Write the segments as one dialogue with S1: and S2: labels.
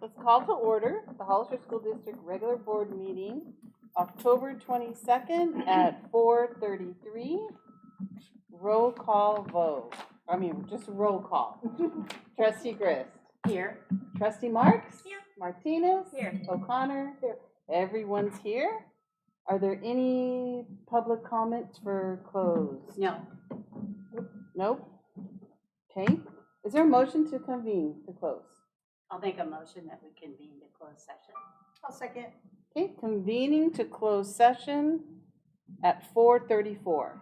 S1: Let's call to order the Hollister School District regular board meeting, October 22nd at 4:33. Roll call vote. Just roll call. Trustee Grist.
S2: Here.
S1: Trustee Marks.
S2: Here.
S1: Martinez.
S2: Here.
S1: O'Connor. Here. Everyone's here. Are there any public comments for close?
S2: No.
S1: Nope. Okay. Is there a motion to convene to close?
S2: I'll make a motion that we convene to closed session.
S3: I'll second.
S1: Okay, convening to close session at 4:34.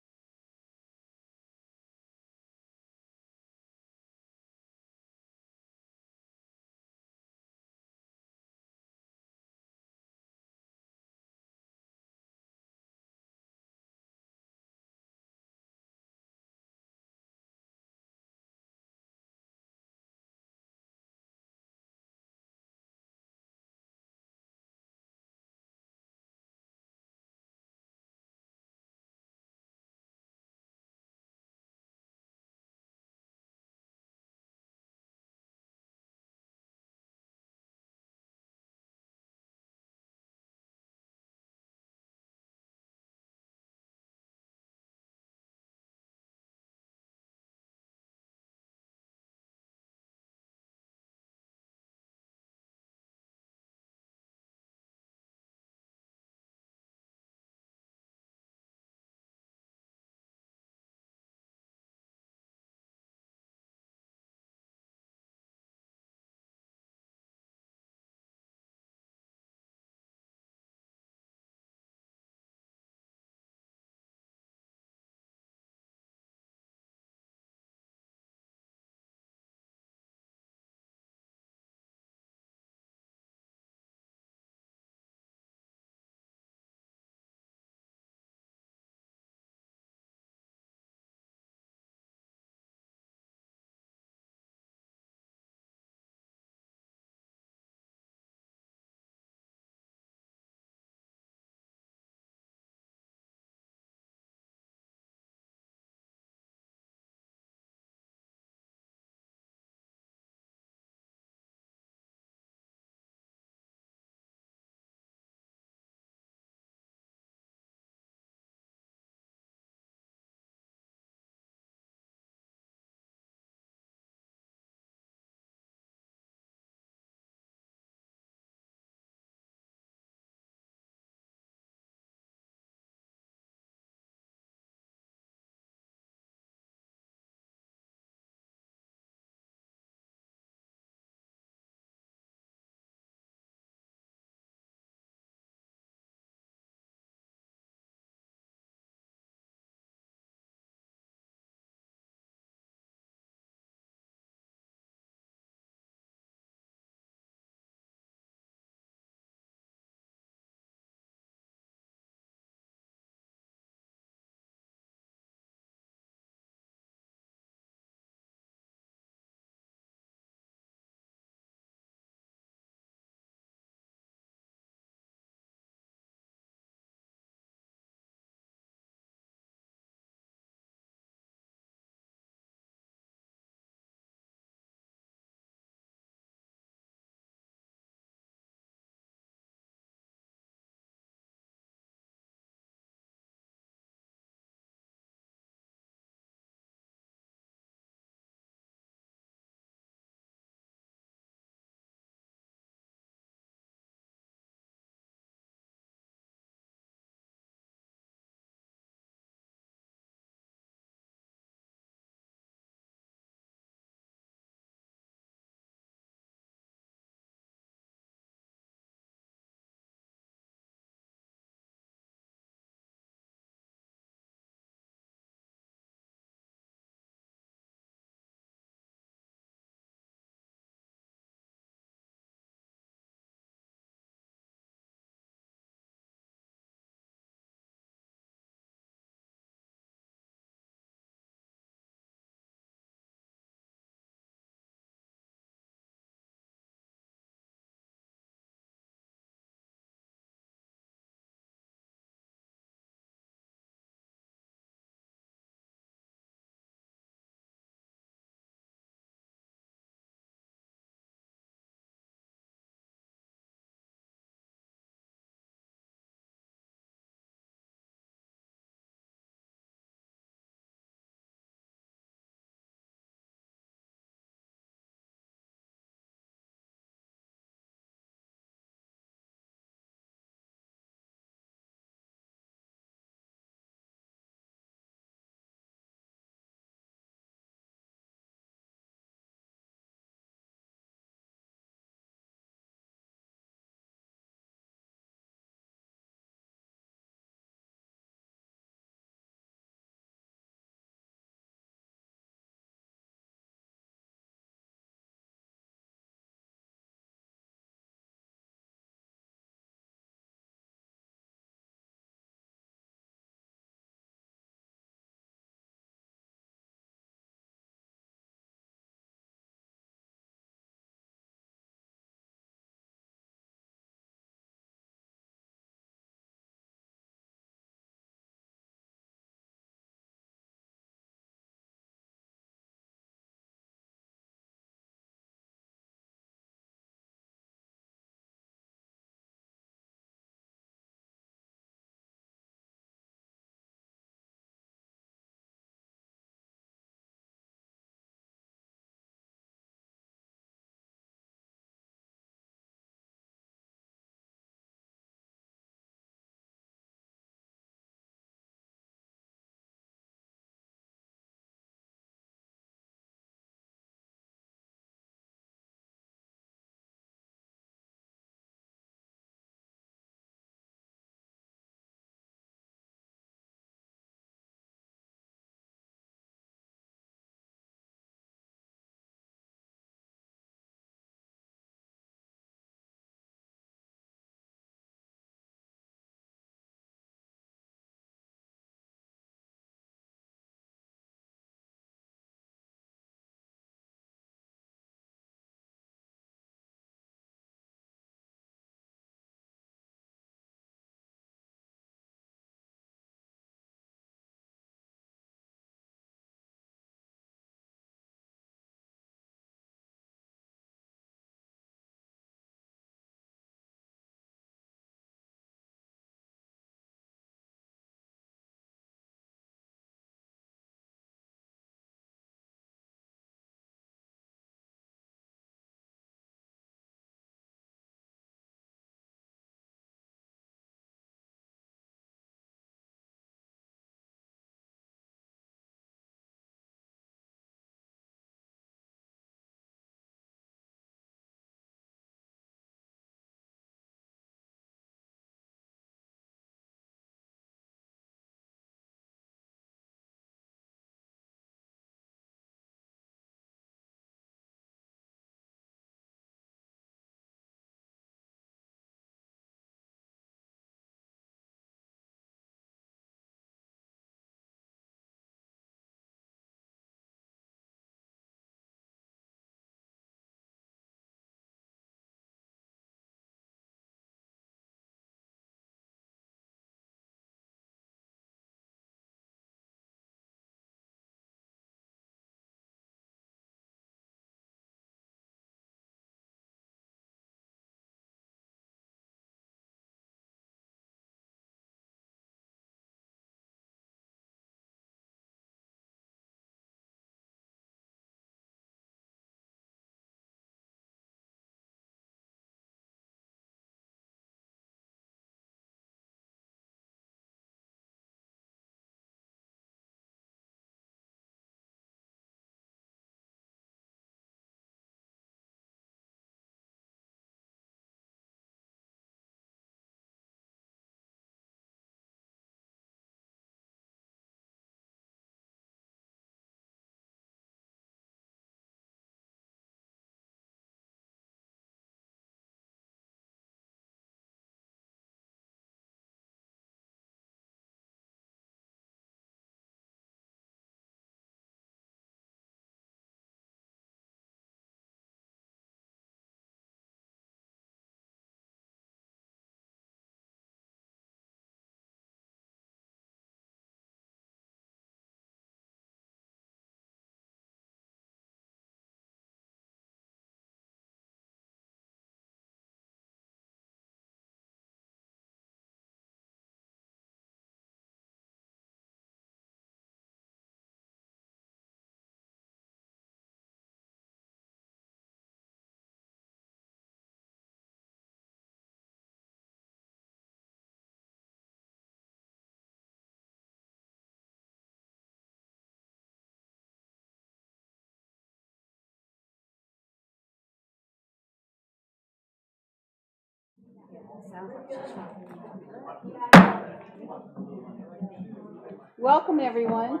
S1: Welcome, everyone.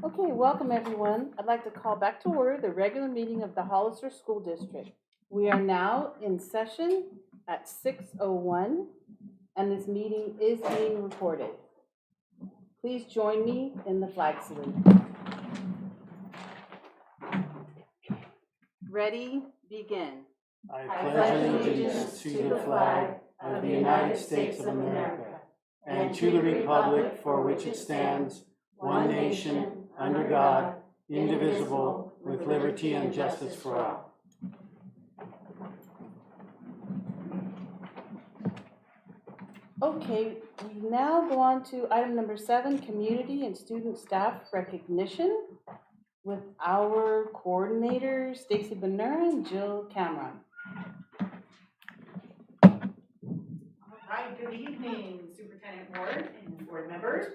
S1: Okay, welcome, everyone. I'd like to call back to order the regular meeting of the Hollister School District. We are now in session at 6:01, and this meeting is being recorded. Please join me in the flag salute. Ready, begin.
S3: I pledge allegiance to the flag of the United States of America and to the republic for which it stands, one nation, under God, indivisible, with liberty and justice for all.
S1: Okay, we now go on to item number 7, community and student staff recognition with our coordinators, Stacy Benura and Jill Cameron.
S4: Hi, good evening, Superintendent Ward and board members.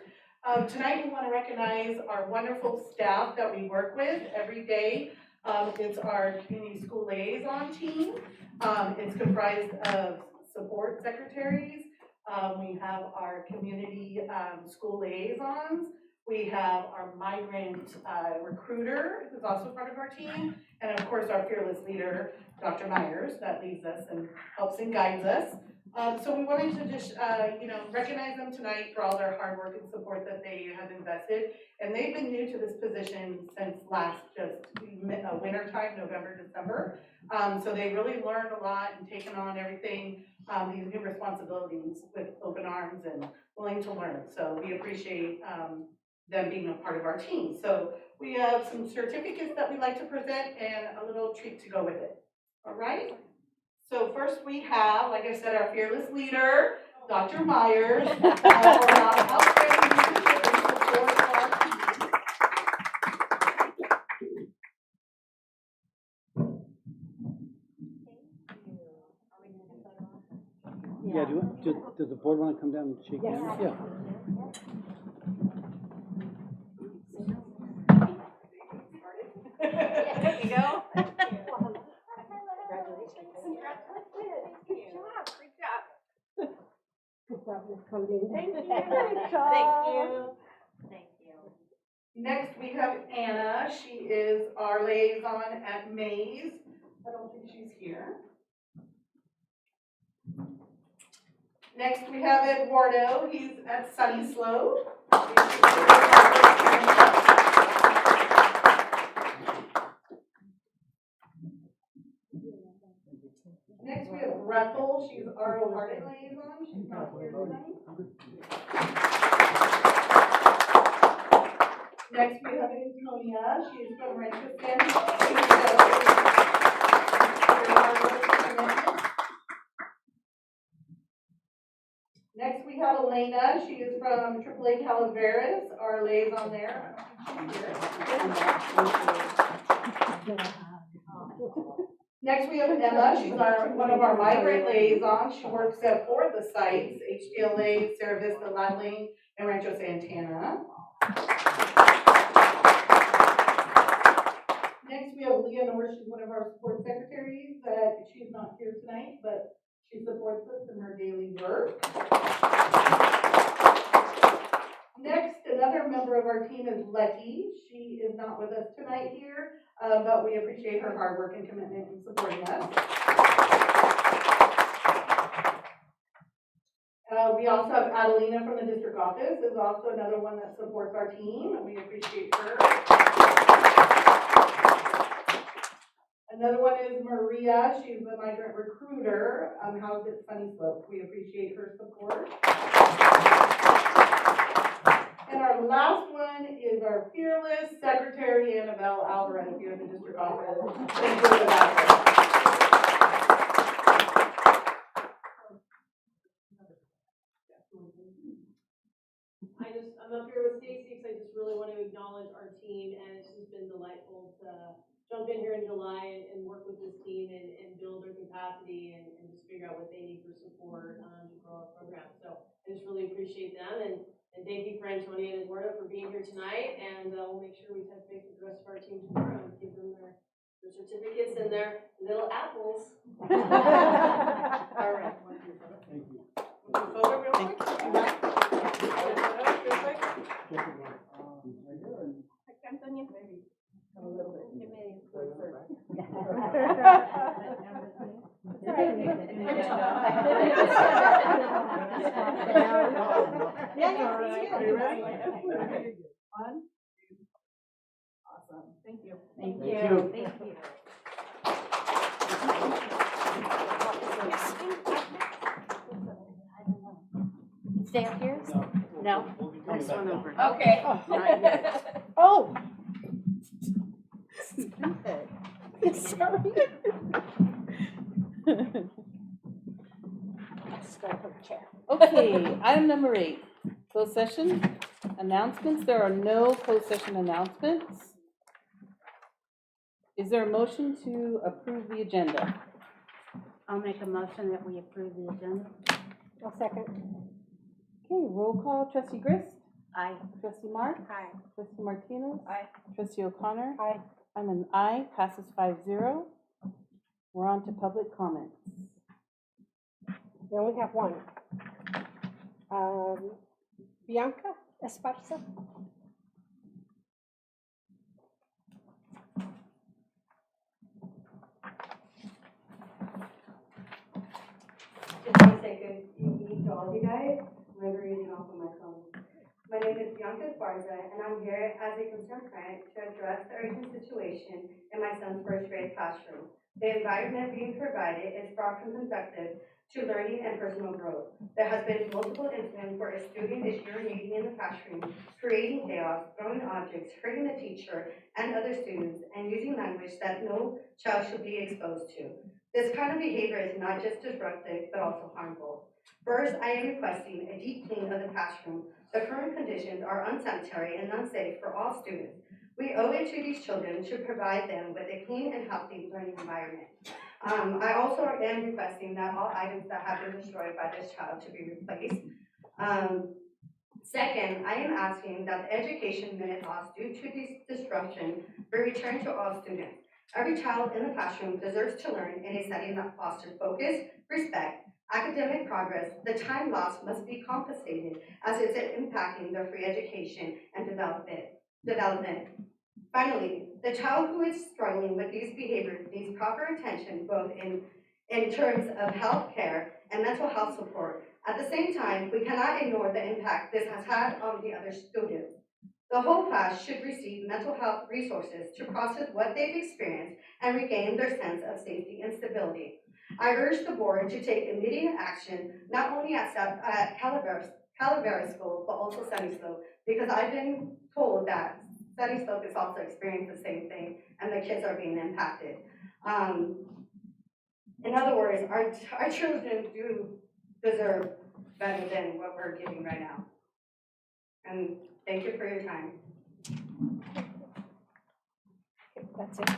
S4: Tonight we want to recognize our wonderful staff that we work with every day. It's our community school liaison team. It's comprised of support secretaries. We have our community school liaisons. We have our migrant recruiter, who's also part of our team. And of course, our fearless leader, Dr. Myers, that leads us and helps and guides us. So we wanted to just, recognize them tonight for all their hard work and support that they have invested. And they've been new to this position since last winter time, November, December. So they really learned a lot and taken on everything, these new responsibilities with open arms and willing to learn. So we appreciate them being a part of our team. So we have some certificates that we'd like to present and a little treat to go with it. All right? So first we have, like I said, our fearless leader, Dr. Myers, for our outstanding leadership and support of our team.
S3: Yeah, does the board want to come down and shake hands? Yeah.
S2: There you go.
S4: Thank you.
S2: Thank you.
S4: Next we have Anna. She is our liaison at Mays. I don't think she's here. Next we have Eduardo. He's at Sunny Slope. Next we have Rethel. She's our Hardin liaison. She's not here tonight. Next we have Antonia. She is from Rancho Santa. Next we have Elena. She is from AAA Calaveras, our liaison there. Next we have Emma. She's one of our migrant liaisons. She works at 4 of the sites, HTLA, Sarah Vista, Latling, and Rancho Santana. Next we have Leonore. She's one of our support secretaries. She's not here tonight, but she supports us in her daily work. Next, another member of our team is Letty. She is not with us tonight here, but we appreciate her hard work and commitment in supporting us. We also have Adelina from the district office, is also another one that supports our team, and we appreciate her. Another one is Maria. She's the migrant recruiter, housed at Sunny Slope. We appreciate her support. And our last one is our fearless secretary, Annabelle Alvarez, here in the district office. Thank you for that.
S5: I'm up here with Stacy because I just really want to acknowledge our team, and it's just been delightful to jump in here in July and work with this team and build their capacity and just figure out what they need for support to grow our program. So I just really appreciate them, and thank you for Antonia and Eduardo for being here tonight, and we'll make sure we touch base with the rest of our team tomorrow and give them their There's certificates in their little apples.
S4: All right.
S3: Thank you.
S4: Move forward real quick. Are you ready? Okay. 1, 2. Awesome. Thank you.
S2: Thank
S3: Thank
S2: you.
S3: you.
S2: Thank you. Stay up here? No?
S3: We'll be coming
S2: This
S3: back
S2: one
S3: down.
S2: over.
S1: Okay.
S2: Not yet.
S1: Oh.
S2: Sorry.
S1: Okay, item number 8, closed session announcements. There are no closed session announcements. Is there a motion to approve the agenda?
S2: I'll make a motion that we approve the agenda.
S1: I'll second. Okay, roll call, trustee Grist,
S2: Aye.
S1: trustee Mark,
S2: Aye.
S1: trustee Martinez.
S2: Aye.
S1: Trustee O'Connor. Aye. I'm an aye, passes 5-0. We're on to public comments.
S6: We only have one. Bianca Esparza.
S7: Just want to say good evening to all of you guys. I'm going to be reading off of my phone. My name is Bianca Esparza, and I'm here as a concerned parent to address the urgent situation in my son's first grade classroom. The environment being provided is far from conducive to learning and personal growth. There has been multiple incidents where a student is urinating in the classroom, creating chaos, throwing objects, hurting the teacher and other students, and using language that no child should be exposed to. This kind of behavior is not just disruptive, but also harmful. First, I am requesting a deep clean of the classroom. The current conditions are unsanitary and unsafe for all students. We owe it to these children to provide them with a clean and healthy learning environment. I also am requesting that all items that have been destroyed by this child to be replaced. Second, I am asking that the education minute loss due to this disruption be returned to all students. Every child in the classroom deserves to learn in a setting that fosters focus, respect, academic progress. The time lost must be compensated as it's impacting their free education and development. Finally, the child who is struggling with these behaviors needs proper attention both in terms of health care and mental health support. At the same time, we cannot ignore the impact this has had on the other students. The whole class should receive mental health resources to process what they've experienced and regain their sense of safety and stability. I urge the board to take immediate action, not only at Calaveras School, but also Sunny Slope, because I've been told that Sunny Slope is also experiencing the same thing, and the kids are being impacted. In other words, our children do deserve better than what we're giving right now. And thank you for your time.
S6: That's it.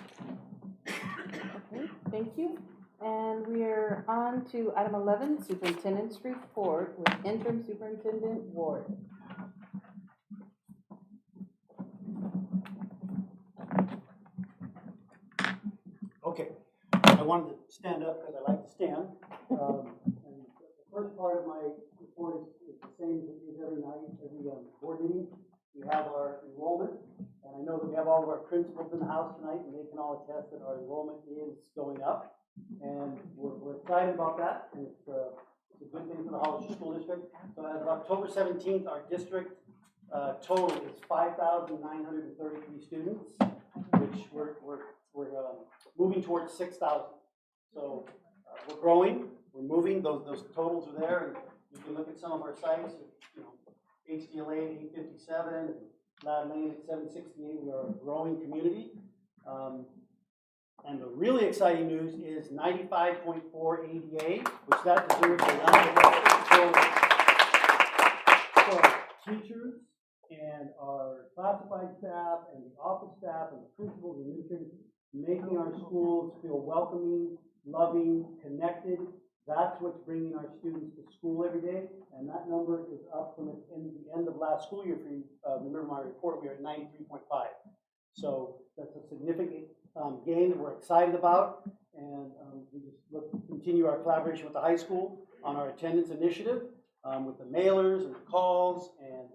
S1: Okay, thank you. And we're on to item 11, Superintendent's Report with Interim Superintendent Ward.
S3: Okay, I wanted to stand up because I like to stand. And the first part of my report is the same as it is every night, every board meeting. We have our enrollment, and I know that we have all of our principals in the house tonight, and they can all attest that our enrollment is going up. And we're excited about that, and it's a good thing for the Hollister School District. So as of October 17th, our district total is 5,933 students, which we're moving towards 6,000. So we're growing, we're moving. Those totals are there, and you can look at some of our sites. You know, HDLA at 857, and Loud Lane at 768. We are a growing community. And the really exciting news is 95.4 ADA, which that deserves a round of applause for our teachers and our classified staff and the office staff and the principals and administrators, making our schools feel welcoming, loving, connected. That's what's bringing our students to school every day, and that number is up from the end of last school year. If you remember my report, we were at 93.5. So that's a significant game that we're excited about. And we just look to continue our collaboration with the high school on our attendance initiative with the mailers and the calls and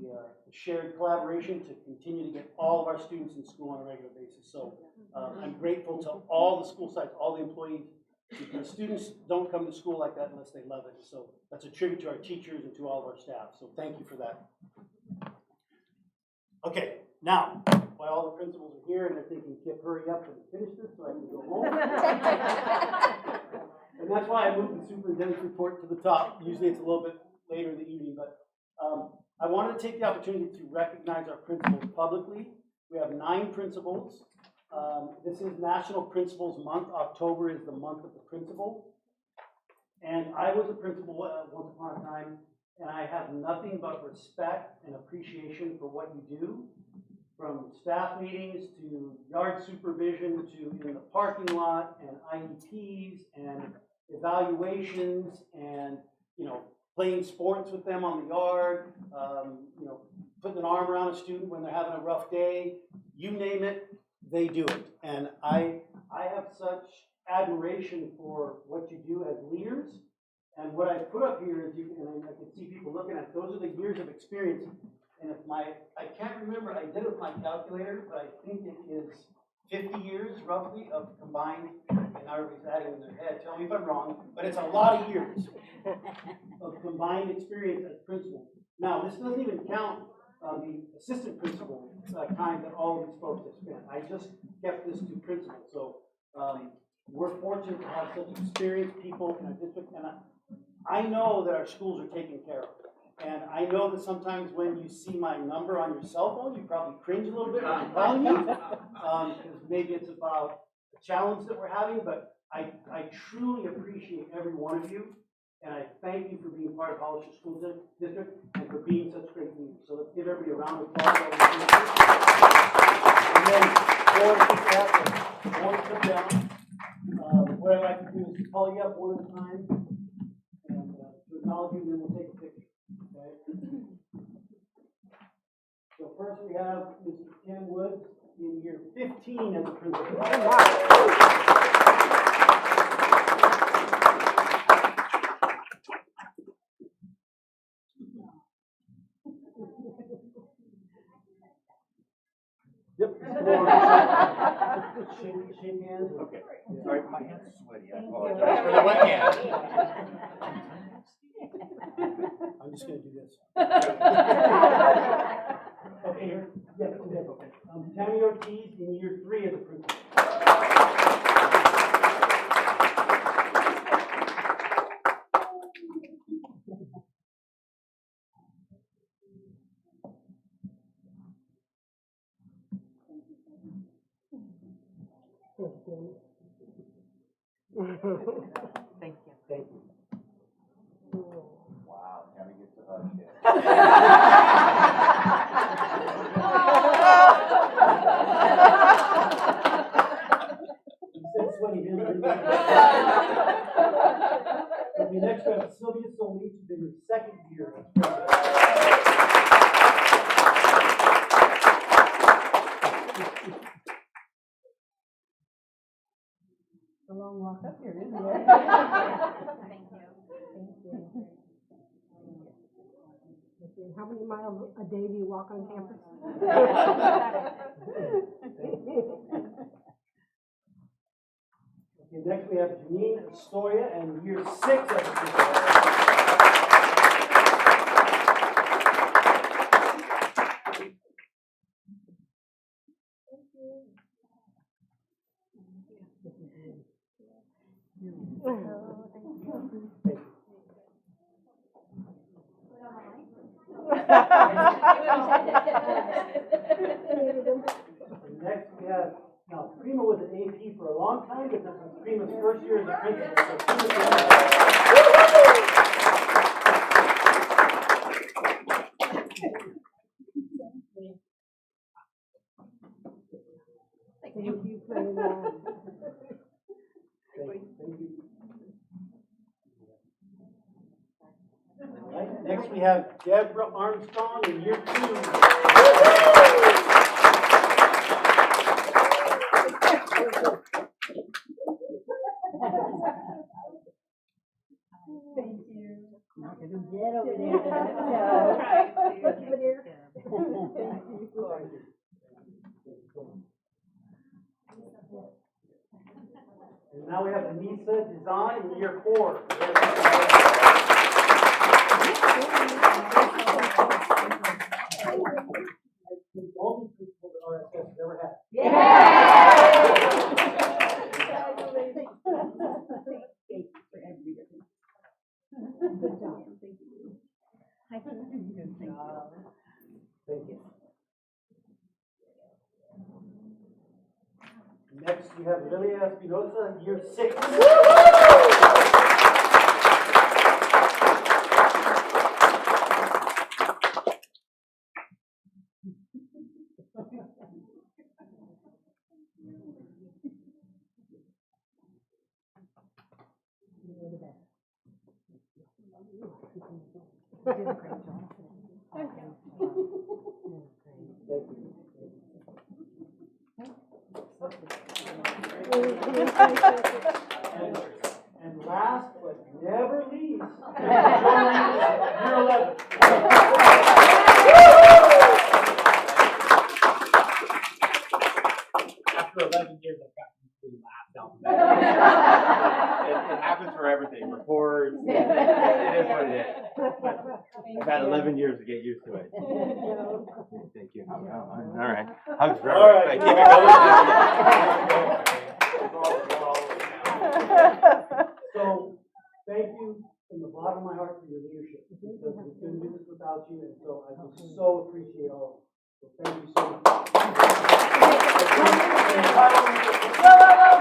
S3: the shared collaboration to continue to get all of our students in school on a regular basis. So I'm grateful to all the school sites, all the employees, because students don't come to school like that unless they love it. So that's a tribute to our teachers and to all of our staff. So thank you for that. Okay, now, while all the principals are here and they're thinking, Kip, hurry up and finish this so I can go home. And that's why I moved the superintendent's report to the top. Usually it's a little bit later in the evening, but I wanted to take the opportunity to recognize our principals publicly. We have 9 principals. This is National Principals Month. October is the month of the principal. And I was a principal once upon a time, and I have nothing but respect and appreciation for what you do, from staff meetings to yard supervision to in the parking lot and IEPs and evaluations and, you know, playing sports with them on the yard, you know, putting an arm around a student when they're having a rough day, you name it, they do it. And I have such admiration for what you do as leaders. And what I put up here is, and I can see people looking at, those are the years of experience. And if I can't remember, I did it with my calculator, but I think it is 50 years roughly of combined, and everybody's adding in their head, tell me if I'm wrong, but it's a lot of years of combined experience as principal. Now, this doesn't even count the assistant principal time that all of these folks have spent. I just kept this to principal. So we're fortunate to have such experienced people in our district, and I know that our schools are taken care of. And I know that sometimes when you see my number on your cell phone, you probably cringe a little bit when I'm calling you, because maybe it's about the challenge that we're having, but I truly appreciate every one of you, and I thank you for being part of Hollister School District and for being such great leaders. So let's give everybody a round of applause. And then, before we sit down, what I'd like to do is call you up one at a time and to acknowledge you, and then we'll take a picture. Okay. So first we have Mr. Ken Woods in year 15 as a principal. Yep. Shake hands. Okay.
S8: Sorry, my hands are sweaty. I apologize for the wet hand.
S3: I'm just going to do this. Okay, here. Yeah, okay. Tammy Ortiz in year 3 as a principal.
S1: Thank you.
S3: Thank you.
S8: Wow, Tammy gets a hug.
S3: You said sweaty hands. Okay, next we have Sylvia Solis in her 2nd year as principal.
S1: A long walk up here, isn't it?
S6: Thank you. How many miles a day do you walk on campus?
S3: Okay, next we have Janine Astoria in year 6 as a principal. Next we have, now Prima was an AP for a long time, but this is Prima's first year as a principal. So
S6: Thank you for that.
S3: Thank you. All right, next we have Deborah Armstrong in year 2.
S2: Get over there.
S3: And now we have Anissa Design in year 4. The only principal that RSS has ever had. Thank you. Next, we have Lilia Espinosa, year 6. And last but never least, year 11.
S8: After 11 years, I've gotten to laugh down it happens for everything, reports, it is what it is. I've had 11 years to get used to it. Thank you. All right. Hugs for
S3: All right.
S8: everybody. Keep it going.
S3: So, thank you from the bottom of my heart for your leadership, because we couldn't do this without you, and so I just so appreciate all of it. So thank you so much.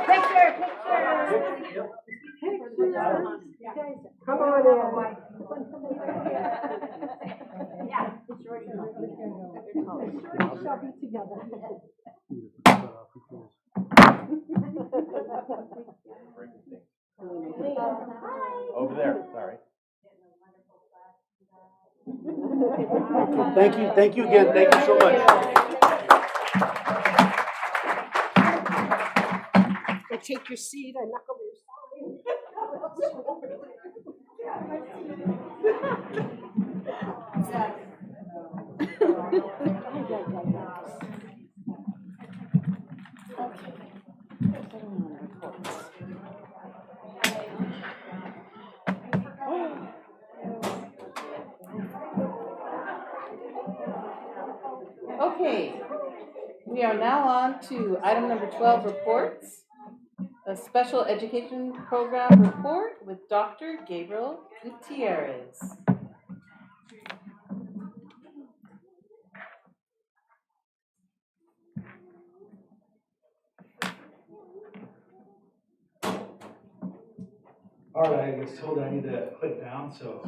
S2: Picture.
S6: Come on in.
S2: Yeah.
S6: We shall be together.
S8: Over there, sorry.
S3: Thank you again. Thank you so much.
S6: Take your seat, I knuckle your
S1: Okay, we are now on to item number 12, reports. A special education program report with Dr. Gabriel Gutierrez.
S9: All right, I was told I need to click down, so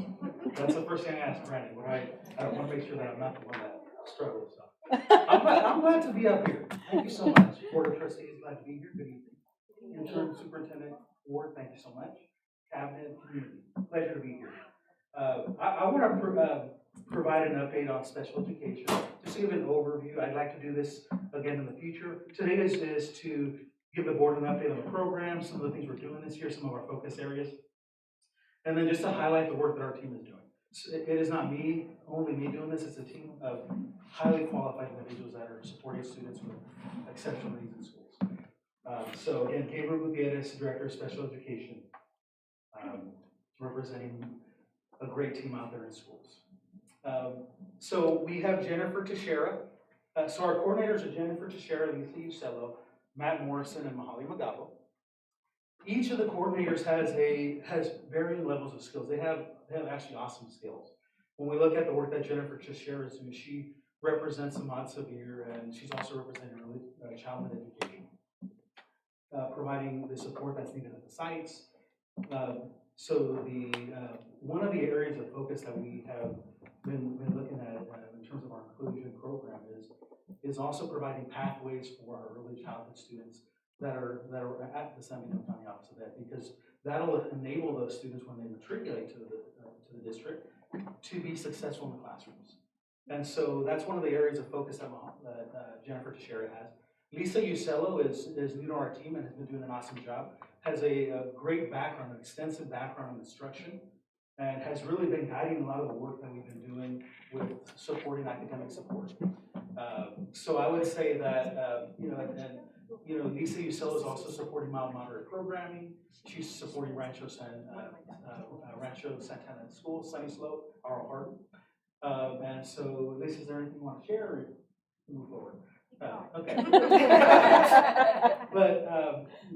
S9: that's the first thing I asked Brandon. I want to make sure that I'm not the one that struggles. So I'm glad to be up here. Thank you so much. Board of Trustees, glad to be here. Good evening. Interim Superintendent Ward, thank you so much. Cabinet, community, pleasure to be here. I want to provide an update on special education. Just to give an overview, I'd like to do this again in the future. Today is to give the board an update on the program, some of the things we're doing this year, some of our focus areas, and then just to highlight the work that our team is doing. So it is not only me doing this, it's a team of highly qualified individuals that are supporting students with exceptional needs in schools. So again, Gabriel Gutierrez, Director of Special Education, representing a great team out there in schools. So we have Jennifer Teixeira. So our coordinators are Jennifer Teixeira, Lisa Ucello, Matt Morrison, and Mahali Magabo. Each of the coordinators has varying levels of skills. They have actually awesome skills. When we look at the work that Jennifer Teixeira is doing, she represents the Mont Sevier, and she's also representing early childhood education, providing the support that's needed at the sites. So one of the areas of focus that we have been looking at in terms of our inclusion program is also providing pathways for our early childhood students that are at the San Benito County Office of Ed, because that'll enable those students when they matriculate to the district to be successful in the classrooms. And so that's one of the areas of focus that Jennifer Teixeira has. Lisa Ucello is new to our team and has been doing an awesome job. Has a great background, an extensive background in instruction, and has really been guiding a lot of the work that we've been doing with supporting academic support. So I would say that, Lisa Ucello is also supporting mild moderate programming. She's supporting Rancho Santana School, Sunny Slope, our heart. And so, Lisa, is there anything you want to share or move forward? Okay. But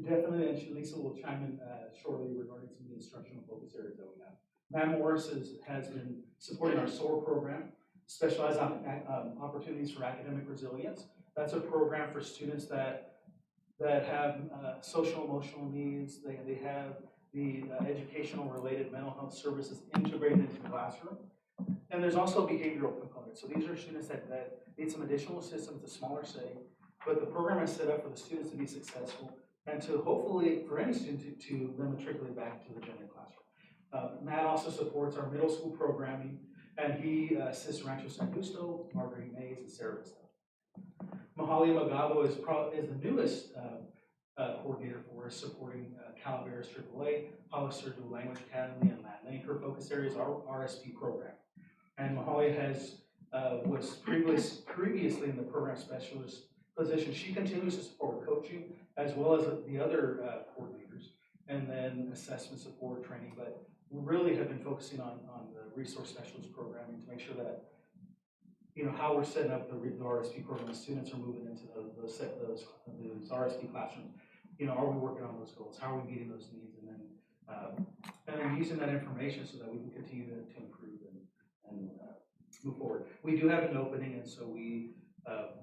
S9: definitely, and Lisa will chime in shortly regarding some of the instructional focus areas that we have. Matt Morris has been supporting our SOAR program, Specialized Opportunities for Academic Resilience. That's a program for students that have social emotional needs. They have the educational related mental health services integrated into the classroom. And there's also a behavioral component. So these are students that need some additional assistance, a smaller setting, but the program is set up for the students to be successful and to hopefully, for any student, to then matriculate back to the general classroom. Matt also supports our middle school programming, and he assists Rancho San Justo, Marguerite Mays, and Sarah Vista. Mahalia Magabo is the newest coordinator for us, supporting Calaveras AAA, Hollister Dual Language Academy, and Latin Lane. Her focus areas are RSP program. And Mahalia was previously in the program specialist position. She continues to support coaching as well as the other coordinators, and then assessment support training. But we really have been focusing on the resource specialist programming to make sure that how we're setting up the RSP program. The students are moving into those RSP classrooms. Are we working on those goals? How are we meeting those needs? And then using that information so that we can continue to improve and move forward. We do have an opening, and so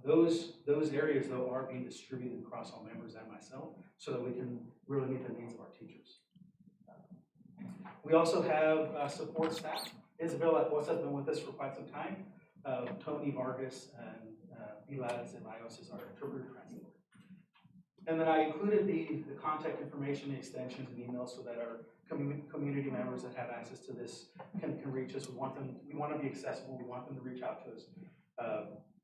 S9: those areas though are being distributed across all members and myself, so that we can really meet the needs of our teachers. We also have support staff. Isabel Acosta has been with us for quite some time. Tony Vargas and Pilar Ceballos is our interpreter translator. And then I included the contact information, the extensions, and emails so that our community members that have access to this can reach us. We want to be accessible. We want them to reach out to us.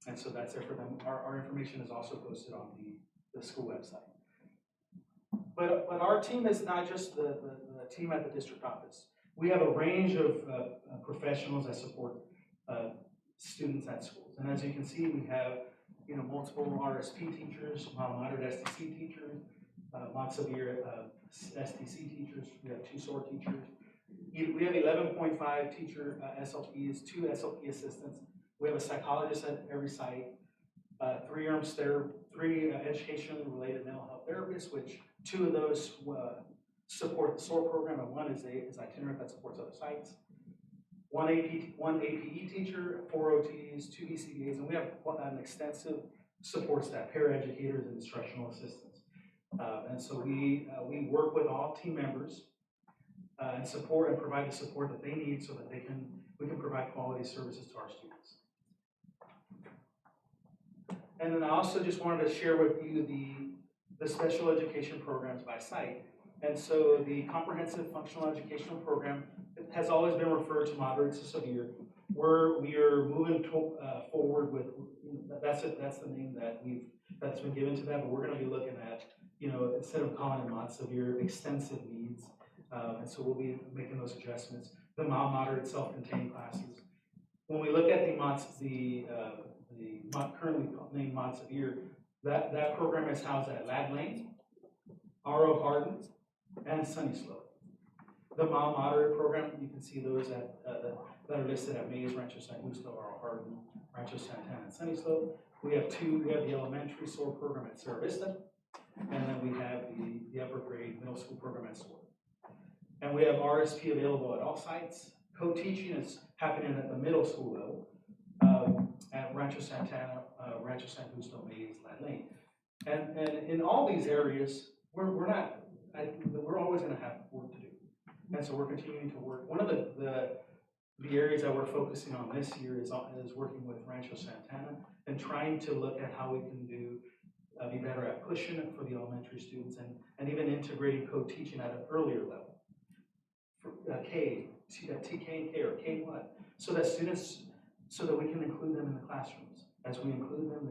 S9: And so that's there for them. Our information is also posted on the school website. But our team is not just the team at the district office. We have a range of professionals that support students at schools. And as you can see, we have multiple RSP teachers, moderate STC teachers, Montsevier STC teachers. We have 2 SOAR teachers. We have 11.5 teacher SLPs, 2 SLP assistants. We have a psychologist at every site, 3 educationally related mental health therapists, which 2 of those support the SOAR program, and 1 is itinerant that supports other sites. 1 APE teacher, 4 OTs, 2 BCBAs, and we have an extensive support staff, paraeducators, and instructional assistants. And so we work with all team members and support and provide the support that they need so that we can provide quality services to our students. And then I also just wanted to share with you the special education programs by site. And so the comprehensive functional educational program has always been referred to moderate to severe. We are moving forward with, that's the name that's been given to that, but we're going to be looking at, instead of calling it mod severe, extensive needs. And so we'll be making those adjustments. The mild, moderate, self-contained classes. When we look at the currently named mod severe, that program is housed at Latin Lane, R.O. Hardin, and Sunny Slope. The mild moderate program, you can see those that are listed at Mays, Rancho San Justo, R.O. Hardin, Rancho Santana, and Sunny Slope. We have the elementary SOAR program at Sarah Vista, and then we have the upper grade middle school program at SOAR. And we have RSP available at all sites. Co-teaching is happening at the middle school level at Rancho Santana, Rancho San Justo, Mays, Latin Lane. And in all these areas, we're always going to have work to do. And so we're continuing to work. One of the areas that we're focusing on this year is working with Rancho Santana and trying to look at how we can be better at pushing it for the elementary students and even integrating co-teaching at an earlier level. For TK and K or K1, so that we can include them in the classrooms. As we include them,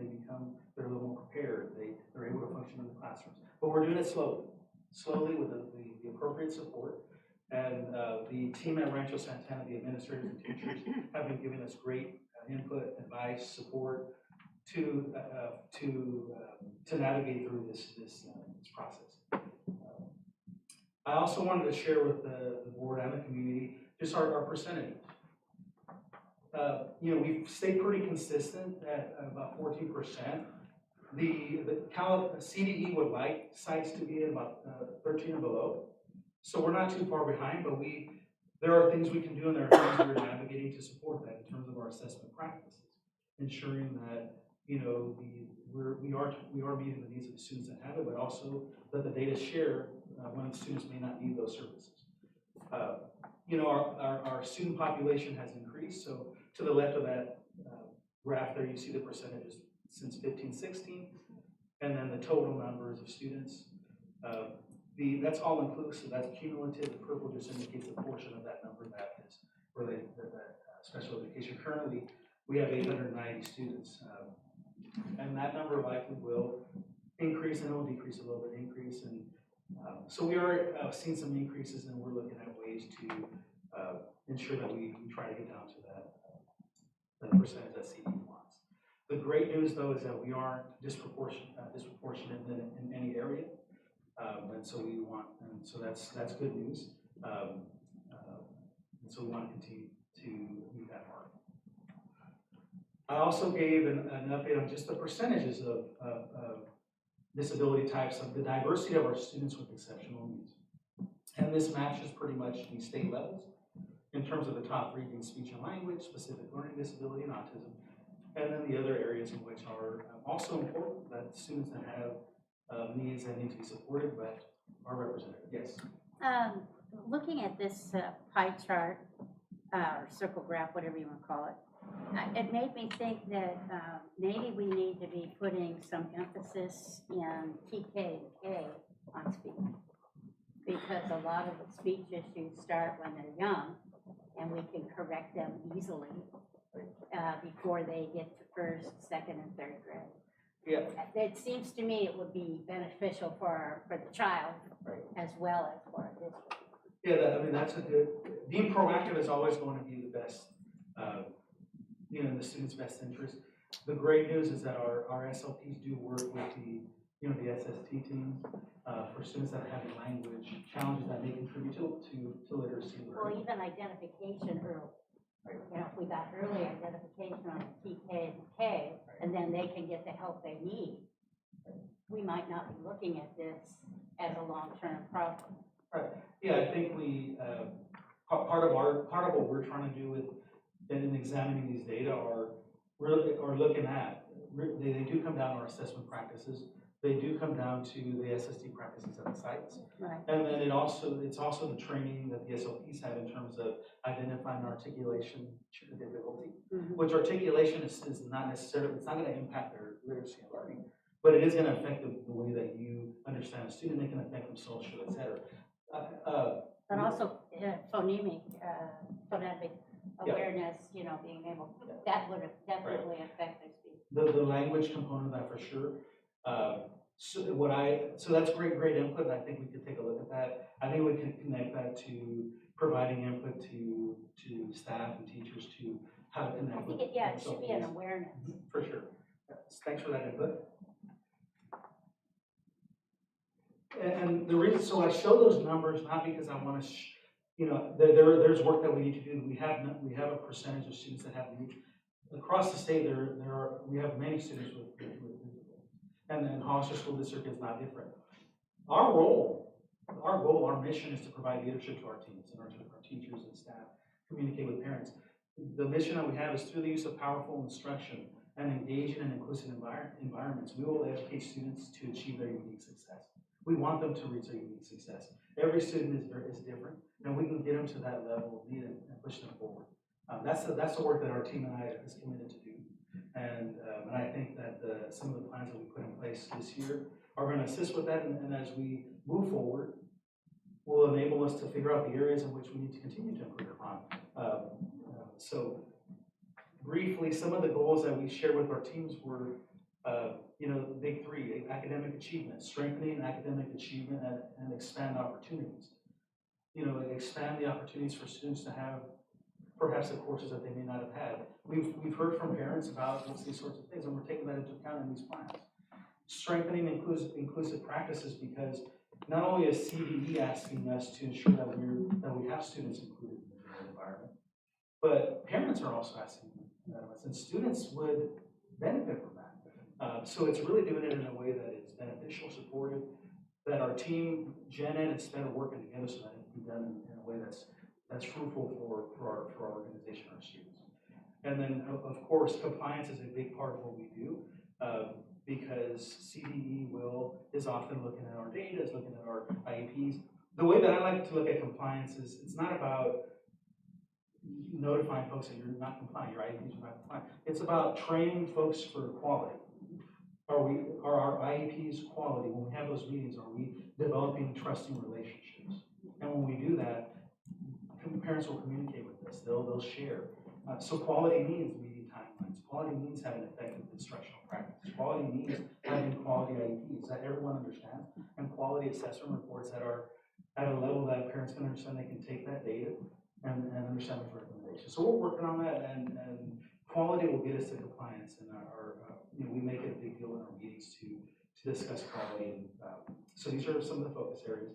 S9: they're a little more prepared, they're able to function in the classrooms. But we're doing it slowly with the appropriate support. And the team at Rancho Santana, the administrators and teachers, have been giving us great input, advice, support to navigate through this process. I also wanted to share with the board and the community just our percentages. We've stayed pretty consistent at about 14%. The CDE would like sites to be at about 13 and below. So we're not too far behind, but there are things we can do, and there are things we're navigating to support that in terms of our assessment practices, ensuring that we are meeting the needs of the students that have it, but also that the data share when students may not need those services. Our student population has increased. So to the left of that graph there, you see the percentages since 15-16, and then the total numbers of students. That's all inclusive, that's cumulative. The purple just indicates a portion of that number that is related to that special education. Currently, we have 890 students, and that number likely will increase, and it will decrease a little bit, increase. And so we are seeing some increases, and we're looking at ways to ensure that we try to get down to that percentage that CDE wants. The great news, though, is that we aren't disproportionate in any area. And so that's good news. And so we want to continue to meet that mark. I also gave an update on just the percentages of disability types, of the diversity of our students with exceptional needs. And this matches pretty much the state levels in terms of the top three being speech and language, specific learning disability, and autism. And then the other areas in which are also important, that students that have needs that need to be supported but are represented. Yes?
S2: Looking at this pie chart, or circle graph, whatever you want to call it, it made me think that maybe we need to be putting some emphasis in TK and K on speech, because a lot of the speech issues start when they're young, and we can correct them easily before they get to first, second, and third grade.
S9: Yeah.
S2: It seems to me it would be beneficial for the child as well as for our district.
S9: Yeah, that's a good, being proactive is always going to be the best, in the student's best interest. The great news is that our SLPs do work with the SST teams for students that are having language challenges that may contribute to literacy learning.
S2: Well, even identification early. If we got early identification on the TK and K, and then they can get the help they need, we might not be looking at this as a long-term problem.
S9: Right. Yeah, I think we part of what we're trying to do in examining these data are looking at. They do come down to our assessment practices. They do come down to the SST practices at the sites.
S2: Right.
S9: And then it's also the training that the SLPs have in terms of identifying articulation difficulty, which articulation is not necessarily, it's not going to impact their literacy and learning, but it is going to affect the way that you understand a student. It can affect them socially, et cetera.
S2: But also phonemic awareness, being able, that would definitely affect their speech.
S9: The language component of that for sure. So that's great input, and I think we could take a look at that. I think we can connect that to providing input to staff and teachers to how to connect.
S2: I think it should be an awareness.
S9: For sure. Thanks for that input. And the reason, so I show those numbers not because I want to, there's work that we need to do. We have a percentage of students that have needs across the state. We have many students with and then Hollister School District is not different. Our goal, our mission is to provide leadership to our teams and our teachers and staff, communicate with parents. The mission that we have is through the use of powerful instruction and engaging in inclusive environments, we will educate students to achieve their unique success. We want them to reach their unique success. Every student is different, and we can get them to that level of need and push them forward. That's the work that our team and I is committed to do. And I think that some of the plans that we put in place this year are going to assist with that. And as we move forward, will enable us to figure out the areas in which we need to continue to improve upon. So brief briefly, some of the goals that we shared with our teams were, the big three: academic achievement, strengthening academic achievement, and expand opportunities. Expand the opportunities for students to have perhaps the courses that they may not have had. We've heard from parents about these sorts of things, and we're taking that into account in these plans. Strengthening inclusive practices, because not only is CDE asking us to ensure that we have students included in the learning environment, but parents are also asking that of us, and students would benefit from that. So it's really doing it in a way that is beneficial, supportive, that our team, Gen Ed and SPED, are working together so that it can be done in a way that's fruitful for our organization, our students. And then, of course, compliance is a big part of what we do, because CDE is often looking at our data, is looking at our IEPs. The way that I like to look at compliance is it's not about notifying folks that you're not compliant, your IEPs are not compliant. It's about training folks for quality. Are our IEPs quality? When we have those meetings, are we developing trusting relationships? And when we do that, parents will communicate with us. They'll share. So quality means meeting timelines. Quality means having effective instructional practice. Quality means having quality IEPs that everyone understands, and quality assessment reports that are at a level that parents can understand. They can take that data and understand those recommendations. So we're working on that, and quality will get us to compliance. And we make it a big deal in our meetings to discuss quality. And so these are some of the focus areas.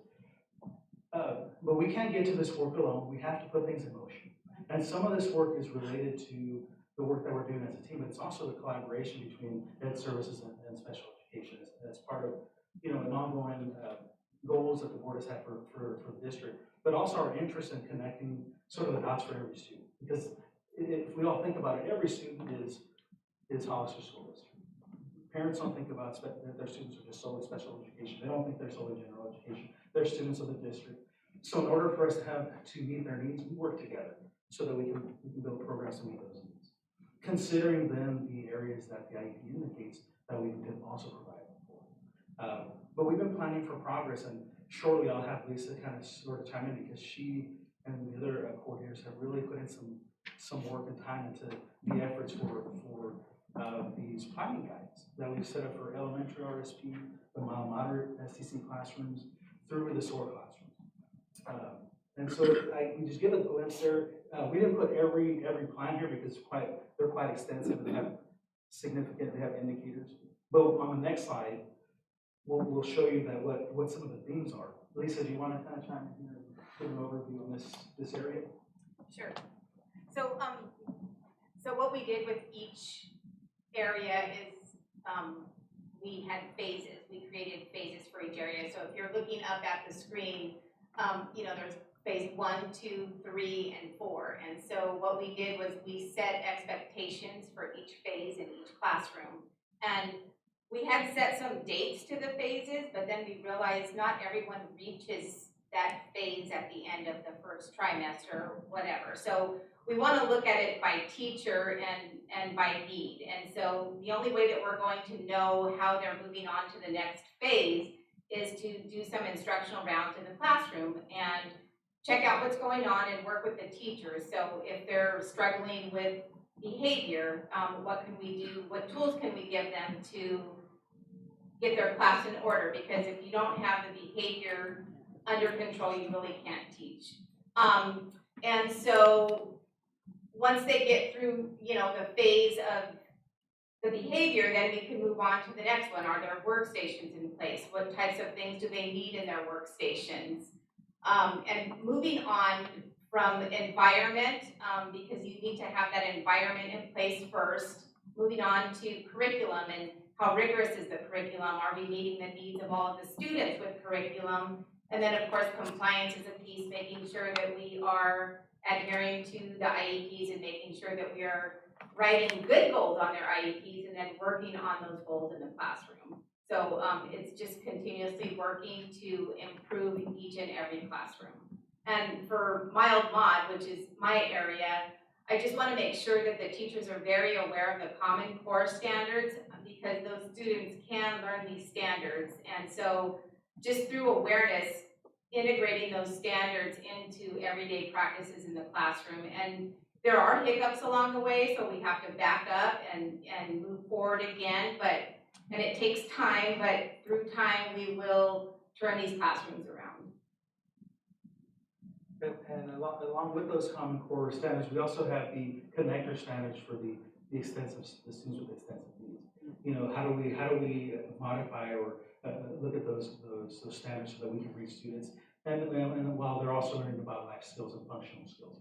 S9: But we can't get to this work alone. We have to put things in motion. And some of this work is related to the work that we're doing as a team, but it's also the collaboration between ed services and special education as part of an ongoing goals that the board has had for the district, but also our interest in connecting sort of the dots for every student. Because if we all think about it, every student is Hollister School District. Parents don't think about that their students are just solely special education. They don't think they're solely general education. They're students of the district. So in order for us to meet their needs, we work together so that we can build programs to meet those needs. Considering then the areas that the IEP indicates that we can also provide them for. But we've been planning for progress, and shortly I'll have Lisa kind of sort of chime in, because she and the other coordinators have really put in some work and time into the efforts for these planning guides that we've set up for elementary RSP, the mild moderate STC classrooms, through the SOAR classrooms. And so we just give a glimpse there. We didn't put every plan here because they're quite extensive and they have indicators. But on the next slide, we'll show you that what some of the themes are. Lisa, do you want to kind of chime in here and give an overview on this area?
S10: Sure. So what we did with each area is we had phases. We created phases for each area. So if you're looking up at the screen, there's phase 1, 2, 3, and 4. And so what we did was we set expectations for each phase in each classroom. And we had set some dates to the phases, but then we realized not everyone reaches that phase at the end of the first trimester or whatever. So we want to look at it by teacher and by need. And so the only way that we're going to know how they're moving on to the next phase is to do some instructional rounds in the classroom and check out what's going on and work with the teachers. So if they're struggling with behavior, what can we do? What tools can we give them to get their class in order? Because if you don't have the behavior under control, you really can't teach. And so once they get through, the phase of the behavior, then we can move on to the next one. Are there workstations in place? What types of things do they need in their workstations? And moving on from environment, because you need to have that environment in place first. Moving on to curriculum and how rigorous is the curriculum? Are we meeting the needs of all of the students with curriculum? And then of course, compliance is a piece, making sure that we are adhering to the IEPs and making sure that we are writing good goals on their IEPs and then working on those goals in the classroom. So it's just continuously working to improve each and every classroom. And for mild mod, which is my area, I just want to make sure that the teachers are very aware of the Common Core standards, because those students can learn these standards. And so just through awareness, integrating those standards into everyday practices in the classroom. And there are hiccups along the way, so we have to back up and move forward again, and it takes time, but through time, we will turn these classrooms around.
S9: And along with those Common Core standards, we also have the connector standards for the students with extensive needs. You know, how do we modify or look at those standards so that we can reach students, and while they're also learning about life skills and functional skills.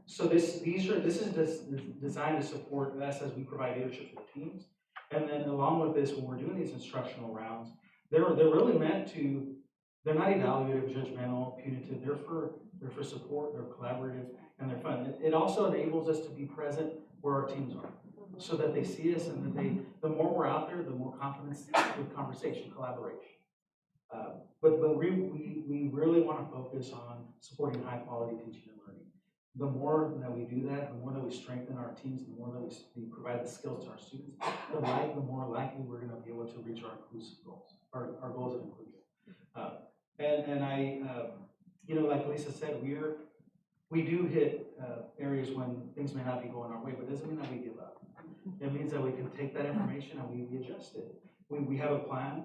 S9: So this is designed to support us as we provide leadership to the teams, and then along with this, when we're doing these instructional rounds, they're really meant to. They're not evaluative, judgmental, punitive. They're for support. They're collaborative, and they're fun. It also enables us to be present where our teams are, so that they see us, and that the more we're out there, the more confidence with conversation, collaboration. But we really want to focus on supporting high quality teaching and learning. The more that we do that, the more that we strengthen our teams, the more that we provide the skills to our students, the more likely we're going to be able to reach our inclusive goals, our goals of inclusion. And I, you know, like Lisa said, we do hit areas when things may not be going our way, but it doesn't mean that we give up. It means that we can take that information and we adjust it. We have a plan,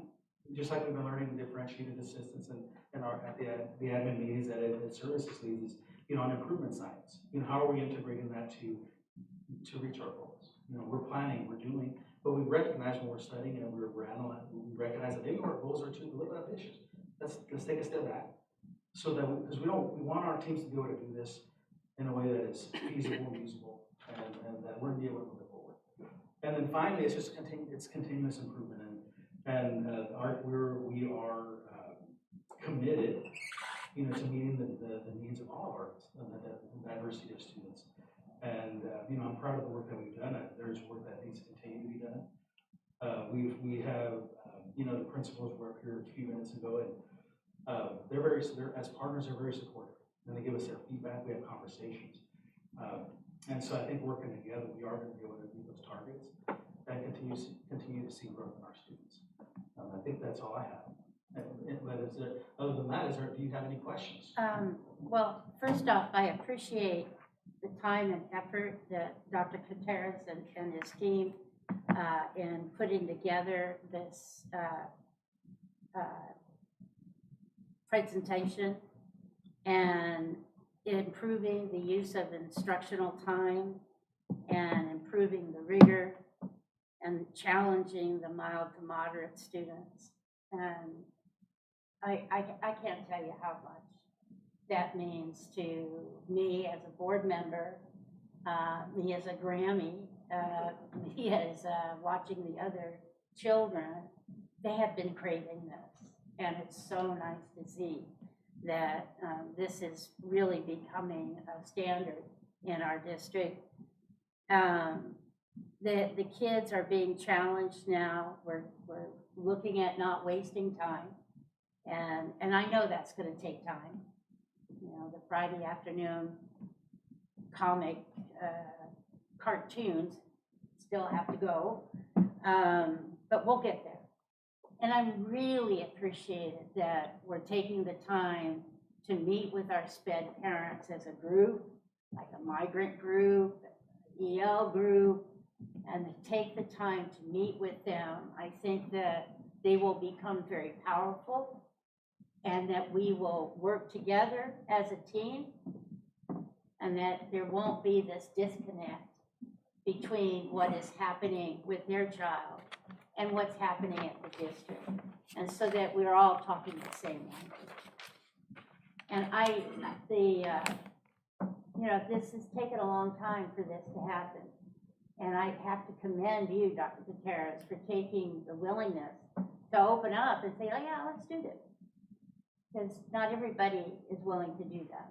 S9: just like we've been learning differentiated assistance and at the admin meetings that services leads is, you know, on improvement science. You know, how are we integrating that to reach our goals? You know, we're planning, we're doing, but we recognize when we're studying and we're analyzing, we recognize that maybe our goals are too a little bit ambitious. Let's take a step back, so that because we want our teams to be able to do this in a way that is feasible, usable, and that we're able to move it forward. And then finally, it's just continuous improvement, and we are committed, you know, to meeting the needs of all of our the diversity of students. And you know, I'm proud of the work that we've done. There's work that needs to continue to be done. We have you know, the principals were up here a few minutes ago, and they're as partners, they're very supportive, and they give us their feedback. We have conversations, and so I think working together, we are going to be able to meet those targets and continue to see growth in our students. I think that's all I have. But other than that, do you have any questions?
S2: Well, first off, I appreciate the time and effort that Dr. Gutierrez and his team in putting together this presentation and improving the use of instructional time and improving the rigor and challenging the mild to moderate students. And I can't tell you how much that means to me as a board member, me as a Grammy, me as watching the other children. They have been craving this, and it's so nice to see that this is really becoming a standard in our district. The kids are being challenged now. We're looking at not wasting time, and I know that's going to take time. You know, the Friday afternoon comic cartoons still have to go, but we'll get there. And I'm really appreciated that we're taking the time to meet with our SPED parents as a group, like a migrant group, EL group, and to take the time to meet with them. I think that they will become very powerful, and that we will work together as a team, and that there won't be this disconnect between what is happening with their child and what's happening at the district, and so that we're all talking the same language. And you know, this has taken a long time for this to happen, and I have to commend you, Dr. Gutierrez, for taking the willingness to open up and say, oh yeah, let's do this. Because not everybody is willing to do that.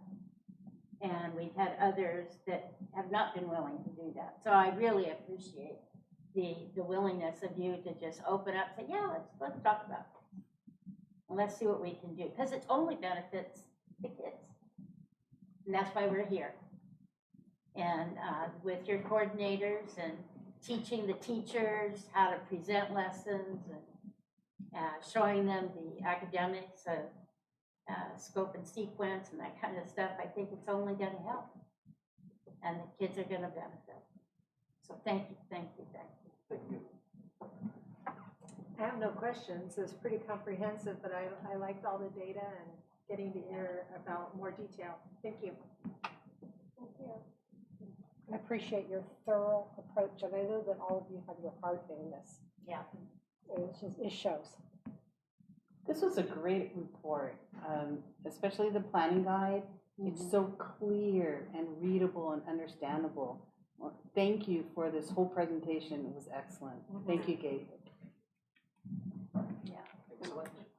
S2: And we've had others that have not been willing to do that. So I really appreciate the willingness of you to just open up, say, yeah, let's talk about it. And let's see what we can do. Because it only benefits the kids. And that's why we're here. And with your coordinators and teaching the teachers how to present lessons and showing them the academics of scope and sequence and that kind of stuff, I think it's only going to help. and the kids are gonna benefit. So thank you, thank you, thank you.
S9: Thank you.
S6: I have no questions. It's pretty comprehensive, but I liked all the data and getting to hear about more detail. Thank you. Thank you. I appreciate your thorough approach, and I know that all of you have your heart in this.
S2: Yeah.
S6: It shows.
S1: This was a great report, especially the planning guide. It's so clear and readable and understandable. Well, thank you for this whole presentation. It was excellent. Thank you, Gabe.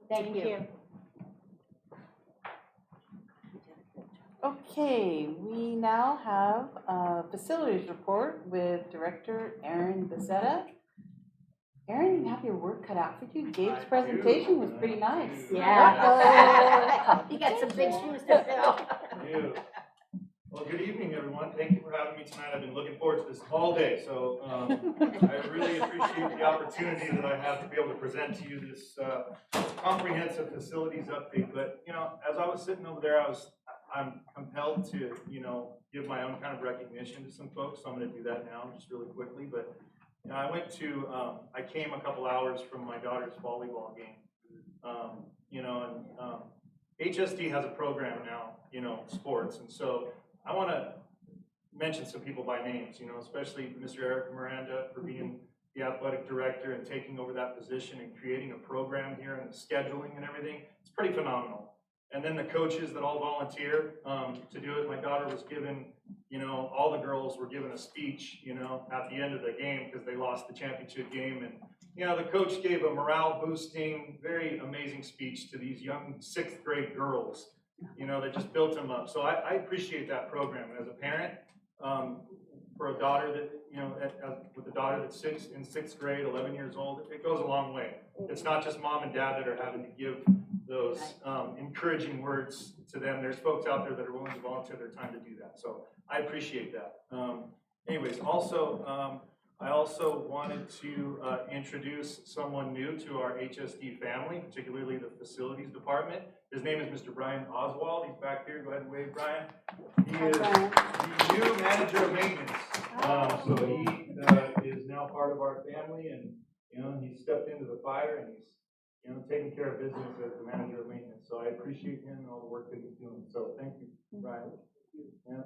S2: Thank you.
S1: Okay, we now have a facilities report with Director Aaron Bezzetta. Aaron, you have your work cut out for you. Gabe's presentation was pretty nice.
S2: Yeah. You got some big shoes to fill.
S11: You. Well, good evening, everyone. Thank you for having me tonight. I've been looking forward to this all day, so I really appreciate the opportunity that I have to be able to present to you this comprehensive facilities update. But you know, as I was sitting over there, I'm compelled to give my own kind of recognition to some folks. So I'm going to do that now, just really quickly. But you know, I came a couple hours from my daughter's volleyball game. HSD has a program now, sports, and so I want to mention some people by names, especially Mr. Eric Miranda for being the athletic director and taking over that position and creating a program here and the scheduling and everything. It's pretty phenomenal. And then the coaches that all volunteer to do it. My daughter was given, all the girls were given a speech, at the end of the game because they lost the championship game. And, the coach gave a morale boosting, very amazing speech to these young 6th grade girls, that just built them up. So I appreciate that program. And as a parent, for a daughter that, with a daughter that's in 6th grade, 11 years old, it goes a long way. It's not just mom and dad that are having to give those encouraging words to them. There's folks out there that are willing to volunteer their time to do that. So I appreciate that. I also wanted to introduce someone new to our HSD family, particularly the facilities department. His name is Mr. Brian Oswald. He's back here. Go ahead and wave, Brian. He is the new manager of maintenance. So he is now part of our family, and he stepped into the fire, and he's taking care of business as the manager of maintenance. So I appreciate him and all the work that he's doing. So thank you, Brian. Yeah.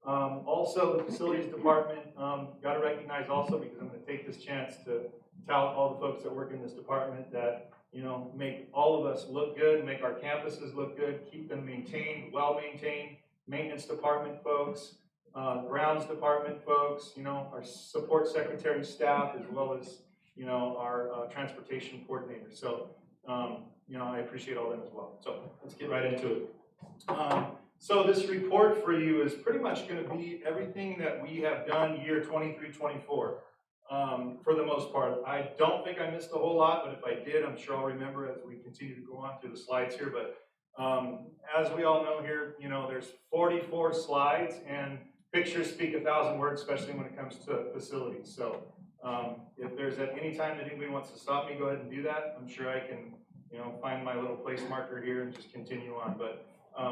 S11: Also, the facilities department, got to recognize also, because I'm going to take this chance to tout all the folks that work in this department that, make all of us look good, make our campuses look good, keep them maintained, well-maintained. Maintenance department folks, grounds department folks, our support secretary staff, as well as, our transportation coordinator. So, I appreciate all them as well. So let's get right into it. So this report for you is pretty much going to be everything that we have done year 23-24 for the most part. I don't think I missed a whole lot, but if I did, I'm sure I'll remember as we continue to go on through the slides here. But as we all know here, there's 44 slides, and pictures speak 1,000 words, especially when it comes to facilities. So if there's at any time that anybody wants to stop me, go ahead and do that. I'm sure I can, find my little place marker here and just continue on. But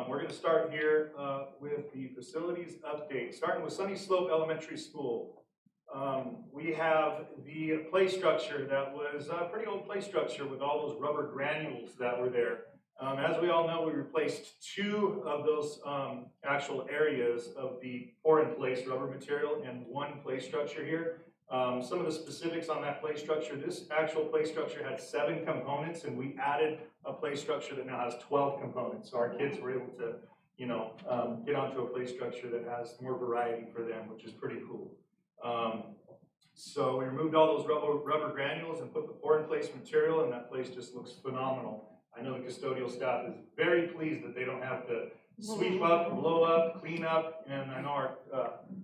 S11: we're going to start here with the facilities update, starting with Sunny Slope Elementary School. We have the play structure that was a pretty old play structure with all those rubber granules that were there. As we all know, we replaced 2 of those actual areas of the pour-in-place rubber material and 1 play structure here. Some of the specifics on that play structure, this actual play structure had 7 components, and we added a play structure that now has 12 components. So our kids were able to, get onto a play structure that has more variety for them, which is pretty cool. So we removed all those rubber granules and put the pour-in-place material, and that place just looks phenomenal. I know the custodial staff is very pleased that they don't have to sweep up, blow up, clean up, and I know our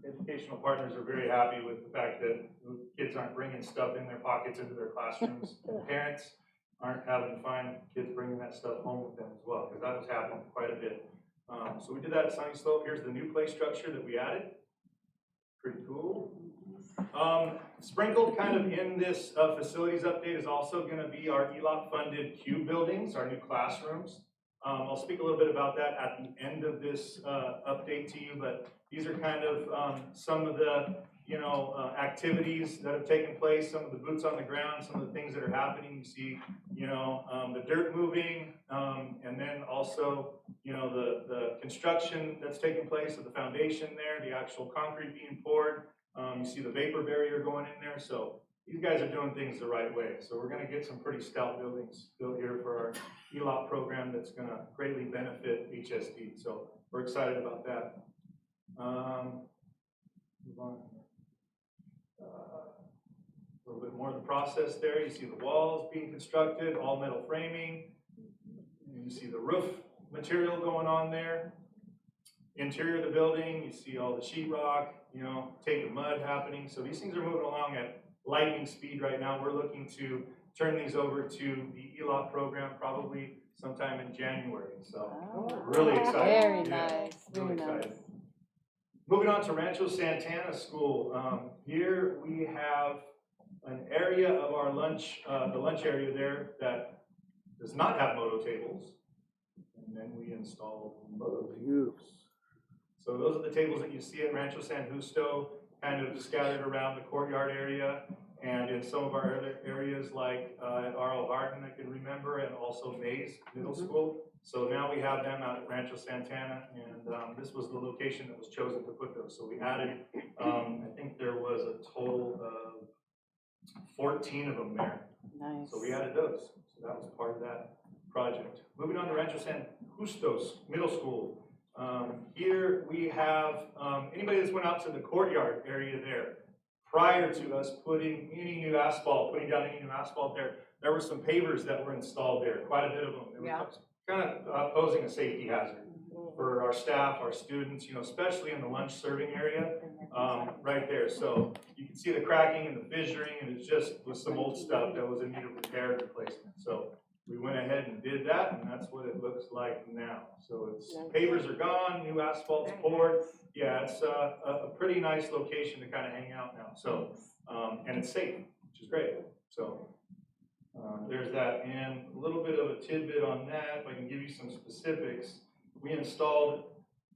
S11: educational partners are very happy with the fact that kids aren't bringing stuff in their pockets into their classrooms. Parents aren't having to find kids bringing that stuff home with them as well, because that was happening quite a bit. So we did that at Sunny Slope. Here's the new play structure that we added. Pretty cool. Sprinkled kind of in this facilities update is also going to be our ELOP funded CUBE buildings, our new classrooms. I'll speak a little bit about that at the end of this update to you, but these are kind of some of the activities that have taken place, some of the boots on the ground, some of the things that are happening. You see, the dirt moving, and then also, the construction that's taking place of the foundation there, the actual concrete being poured. You see the vapor barrier going in there. So these guys are doing things the right way. So we're going to get some pretty stout buildings built here for our ELOP program that's going to greatly benefit HSD. So we're excited about that. Move on. A little bit more of the process there. You see the walls being constructed, all metal framing. You see the roof material going on there. Interior of the building, you see all the sheetrock, tape and mud happening. So these things are moving along at lightning speed right now. We're looking to turn these over to the ELOP program probably sometime in January. So really excited.
S1: Very
S11: Yeah,
S1: nice. Very
S11: really
S1: nice.
S11: excited. Moving on to Rancho Santana School. Here we have an area of our lunch, the lunch area there that does not have moto tables. And then we installed moto tables. So those are the tables that you see at Rancho San Justo, kind of scattered around the courtyard area, and in some of our other areas like at R.L. Hardin, I can remember, and also Mays Middle School. So now we have them out at Rancho Santana, and this was the location that was chosen to put those. So we added, I think there was a total of 14 of them there.
S1: Nice.
S11: So we added those. So that was part of that project. Moving on to Rancho San Justos Middle School. Here we have, anybody that's went out to the courtyard area there, prior to us putting any new asphalt, putting down any new asphalt there were some pavers that were installed there, quite a bit of them. They were kind of posing a safety hazard for our staff, our students, especially in the lunch serving area, right there. So you can see the cracking and the fissuring, and it's just with some old stuff that was in need of repair and replacement. So we went ahead and did that, and that's what it looks like now. So it's pavers are gone, new asphalt's poured. Yeah, it's a pretty nice location to kind of hang out now. So, and it's safe, which is great. So there's that. And a little bit of a tidbit on that, if I can give you some specifics. We installed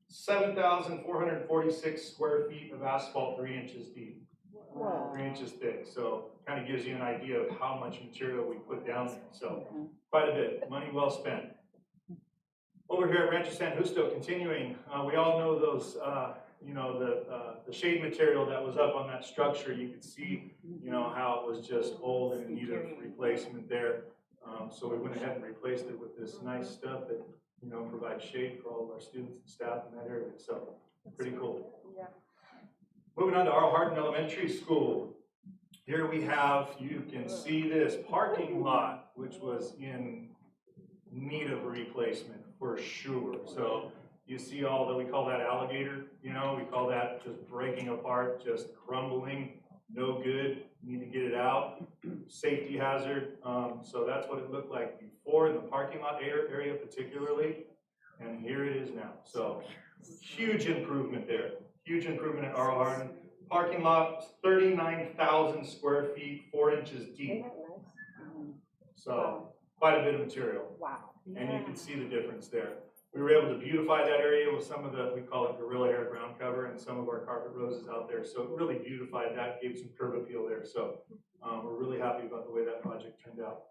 S11: 7,446 square feet of asphalt 3 inches deep.
S1: Wow.
S11: 3 inches thick. So kind of gives you an idea of how much material we put down there. So quite a bit, money well spent. Over here at Rancho San Justo, continuing, we all know those, the shade material that was up on that structure. You could see, how it was just old and in need of replacement there. So we went ahead and replaced it with this nice stuff that, provides shade for all of our students and staff in that area. So pretty cool.
S6: Yeah.
S11: Moving on to R.L. Hardin Elementary School. Here we have, you can see this parking lot, which was in need of replacement for sure. So you see all that, we call that alligator, we call that just breaking apart, just crumbling, no good, need to get it out, safety hazard. So that's what it looked like before in the parking lot area particularly, and here it is now. So huge improvement there, huge improvement at R.L. Hardin. Parking lot, 39,000 square feet, 4 inches deep. So quite a bit of material.
S6: Wow.
S11: And you can see the difference there. We were able to beautify that area with some of the, we call it gorilla hair ground cover, and some of our carpet roses out there. So it really beautified that, gave some curb appeal there. So we're really happy about the way that project turned out.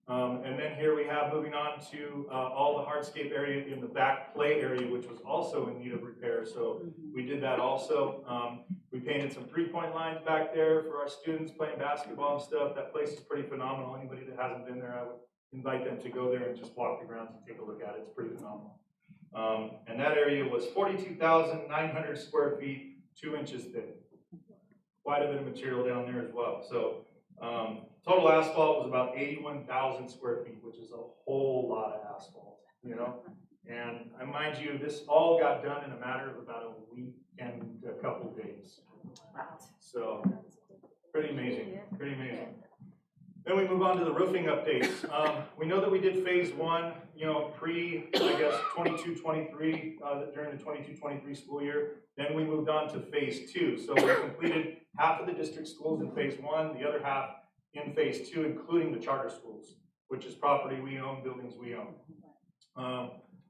S11: And then here we have, moving on to all the hardscape area in the back play area, which was also in need of repair. So we did that also. We painted some 3-point lines back there for our students playing basketball and stuff. That place is pretty phenomenal. Anybody that hasn't been there, I would invite them to go there and just walk the grounds and take a look at it. It's pretty phenomenal. And that area was 42,900 square feet, 2 inches thick. Quite a bit of material down there as well. So total asphalt was about 81,000 square feet, which is a whole lot of asphalt, And I mind you, this all got done in a matter of about a week and a couple days. So pretty amazing, pretty amazing. Then we move on to the roofing updates. We know that we did phase 1, pre, 22-23, during the 22-23 school year. Then we moved on to phase 2. So we completed half of the district schools in phase 1, the other half in phase 2, including the charter schools, which is property we own, buildings we own.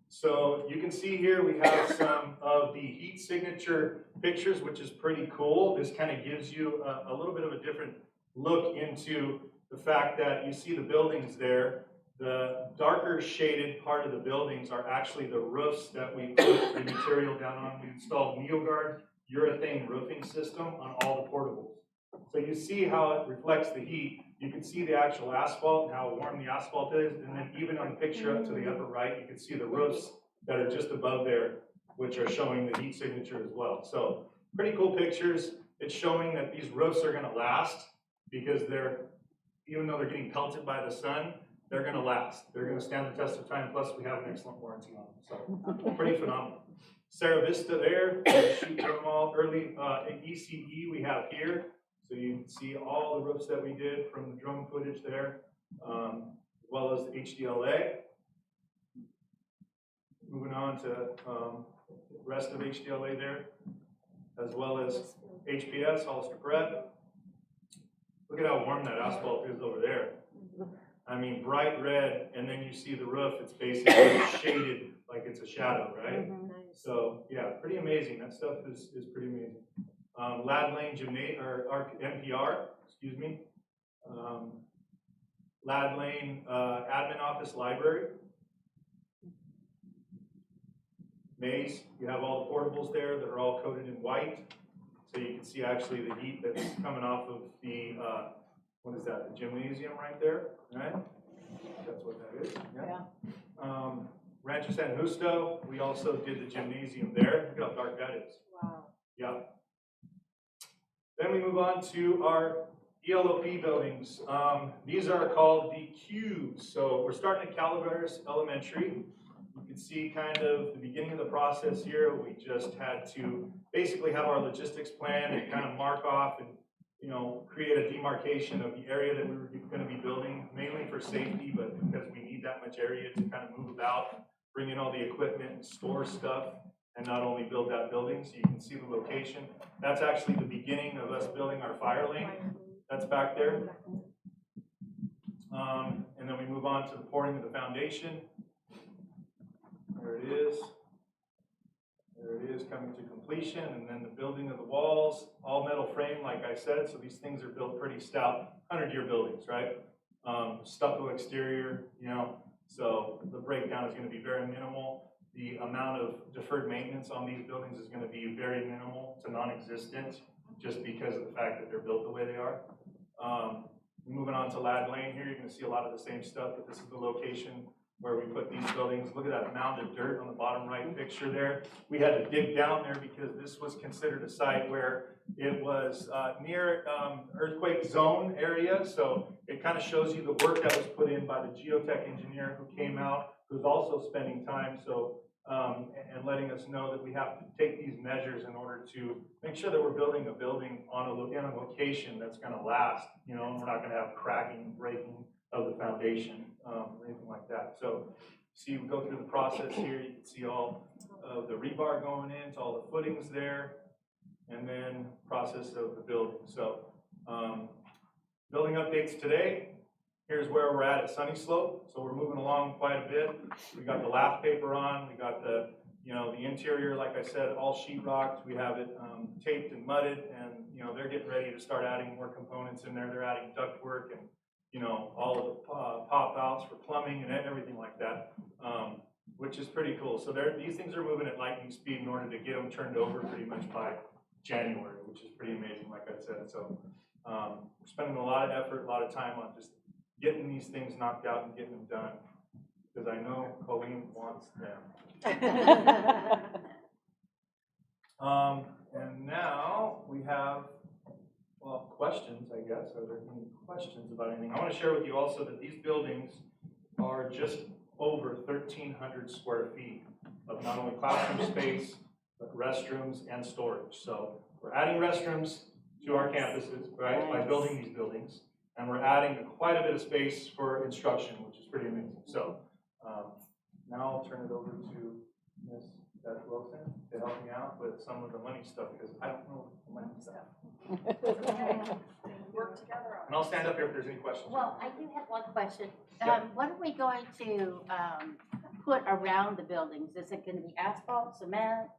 S11: So you can see here we have some of the heat signature pictures, which is pretty cool. This kind of gives you a little bit of a different look into the fact that you see the buildings there. The darker shaded part of the buildings are actually the roofs that we put the material down on. We installed NeoGuard urethane roofing system on all the portables. So you see how it reflects the heat. You can see the actual asphalt and how warm the asphalt is. And then even on the picture up to the upper right, you can see the roofs that are just above there, which are showing the heat signature as well. So pretty cool pictures. It's showing that these roofs are gonna last because even though they're getting pelted by the sun, they're gonna last. They're gonna stand the test of time, plus we have an excellent warranty on them. So pretty phenomenal. Sarah Vista there, sheet thermal, early ECE we have here. So you can see all the roofs that we did from the drone footage there, as well as the HDLA. Moving on to the rest of HDLA there, as well as HPS, Hollister Prep. Look at how warm that asphalt is over there. I mean, bright red, and then you see the roof, it's basically shaded like it's a shadow, right? So yeah, pretty amazing. That stuff is pretty amazing. Lad Lane or NPR, excuse me. Lad Lane Admin Office Library. Maze, you have all the portables there that are all coated in white. So you can see actually the heat that's coming off of the, what is that, the gymnasium right there, right? That's what that is, yeah. Rancho San Justo, we also did the gymnasium there. Look how dark that is.
S6: Wow.
S11: Yeah. Then we move on to our ELOP buildings. These are called the cubes. So we're starting at Calaveras Elementary. You can see kind of the beginning of the process here. We just had to basically have our logistics plan and kind of mark off and, you know, create a demarcation of the area that we were going to be building, mainly for safety, but because we need that much area to kind of move about, bring in all the equipment and store stuff, and not only build that building. So you can see the location. That's actually the beginning of us building our fire lane. That's back there. And then we move on to the pouring of the foundation. There it is. There it is, coming to completion, and then the building of the walls, all metal frame, like I said, so these things are built pretty stout, 100-year buildings, right? Stucco exterior, you know, so the breakdown is going to be very minimal. The amount of deferred maintenance on these buildings is going to be very minimal to non-existent, just because of the fact that they're built the way they are. Moving on to Lad Lane here, you're going to see a lot of the same stuff, but this is the location where we put these buildings. Look at that mound of dirt on the bottom right picture there. We had to dig down there because this was considered a site where it was near earthquake zone area. So it kind of shows you the work that was put in by the geotech engineer who came out, who's also spending time and letting us know that we have to take these measures in order to make sure that we're building a building in a location that's going to last, you know, and we're not going to have cracking, breaking of the foundation, or anything like that. So, see, we go through the process here. You can see all of the rebar going in, to all the footings there, and then process of the building. So, building updates today. Here's where we're at Sunny Slope. So we're moving along quite a bit. We got the lath paper on. We got the, you know, the interior, like I said, all sheetrocked. We have it taped and mudded, and you know they're getting ready to start adding more components in there. They're adding ductwork and, you know, all of the pop outs for plumbing and everything like that, which is pretty cool. So these things are moving at lightning speed in order to get them turned over pretty much by January, which is pretty amazing, like I said. So we're spending a lot of effort, a lot of time on just getting these things knocked out and getting them done, because I know Colleen wants them. And now we have, well, questions, I guess. Are there any questions about anything? I want to share with you also that these buildings are just over 1,300 square feet of not only classroom space, but restrooms and storage. So we're adding restrooms to our campuses, right, by building these buildings. And we're adding quite a bit of space for instruction, which is pretty amazing. So now I'll turn it over to Ms. Beth Wilson to help me out with some of the money stuff, because I don't know the money stuff.
S6: Work together.
S11: And I'll stand up here if there's any questions.
S2: Well, I do have one question.
S11: Yeah.
S2: What are we going to put around the buildings? Is it gonna be asphalt, cement?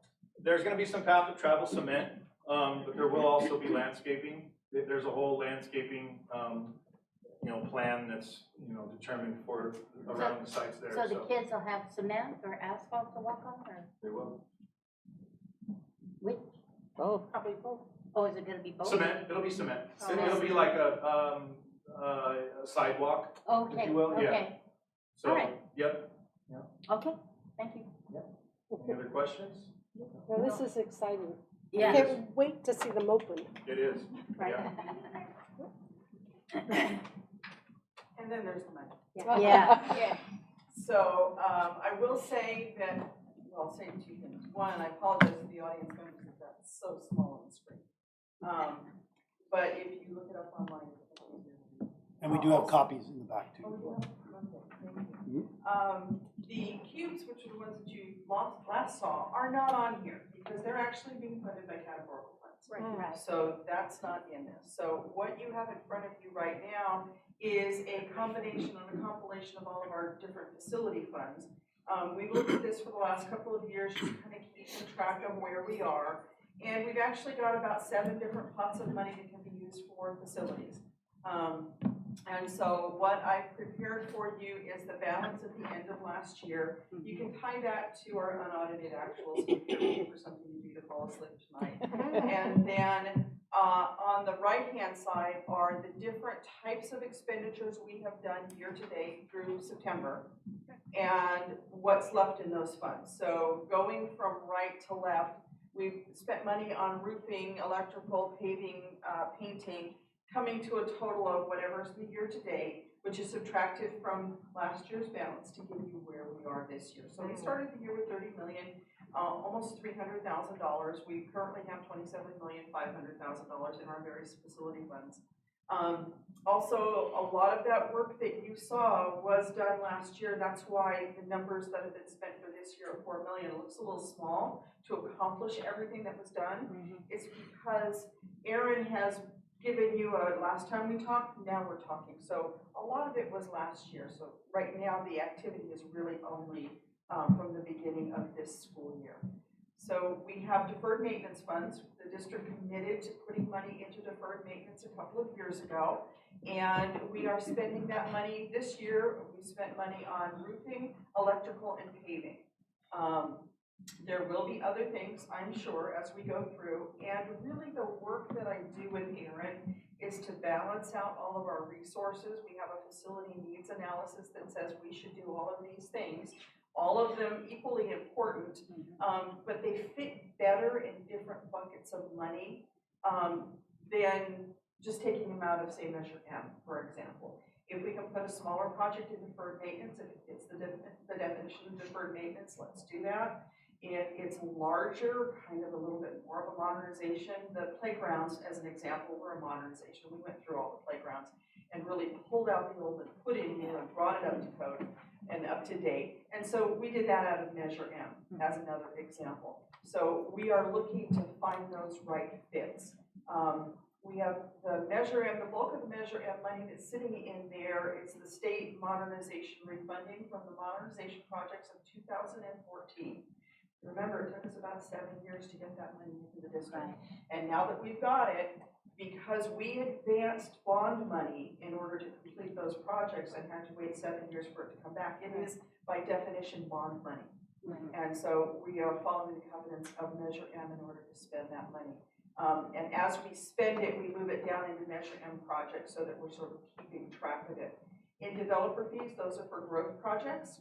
S11: There's gonna be some path of travel cement, but there will also be landscaping. There's a whole landscaping, plan that's, determined for around the sites there,
S2: So the kids will have cement or asphalt to walk on, or
S11: They will.
S2: which?
S1: Both.
S6: Probably both.
S2: Oh, is it gonna be both?
S11: Cement, it'll be cement.
S2: Oh,
S11: It'll be like a sidewalk, if
S2: Okay,
S11: you will, yeah.
S2: okay,
S11: So,
S2: All right.
S11: yep.
S2: okay, thank you.
S11: Any other questions?
S6: Well, this is exciting. I
S2: Yeah.
S6: can't wait to see them open.
S11: It is,
S2: Right.
S11: yeah.
S12: And then there's the money.
S2: Yeah.
S12: So, I will say that, well, I'll say two things. One, I apologize to the audience members because that's so small on the screen. But if you look it up online.
S3: And we do have copies in the back too.
S12: Okay, thank you. The cubes, which are the ones that you last saw, are not on here because they're actually being funded by categorical funds.
S2: Right.
S12: So that's not in this. So what you have in front of you right now is a combination and a compilation of all of our different facility funds. We've looked at this for the last couple of years, just kind of keeping track of where we are. And we've actually got about 7 different pots of money that can be used for facilities. And so what I've prepared for you is the balance at the end of last year. You can tie that to our unaudited actuals if you're looking for something to do to fall asleep tonight. And then on the right-hand side are the different types of expenditures we have done year to date through September and what's left in those funds. So going from right to left, we've spent money on roofing, electrical, paving, painting, coming to a total of whatever's the year to date, which is subtracted from last year's balance to give you where we are this year. So we started the year with 30 million, almost $300,000. We currently have $27,500,000 in our various facility funds. Also, a lot of that work that you saw was done last year. That's why the numbers that have been spent for this year of 4 million looks a little small to accomplish everything that was done. It's because Aaron has given you last time we talked, now we're talking. So a lot of it was last year. So right now the activity is really only from the beginning of this school year. So we have deferred maintenance funds. The district committed to putting money into deferred maintenance a couple of years ago. And we are spending that money this year. We spent money on roofing, electrical, and paving. There will be other things, I'm sure, as we go through. And really the work that I do with Aaron is to balance out all of our resources. We have a facility needs analysis that says we should do all of these things, all of them equally important, but they fit better in different buckets of money than just taking them out of, say, Measure M, for example. If we can put a smaller project in deferred maintenance, if it fits the definition of deferred maintenance, let's do that. If it's larger, kind of a little bit more of a modernization, the playgrounds, as an example, were a modernization. We went through all the playgrounds and really pulled out the old and put in new and brought it up to code and up to date. And so we did that out of Measure M as another example. So we are looking to find those right fits. We have the Measure M, the bulk of the Measure M money that's sitting in there is the state modernization refunding from the modernization projects of 2014. Remember, it took us about 7 years to get that money into the district. And now that we've got it, because we advanced bond money in order to complete those projects and had to wait 7 years for it to come back, it is by definition bond money. And so we are following the covenants of Measure M in order to spend that money. And as we spend it, we move it down into Measure M projects so that we're sort of keeping track of it. In developer fees, those are for growth projects.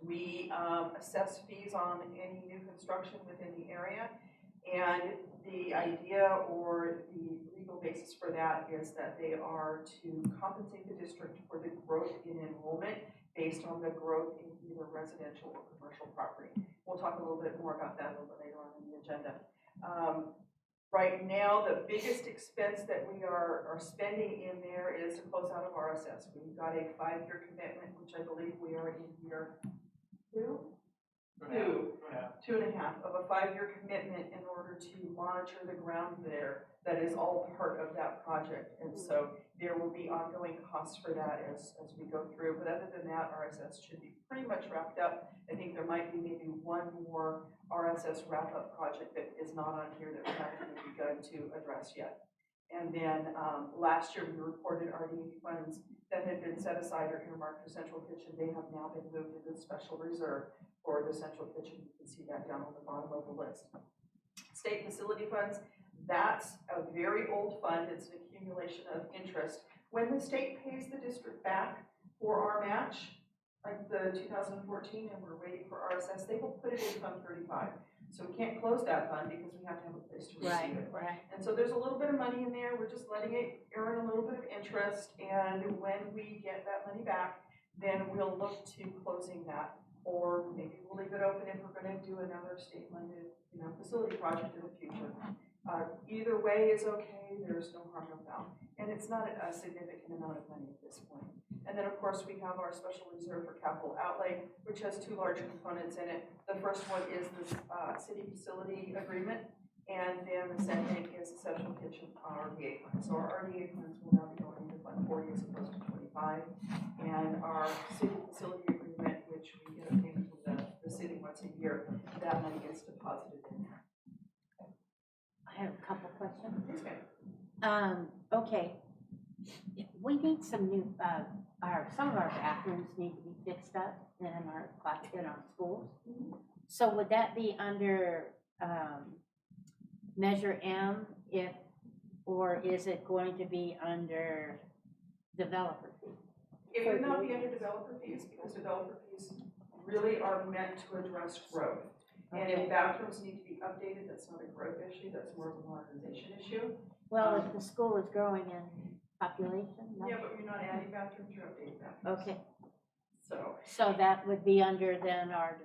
S12: We assess fees on any new construction within the area, and the idea or the legal basis for that is that they are to compensate the district for the growth in enrollment based on the growth in either residential or commercial property. We'll talk a little bit more about that a little bit later on in the agenda. Right now, the biggest expense that we are spending in there is to close out of RSS. We've got a 5-year commitment, which I believe we are in year 2. 2.5 of a 5-year commitment in order to monitor the ground there. That is all part of that project. And so there will be ongoing costs for that as we go through. But other than that, RSS should be pretty much wrapped up. I think there might be maybe one more RSS wrap-up project that is not on here that we haven't even begun to address yet. And then last year, we reported RDA funds that had been set aside or earmarked for central kitchen. They have now been moved into the special reserve for the central kitchen. You can see that down on the bottom of the list. State facility funds, that's a very old fund. It's an accumulation of interest. When the state pays the district back for our match, like the 2014, and we're waiting for RSS, they will put it in Fund 35. So we can't close that fund because we have to have a place to receive it.
S2: Right.
S12: And so there's a little bit of money in there. We're just letting it earn a little bit of interest. And when we get that money back, then we'll look to closing that. Or maybe we'll leave it open if we're going to do another state-funded, facility project in the future. Either way is okay. There's no harm, no foul. And it's not a significant amount of money at this point. And then, of course, we have our special reserve for capital outlay, which has 2 large components in it. The first one is the city facility agreement, and then the second is the central kitchen RDA fund. So our RDA funds will now be going into Fund 40 as opposed to 25. And our city facility agreement, which we get a payment from the city once a year, that money gets deposited in there.
S2: I have a couple questions.
S12: Yes, ma'am.
S2: Okay. We need some new, some of our bathrooms need to be fixed up in our schools. So would that be under, Measure M or is it going to be under developer fee?
S12: It would not be under developer fees because developer fees really are meant to address growth. And if bathrooms need to be updated, that's not a growth issue, that's more of a modernization issue.
S2: Well, if the school is growing in population? No?
S12: Yeah, but you're not adding bathrooms, you're updating bathrooms.
S2: Okay,
S12: So
S2: that would be under then our,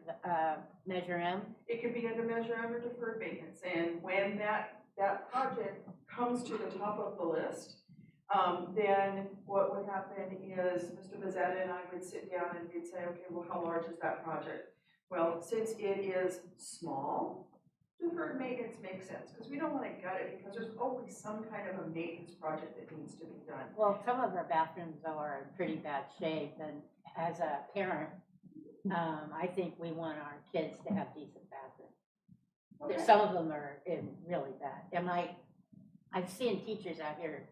S2: Measure M?
S12: it could be under Measure M or deferred maintenance. And when that project comes to the top of the list, then what would happen is Mr. Bezzetta and I would sit down and we'd say, okay, well, how large is that project? Well, since it is small, deferred maintenance makes sense because we don't want to gut it because there's always some kind of a maintenance project that needs to be done.
S2: Well, some of our bathrooms are in pretty bad shape, and as a parent, I think we want our kids to have decent bathrooms.
S12: Okay.
S2: Some of them are in really bad. I've seen teachers out here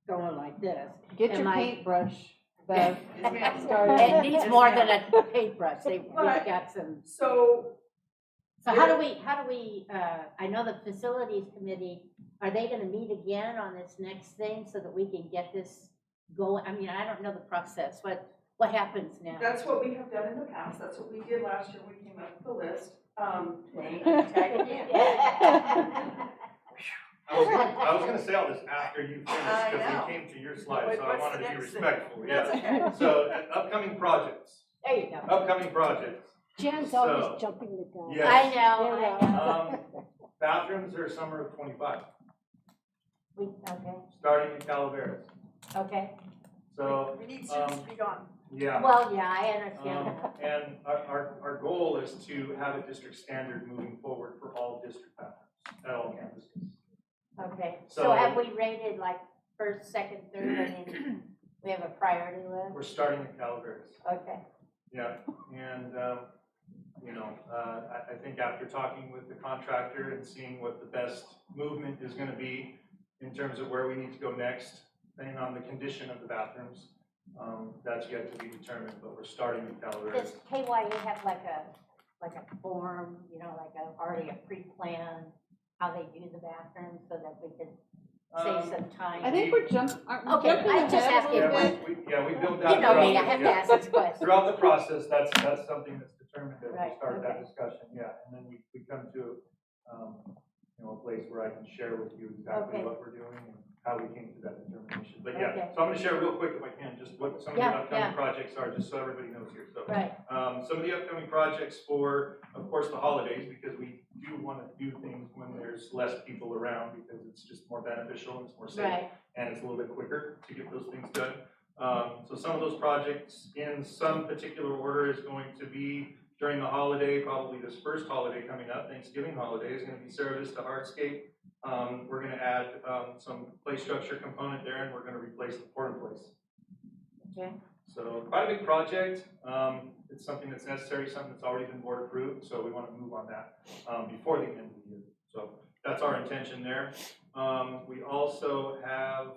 S2: going like this.
S1: Get your paintbrush, Bev.
S12: Yes, ma'am.
S2: It needs more than a paintbrush. We've got some.
S12: So
S2: how do we, I know the facilities committee, are they gonna meet again on this next thing so that we can get this going? I mean, I don't know the process. What happens now?
S12: that's what we have done in the past. That's what we did last year. We came up with the list.
S2: Tag again.
S11: I was gonna say all this after you finished,
S12: I
S11: because
S12: know.
S11: we came to your slide, so I
S12: What's
S11: wanted
S12: the
S11: to be
S12: next thing?
S11: respectful,
S12: That's
S11: yeah.
S12: okay.
S11: So, upcoming projects,
S2: There you go.
S11: upcoming projects.
S13: Jan's
S11: So,
S13: always jumping the gun.
S11: Yes.
S2: I know.
S11: Bathrooms are summer of 25,
S2: Okay,
S11: starting in Calaveras.
S2: okay.
S11: So,
S12: We need students to be gone.
S11: yeah.
S2: Well, yeah, I understand.
S11: And our goal is to have a district standard moving forward for all district bathrooms at all campuses.
S2: Okay,
S11: So-
S2: so have we rated like first, second, third? I mean, we have a priority list?
S11: We're starting at Calaveras.
S2: Okay,
S11: Yeah, and, I think after talking with the contractor and seeing what the best movement is gonna be in terms of where we need to go next, depending on the condition of the bathrooms, that's yet to be determined, but we're starting at Calaveras.
S2: does KYA have like a form, already a pre-plan, how they do the bathroom so that we could save some time?
S1: I think we're jumping
S2: Okay, I just
S1: ahead
S2: asked
S1: a
S2: you
S1: little
S2: a
S1: bit.
S11: We build that.
S2: You know me, I
S11: throughout-
S2: have to
S11: yeah.
S2: ask this question.
S11: Throughout the process, that's something that's determined as we
S2: Right,
S11: start that
S2: okay.
S11: discussion, yeah, and then we come to, a place where I can share with you exactly
S2: Okay.
S11: what we're doing and how we came to that determination. But yeah,
S2: Okay.
S11: so I'm gonna share real quick if I can, just what some of the
S2: Yeah,
S11: upcoming
S2: yeah.
S11: projects are, just so everybody knows here, so.
S2: Right,
S11: Some of the upcoming projects for, of course, the holidays, because we do want to do things when there's less people around, because it's just more beneficial, and it's more safe,
S2: right,
S11: and it's a little bit quicker to get those things done. So some of those projects, in some particular order, is going to be during the holiday, probably this first holiday coming up, Thanksgiving holiday, is going to be service to hardscape. We're going to add some play structure component there, and we're going to replace the pour in place.
S2: Okay.
S11: So quite a big project. It's something that's necessary, something that's already been board approved, so we want to move on that before the end of the year. So that's our intention there. We also have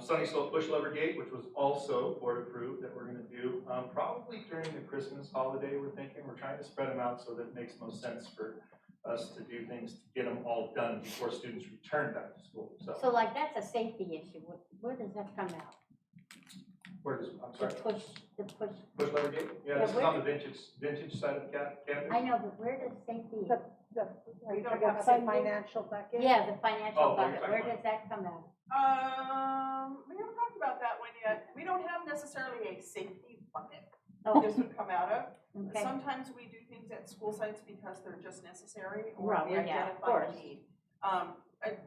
S11: Sunny Slope Push Lever Gate, which was also board approved, that we're going to do probably during the Christmas holiday. We're thinking we're trying to spread them out so that it makes most sense for us to do things to get them all done before students return back to school.
S2: So like that's a safety issue. Where does that come out?
S11: Where does, I'm
S2: The
S11: sorry,
S2: push.
S11: Push Lever Gate? Yeah, this is
S2: where-
S11: on the vintage side of the campus.
S2: I know, but where does safety?
S6: Are you
S12: don't
S6: talking
S12: have
S6: about
S12: safety?
S6: the financial bucket?
S2: Yeah, the financial
S11: Oh,
S2: bucket.
S11: you're
S2: Where
S11: talking
S2: does that come out?
S12: We haven't talked about that one yet. We don't have necessarily a safety bucket
S2: Oh,
S12: this would come out of.
S2: okay.
S12: Sometimes we do things at school sites because they're just necessary or
S2: Right,
S12: we
S2: yeah, of
S12: identify
S2: course.
S12: a need.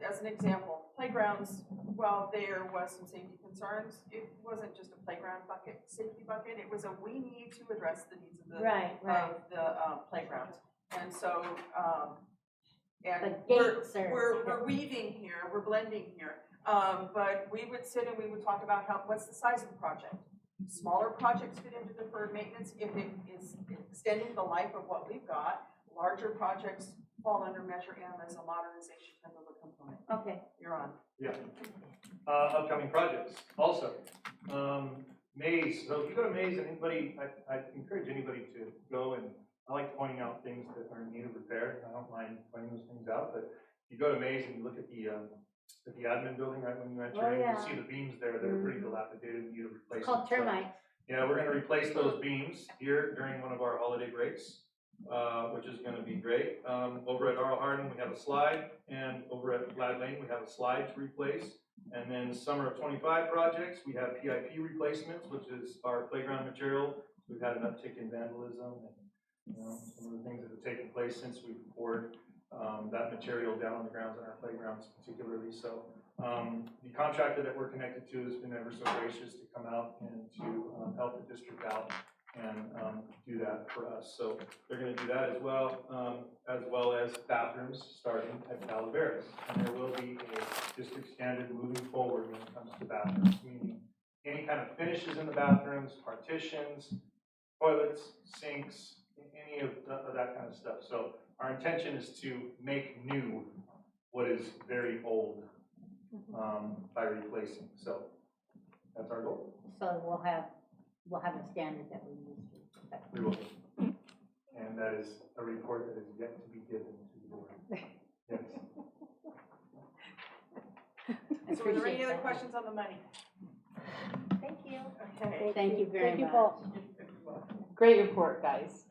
S12: As an example, playgrounds, while there was some safety concerns, it wasn't just a playground bucket, safety bucket. It was a, we need to address the needs of the
S2: Right, right.
S12: of the playgrounds. And so, and
S2: But
S12: we're,
S2: gates are.
S12: we're weaving here, we're blending here. But we would sit and we would talk about what's the size of the project? Smaller projects fit into deferred maintenance if it is extending the life of what we've got. Larger projects fall under Measure M as a modernization type of a component.
S2: Okay.
S12: You're on.
S11: Yeah. Upcoming projects also. Maze. So if you go to Maze, and anybody, I encourage anybody to go, and I like pointing out things that are in need of repair. I don't mind pointing those things out, but if you go to Maze and you look at the admin building right when you enter,
S2: Oh,
S11: in,
S2: yeah.
S11: you'll see the beams there that are pretty dilapidated and need a
S2: It's
S11: replacement.
S2: called
S11: So,
S2: termites.
S11: yeah, we're going to replace those beams here during one of our holiday breaks, which is going to be great. Over at Arl Hardin, we have a slide, and over at Glad Lane, we have a slide to replace. And then summer of 25 projects, we have PIP replacements, which is our playground material. We've had an uptick in vandalism and some of the things that have taken place since we've poured that material down on the grounds in our playgrounds particularly. So the contractor that we're connected to has been ever so gracious to come out and to help the district out and do that for us. So they're going to do that as well as bathrooms starting at Calaveras. And there will be a district standard moving forward when it comes to bathrooms, meaning any kind of finishes in the bathrooms, partitions, toilets, sinks, any of that kind of stuff. So our intention is to make new what is very old by replacing. So that's our goal.
S2: So we'll have a standard that we use.
S11: We will. And that is a report that is yet to be given to the board. Yes.
S12: So are there any
S2: Appreciate
S12: other
S2: that.
S12: questions on the money?
S2: Thank you.
S12: Okay.
S2: Thank you very
S6: Thank you
S2: much.
S6: both.
S1: Great report, guys.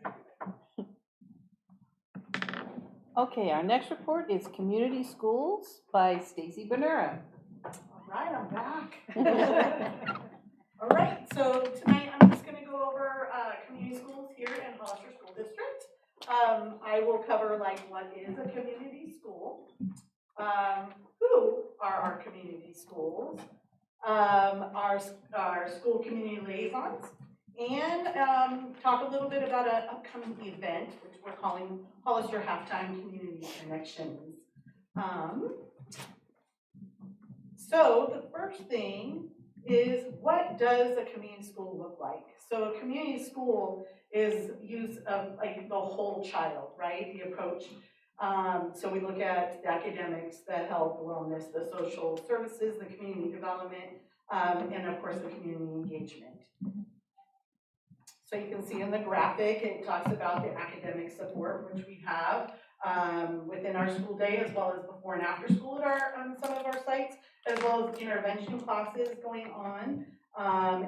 S1: Okay, our next report is Community Schools by Stacy Benura.
S4: All right, I'm back. All right, so tonight I'm just going to go over community schools here in Hollister School District. I will cover like what is a community school, who are our community schools, our school community liaisons, and talk a little bit about an upcoming event, which we're calling Hollister Halftime Community Connections. So the first thing is, what does a community school look like? So a community school is use of like the whole child, right? The approach. So we look at the academics, the health, the wellness, the social services, the community development, and of course the community engagement. So you can see in the graphic, it talks about the academic support, which we have within our school day, as well as before and after school at our some of our sites, as well as intervention classes going on,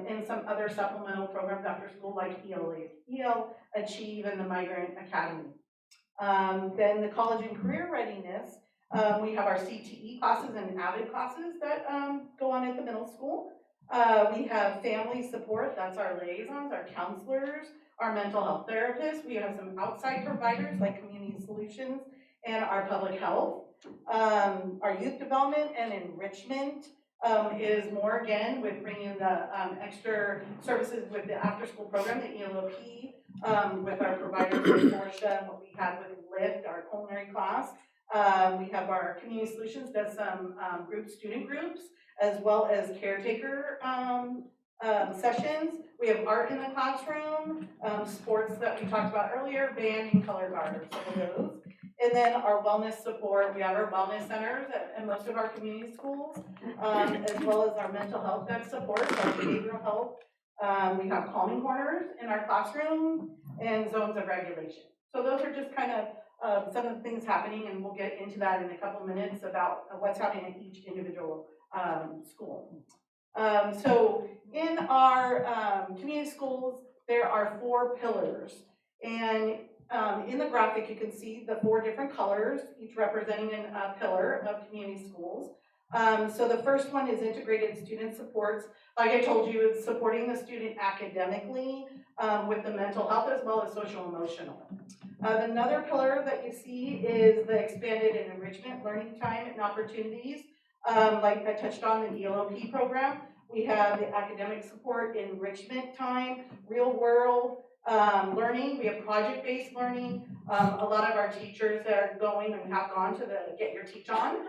S4: and some other supplemental programs after school like EL Achieve and the Migrant Academy. Then the college and career readiness, we have our CTE classes and AVID classes that go on at the middle school. We have family support, that's our liaisons, our counselors, our mental health therapists. We have some outside providers like Community Solutions and our public health. Our youth development and enrichment is more again with bringing the extra services with the after school program, the ELOP, with our providers with Portia, and what we had with Lyft, our culinary class. We have our Community Solutions does some student groups, as well as caretaker sessions. We have art in the classroom, sports that we talked about earlier, band and color guard are some of those. And then our wellness support, we have our wellness centers at most of our community schools, as well as our mental health that supports our behavioral health. We have calming corners in our classroom and zones of regulation. So those are just kind of some of the things happening, and we'll get into that in a couple minutes about what's happening at each individual school. So in our community schools, there are 4 pillars, and in the graphic you can see the 4 different colors, each representing a pillar of community schools. So the first one is integrated student supports. Like I told you, it's supporting the student academically with the mental health as well as social emotional. Another pillar that you see is the expanded and enrichment learning time and opportunities. Like I touched on the ELOP program, we have the academic support, enrichment time, real world learning. We have project-based learning. A lot of our teachers are going and have gone to the Get Your Teach On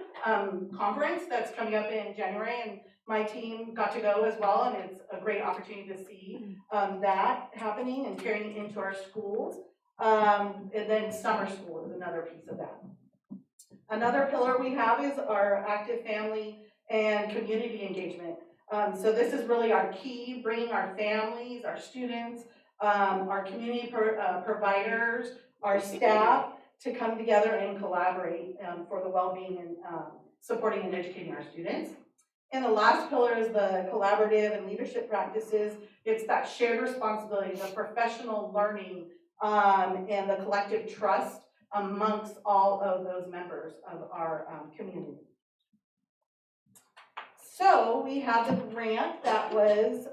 S4: conference that's coming up in January, and my team got to go as well, and it's a great opportunity to see that happening and carrying into our schools. And then summer school is another piece of that. Another pillar we have is our active family and community engagement. So this is really our key, bringing our families, our students, our community providers, our staff to come together and collaborate for the well-being and supporting and educating our students. And the last pillar is the collaborative and leadership practices. It's that shared responsibility, the professional learning, and the collective trust amongst all of those members of our community. So we have the grant that was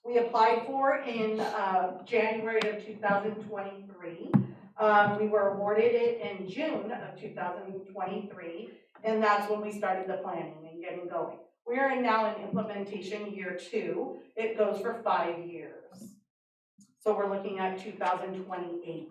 S4: we applied for in January of 2023. We were awarded it in June of 2023, and that's when we started the planning and getting going. We are now in implementation year 2. It goes for 5 years. So we're looking at 2028.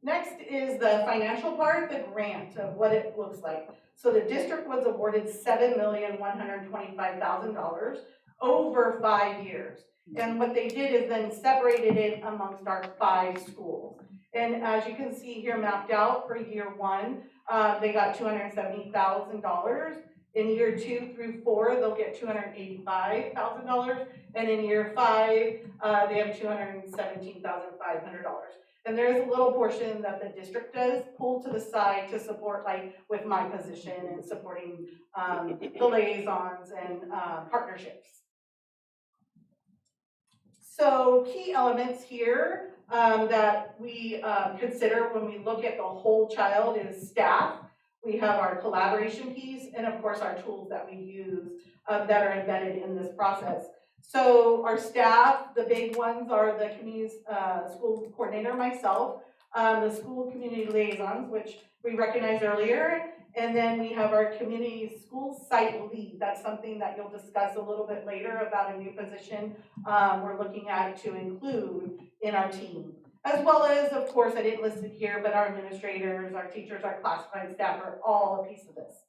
S4: Next is the financial part, the grant of what it looks like. So the district was awarded $7,125,000 over 5 years. And what they did is then separated it amongst our 5 schools. And as you can see here mapped out for year 1, they got $270,000. In year 2 through 4, they'll get $285,000. And in year 5, they have $217,500. And there is a little portion that the district does pull to the side to support, like with my position and supporting the liaisons and partnerships. So key elements here that we consider when we look at the whole child is staff. We have our collaboration piece, and of course our tools that we use that are embedded in this process. So our staff, the big ones are the community school coordinator, myself, the school community liaisons, which we recognized earlier, and then we have our community school site lead. That's something that you'll discuss a little bit later about a new position we're looking at to include in our team. As well as, of course, I didn't list it here, but our administrators, our teachers, our classified staff are all a piece of this.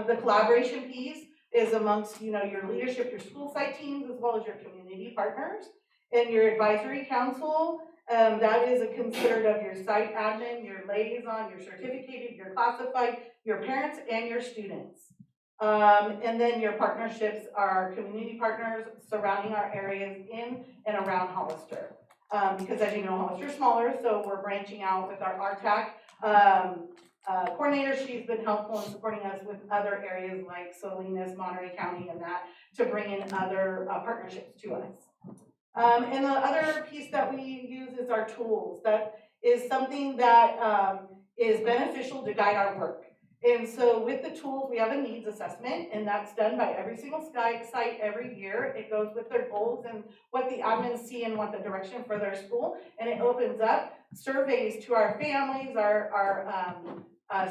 S4: The collaboration piece is amongst, your leadership, your school site teams, as well as your community partners. And your advisory council, that is considered of your site admin, your liaison, your certificated, your classified, your parents, and your students. And then your partnerships are community partners surrounding our areas in and around Hollister. Because as you know, Hollister's smaller, so we're branching out with our RTAC coordinator. She's been helpful in supporting us with other areas like Salinas, Monterey County, and that to bring in other partnerships to us. And the other piece that we use is our tools. That is something that is beneficial to guide our work. And so with the tools, we have a needs assessment, and that's done by every single site every year. It goes with their goals and what the admins see and want the direction for their school. And it opens up surveys to our families, our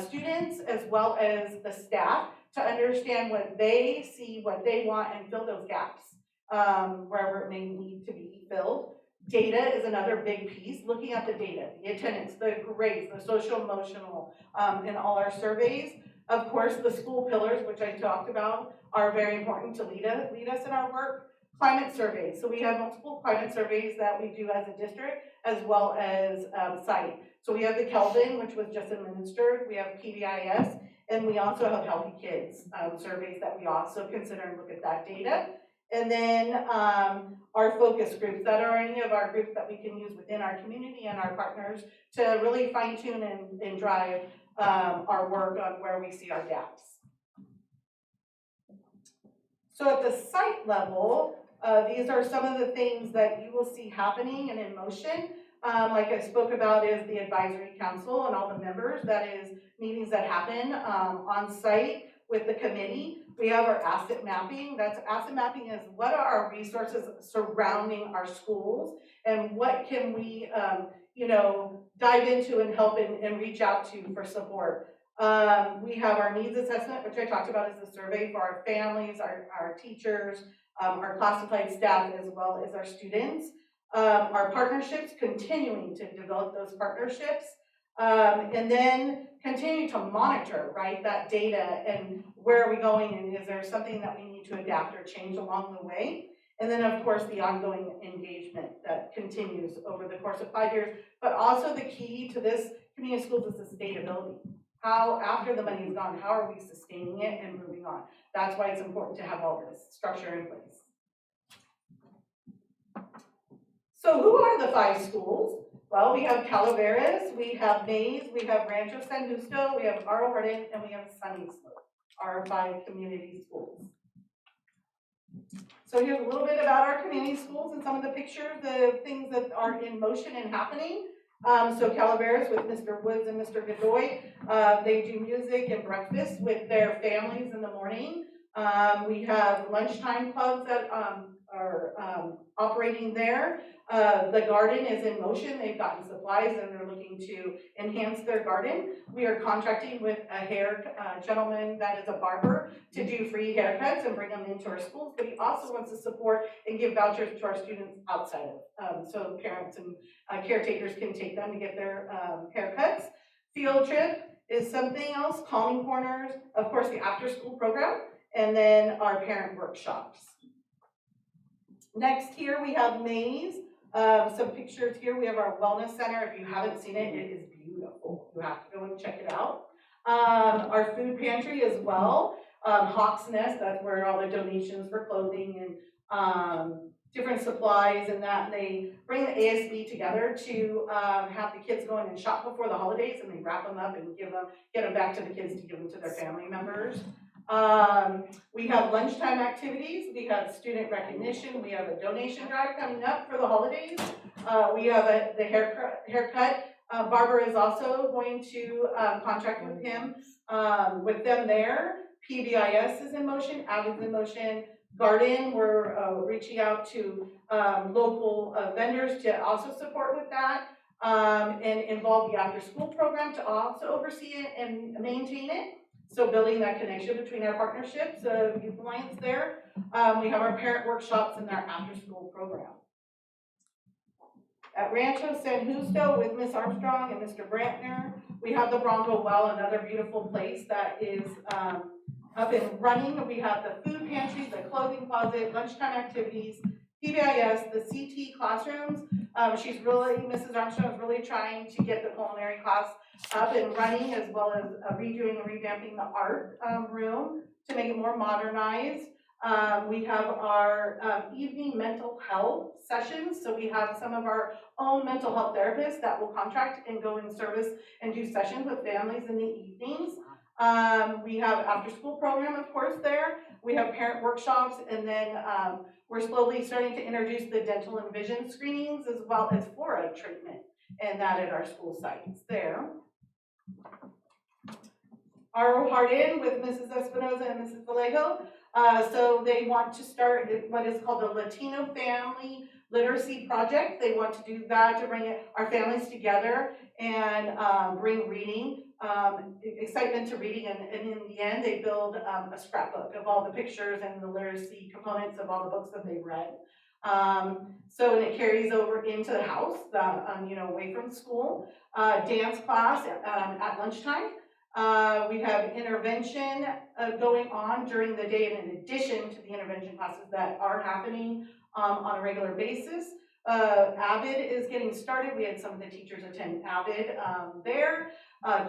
S4: students, as well as the staff to understand what they see, what they want, and fill those gaps. wherever it may need to be filled. Data is another big piece, looking at the data, the attendance, the grades, the social emotional, in all our surveys. Of course, the school pillars, which I talked about, are very important to lead us in our work. Climate surveys, so we have multiple climate surveys that we do as a district, as well as site. So we have the Kelvin, which was just administered, we have PBIS, and we also have Healthy Kids surveys that we also consider and look at that data. And then our focus groups, that are any of our groups that we can use within our community and our partners to really fine tune and drive our work on where we see our gaps. So at the site level, these are some of the things that you will see happening and in motion. Like I spoke about is the advisory council and all the members, that is meetings that happen on site with the committee. We have our asset mapping. Asset mapping is what are our resources surrounding our schools and what can we dive into and help and reach out to for support. We have our needs assessment, which I talked about as a survey for our families, our teachers, our classified staff, as well as our students. Our partnerships, continuing to develop those partnerships, and then continue to monitor, right, that data and where are we going and is there something that we need to adapt or change along the way. And then, of course, the ongoing engagement that continues over the course of 5 years, but also the key to this community schools is sustainability. How, after the money is gone, how are we sustaining it and moving on? That's why it's important to have all this structure in place. So who are the 5 schools? Well, we have Calaveras, we have Mays, we have Rancho San Justo, we have Aro Jardín, and we have Sunny Slope, our 5 community schools. So here's a little bit about our community schools and some of the pictures, the things that are in motion and happening. So Calaveras with Mr. Woods and Mr. Godoy, they do music and breakfast with their families in the morning. We have lunchtime clubs that are operating there. The garden is in motion. They've gotten supplies and they're looking to enhance their garden. We are contracting with a hair gentleman that is a barber to do free haircuts and bring them into our schools, but he also wants to support and give vouchers to our students outside of, so parents and caretakers can take them to get their haircuts. Field trip is something else, calming corners, of course the after school program, and then our parent workshops. Next here we have Mays. Some pictures here. We have our wellness center. If you haven't seen it, it is beautiful. You have to go and check it out. Our food pantry as well. Hawk's Nest, that's where all the donations for clothing and different supplies and that. They bring the ASB together to have the kids go in and shop before the holidays, and they wrap them up and get them back to the kids to give them to their family members. We have lunchtime activities, we have student recognition, we have a donation drive coming up for the holidays. We have the haircut. Barbara is also going to contract with him, with them there. PBIS is in motion, Avid's in motion. Garden, we're reaching out to local vendors to also support with that, and involve the after school program to also oversee it and maintain it. So building that connection between our partnerships, Youth Alliance there. We have our parent workshops and our after school program. At Rancho San Justo with Ms. Armstrong and Mr. Brantner, we have the Bronco Well, another beautiful place that is up and running. We have the food pantry, the clothing closet, lunchtime activities, PBIS, the CT classrooms. Mrs. Armstrong is really trying to get the culinary class up and running, as well as redoing and revamping the art room to make it more modernized. We have our evening mental health sessions. So we have some of our own mental health therapists that will contract and go in service and do sessions with families in the evenings. We have after school program, of course, there. We have parent workshops, and then we're slowly starting to introduce the dental and vision screenings, as well as fluoride treatment, and that at our school sites there. Aro Jardín with Mrs. Espinoza and Mrs. Vallejo. So they want to start what is called a Latino Family Literacy Project. They want to do that to bring our families together and bring reading. excitement to reading, and in the end, they build a scrapbook of all the pictures and the literacy components of all the books that they've read. So, and it carries over into the house, away from school. Dance class at lunchtime. We have intervention going on during the day, and in addition to the intervention classes that are happening on a regular basis. AVID is getting started. We had some of the teachers attend AVID there.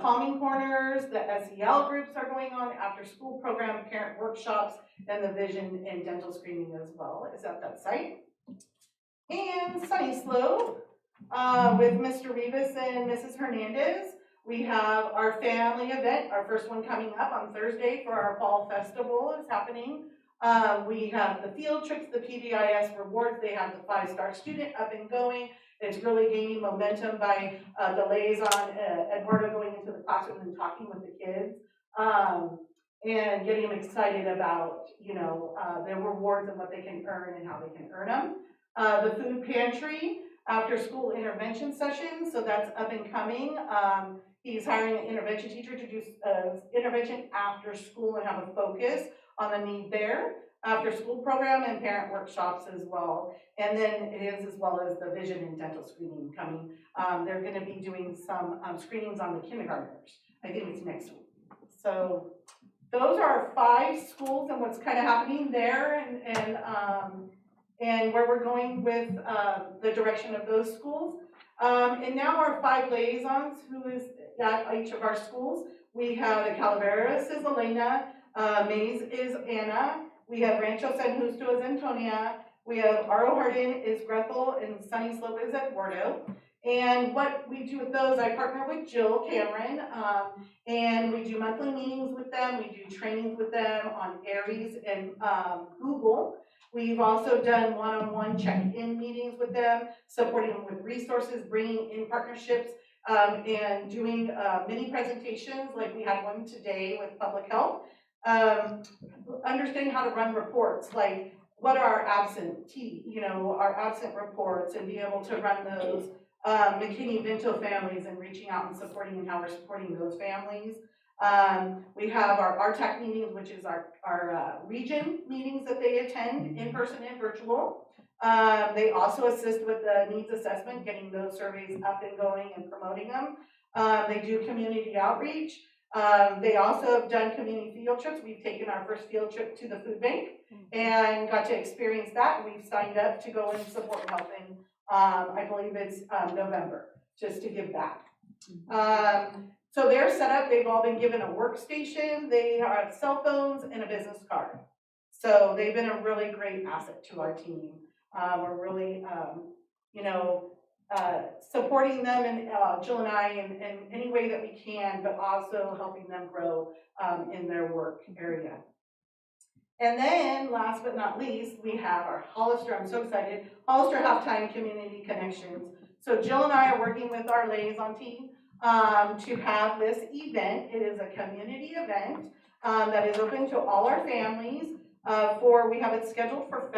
S4: Calming corners, the SEL groups are going on, after school program, parent workshops, and the vision and dental screening as well is at that site. And Sunny Slope with Mr. Rivas and Mrs. Hernandez. We have our family event, our first one coming up on Thursday for our fall festival is happening. We have the field trips, the PBIS rewards. They have the 5-star student up and going. It's really gaining momentum by the liaison, Eduardo, going into the classroom and talking with the kids and getting them excited about, their rewards and what they can earn and how they can earn them. The food pantry after school intervention session, so that's up and coming. He's hiring an intervention teacher to do intervention after school and have a focus on the need there. After school program and parent workshops as well. And then it is as well as the vision and dental screening coming. They're going to be doing some screenings on the kindergartners. I think it's next week. So those are our 5 schools and what's kind of happening there and where we're going with the direction of those schools. And now our 5 liaisons who is at each of our schools. We have Calaveras is Elena, Mays is Anna. We have Rancho San Justo is Antonia. We have Aro Hardin is Grethel, and Sunny Slope is Eduardo. And what we do with those, I partner with Jill Cameron, and we do monthly meetings with them. We do trainings with them on Aries and Google. We've also done one-on-one check-in meetings with them, supporting them with resources, bringing in partnerships, and doing mini presentations, like we had one today with public health. Understanding how to run reports, like what are our our absent reports, and be able to run those. McKinney-Vento families and reaching out and supporting and how we're supporting those families. We have our RTAC meetings, which is our region meetings that they attend in person and virtual. They also assist with the needs assessment, getting those surveys up and going and promoting them. They do community outreach. They also have done community field trips. We've taken our first field trip to the food bank and got to experience that. We've signed up to go and support helping. I believe it's November, just to give back. So they're set up. They've all been given a workstation. They have cell phones and a business card. So they've been a really great asset to our team. We're really, supporting them and Jill and I in any way that we can, but also helping them grow in their work area. And then, last but not least, we have our Hollister. I'm so excited. Hollister Halftime Community Connections. So Jill and I are working with our liaison team to have this event. It is a community event that is open to all our families. We have it scheduled for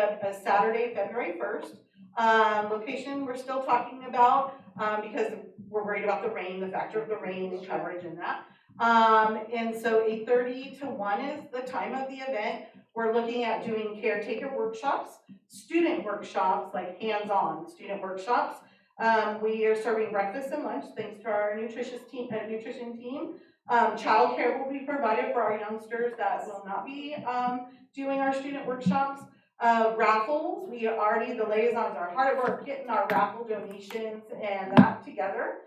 S4: Saturday, February 1st. Location we're still talking about because we're worried about the rain, the factor of the rain and coverage and that. And so 8:30 to 1 is the time of the event. We're looking at doing caretaker workshops, student workshops, like hands-on student workshops. We are serving breakfast and lunch thanks to our nutrition team. Childcare will be provided for our youngsters that will not be doing our student workshops. Raffles, the liaisons are hard at work getting our raffle donations and that together.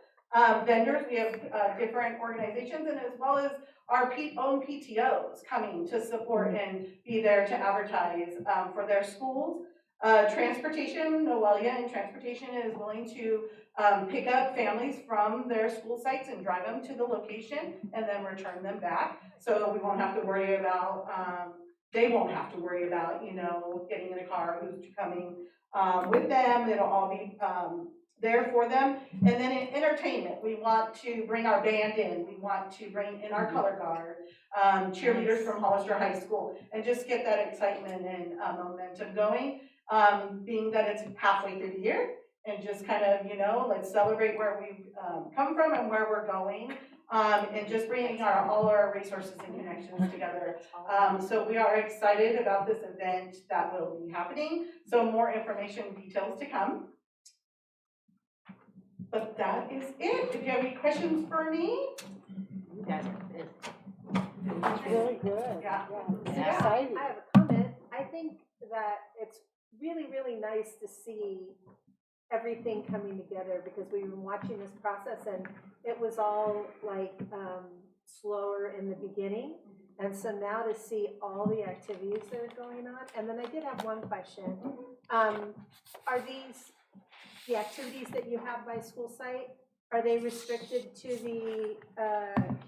S4: Vendors, we have different organizations, and as well as our own PTOs coming to support and be there to advertise for their schools. Transportation, Noelia in transportation is willing to pick up families from their school sites and drive them to the location and then return them back. So we won't have to worry about, they won't have to worry about, getting in a car, who's coming with them. It'll all be there for them. And then in entertainment, we want to bring our band in. We want to bring in our color guard, cheerleaders from Hollister High School, and just get that excitement and momentum going. Being that it's halfway through the year, and just kind of, let's celebrate where we've come from and where we're going. and just bringing all our resources and connections together. So we are excited about this event that will be happening. So more information and details to come. But that is it. If you have any questions for me?
S2: You guys are busy.
S6: Really good.
S4: Yeah.
S6: Yeah.
S1: Exciting.
S6: I have a comment. I think that it's really, really nice to see everything coming together because we've been watching this process and it was all like slower in the beginning. And so now to see all the activities that are going on. And then I did have one question. Are these, the activities that you have by school site, are they restricted to the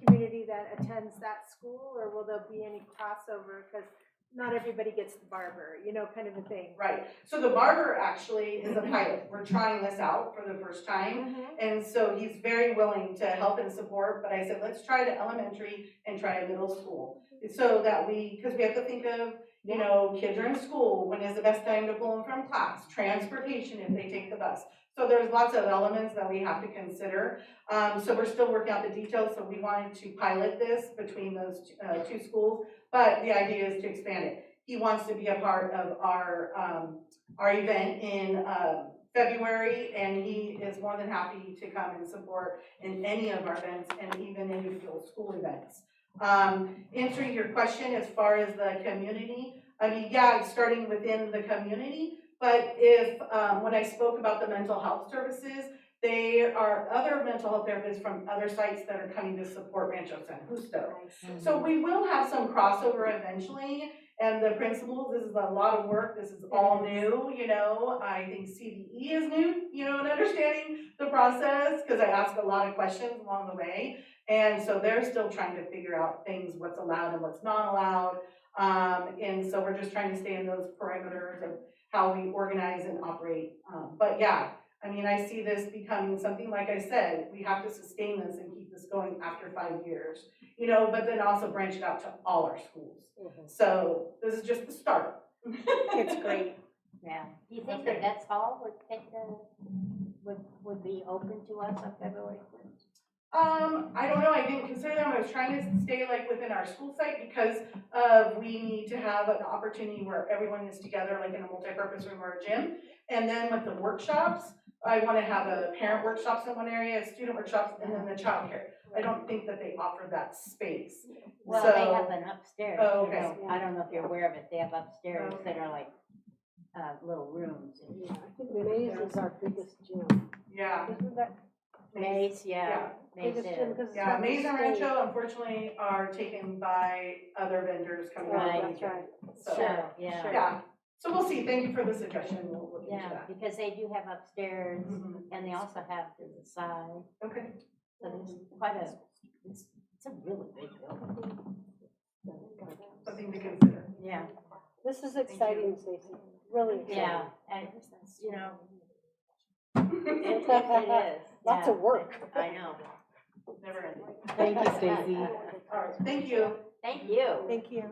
S6: community that attends that school, or will there be any crossover? Because not everybody gets the barber, you know, kind of a thing.
S4: Right. So the barber actually is a pilot. We're trying this out for the first time. And so he's very willing to help and support, but I said, let's try the elementary and try middle school. So that because we have to think of, you know, kids are in school, when is the best time to pull them from class, transportation if they take the bus. So there's lots of elements that we have to consider. So we're still working out the details. So we wanted to pilot this between those two schools, but the idea is to expand it. He wants to be a part of our event in February, and he is more than happy to come and support in any of our events and even individual school events. Answering your question as far as the community, I mean, yeah, it's starting within the community, but if, when I spoke about the mental health services, there are other mental health therapists from other sites that are coming to support Rancho San Justo. So we will have some crossover eventually, and the principals, this is a lot of work, this is all new, you know, I think CVE is new, you know, in understanding the process, because I ask a lot of questions along the way, and so they're still trying to figure out things, what's allowed and what's not allowed, and so we're just trying to stay in those parameters of how we organize and operate, but yeah, I mean, I see this becoming something, like I said, we have to sustain this and keep this going after 5 years, you know, but then also branch it out to all our schools. So this is just the start.
S6: It's great.
S2: Yeah. Do you think the Vets Hall would take would be open to us on February 1st?
S4: I don't know, I didn't consider them, I was trying to stay like within our school site because we need to have an opportunity where everyone is together, like in a multi-purpose room or a gym. And then with the workshops, I want to have a parent workshops in one area, student workshops, and then the childcare. I don't think that they offer that space.
S2: Well,
S4: So,
S2: they have an upstairs.
S4: Oh,
S2: you know.
S4: okay.
S2: I don't know if you're aware of it. They have upstairs that are like little rooms.
S6: Yeah, I think Maze is our biggest gym.
S4: yeah.
S6: Isn't that?
S2: Maze, yeah. Maze
S6: Biggest gym
S2: is.
S6: because it's
S4: Yeah,
S6: on the
S4: Maze and
S6: stage.
S4: Rancho unfortunately are taken by other vendors coming out.
S2: Right.
S4: of the region. So,
S2: Sure, yeah.
S4: yeah, so we'll see, thank you for the suggestion, we'll look into
S2: Yeah,
S4: that.
S2: because they do have upstairs
S4: Mhm.
S2: and they also have to the side.
S4: Okay.
S2: So it's quite it's a really big building.
S4: Something to consider.
S2: Yeah,
S6: This is exciting, Stacy. Really exciting.
S2: yeah, and you know, it is.
S6: Lots
S2: yeah.
S6: of work.
S2: I know.
S4: Never ending.
S1: Thank you, Stacy.
S4: All right, thank you.
S2: Thank you.
S6: Thank you.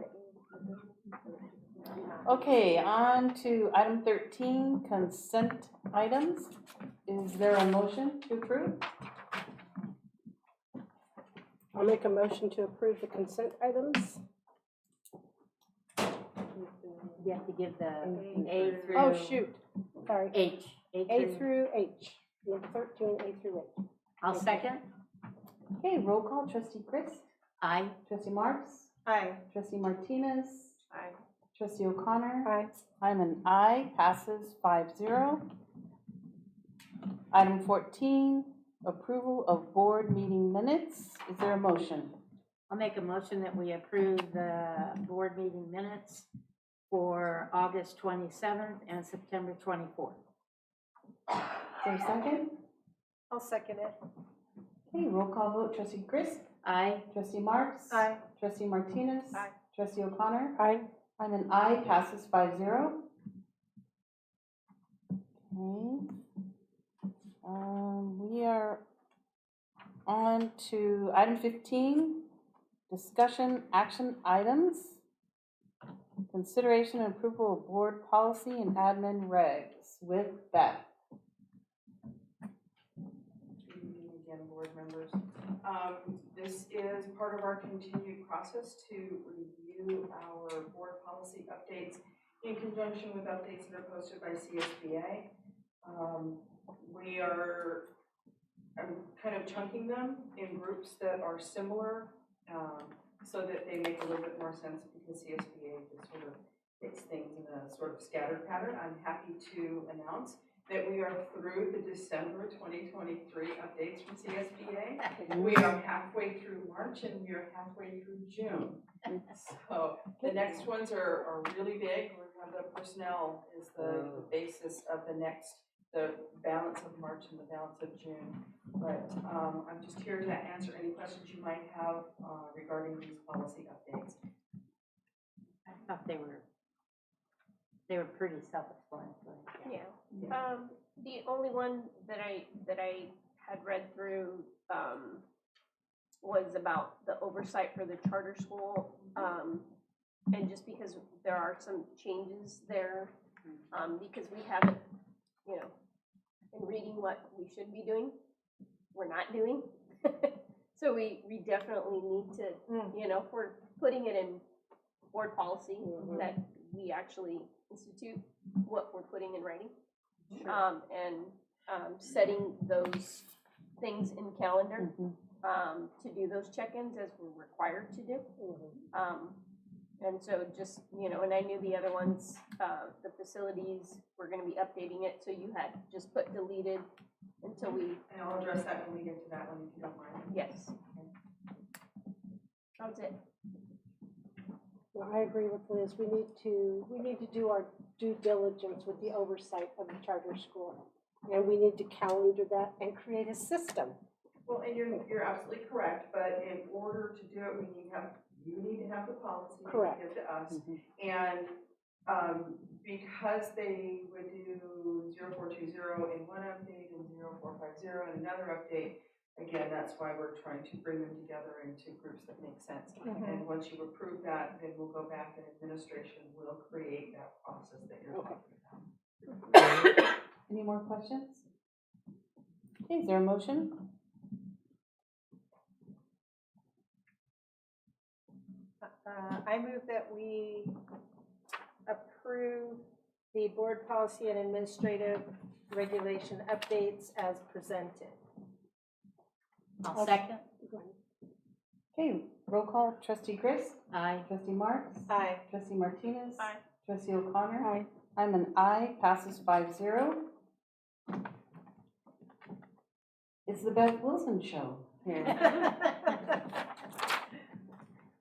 S1: Okay, on to item 13, consent items. Is there a motion to approve?
S6: I'll make a motion to approve the consent items.
S2: You have to give the A through.
S6: Oh, shoot. Sorry.
S2: H.
S6: A through H. Number 13, A through H.
S2: I'll second.
S1: Okay, roll call, trustee Chris,
S2: Aye.
S1: trustee Marks,
S6: Aye.
S1: trustee Martinez,
S6: Aye.
S1: trustee O'Connor.
S6: Aye.
S1: I'm an aye, passes 5-0. Item 14, approval of board meeting minutes. Is there a motion?
S2: I'll make a motion that we approve the board meeting minutes for August 27th and September 24th.
S1: Is there a second?
S6: I'll second it.
S1: Okay, roll call vote, trustee Chris,
S2: Aye.
S1: trustee Marks.
S6: Aye.
S1: Trustee Martinez.
S6: Aye.
S1: Trustee O'Connor.
S6: Aye.
S1: I'm an aye, passes 5-0. Okay. We are on to item 15, discussion action items. Consideration and approval of board policy and admin regs with Beth.
S12: Again, board members. This is part of our continued process to review our board policy updates in conjunction with updates that are posted by CSBA. We are kind of chunking them in groups that are similar so that they make a little bit more sense because CSBA just sort of hits things in a sort of scattered pattern. I'm happy to announce that we are through the December 2023 updates from CSBA. We are halfway through March and we are halfway through June. So the next ones are really big. We have the personnel is the basis of the balance of March and the balance of June. But I'm just here to answer any questions you might have regarding these policy updates.
S2: I thought they were pretty self-explanatory.
S13: Yeah. The only one that I had read through was about the oversight for the charter school. And just because there are some changes there, because we haven't, in reading what we should be doing, we're not doing. So we definitely need to, if we're putting it in board policy, that we actually institute what we're putting in writing. And setting those things in calendar to do those check-ins as we're required to do. And so just, and I knew the other ones, the facilities, we're going to be updating it. So you had just put deleted until we.
S12: And I'll address that when we get to that one, if you don't mind.
S13: Yes. That's it.
S6: Well, I agree with Liz. We need to do our due diligence with the oversight of the charter school. And we need to calendar that and create a system.
S12: Well, and you're absolutely correct, but in order to do it, you need to have the policy
S6: Correct.
S12: give to us. And because they would do 0420 in one update and 0450 in another update, again, that's why we're trying to bring them together into groups that make sense. And once you approve that, then we'll go back and administration will create that process that you're talking about.
S1: Any more questions? Okay, is there a motion?
S6: I move that we approve the board policy and administrative regulation updates as presented.
S2: I'll second.
S1: Okay, roll call. Trustee Chris?
S2: Aye.
S1: Trustee Marks?
S6: Aye.
S1: Trustee Martinez?
S13: Aye.
S1: Trustee O'Connor?
S6: Aye.
S1: I'm an aye, passes 5-0. It's the Beth Wilson show here.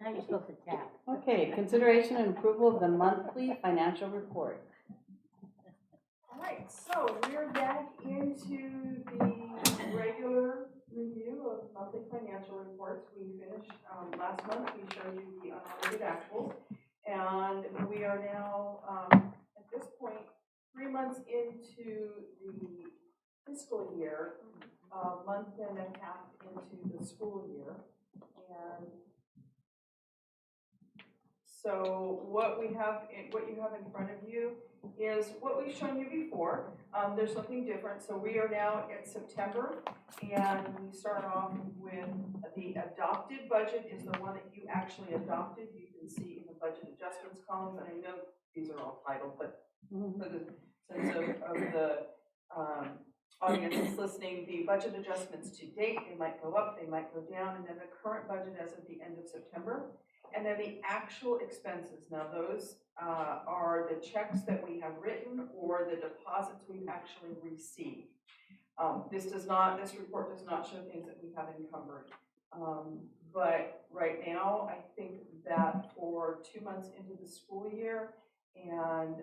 S2: Now you're supposed to tap.
S1: Okay, consideration and approval of the monthly financial report.
S12: All right, so we're back into the regular review of monthly financial reports. We finished last month, we showed you the unaudited actuals. And we are now, at this point, 3 months into the fiscal year, a month and a half into the school year. And so what you have in front of you is what we've shown you before. There's something different. So we are now in September, and we start off with the adopted budget is the one that you actually adopted. You can see in the budget adjustments columns, and I know these are all titled, but for the sense of the audience that's listening, the budget adjustments to date, they might go up, they might go down, and then the current budget as of the end of September. And then the actual expenses. Now those are the checks that we have written or the deposits we've actually received. This report does not show things that we have encumbered. But right now, I think that for 2 months into the school year and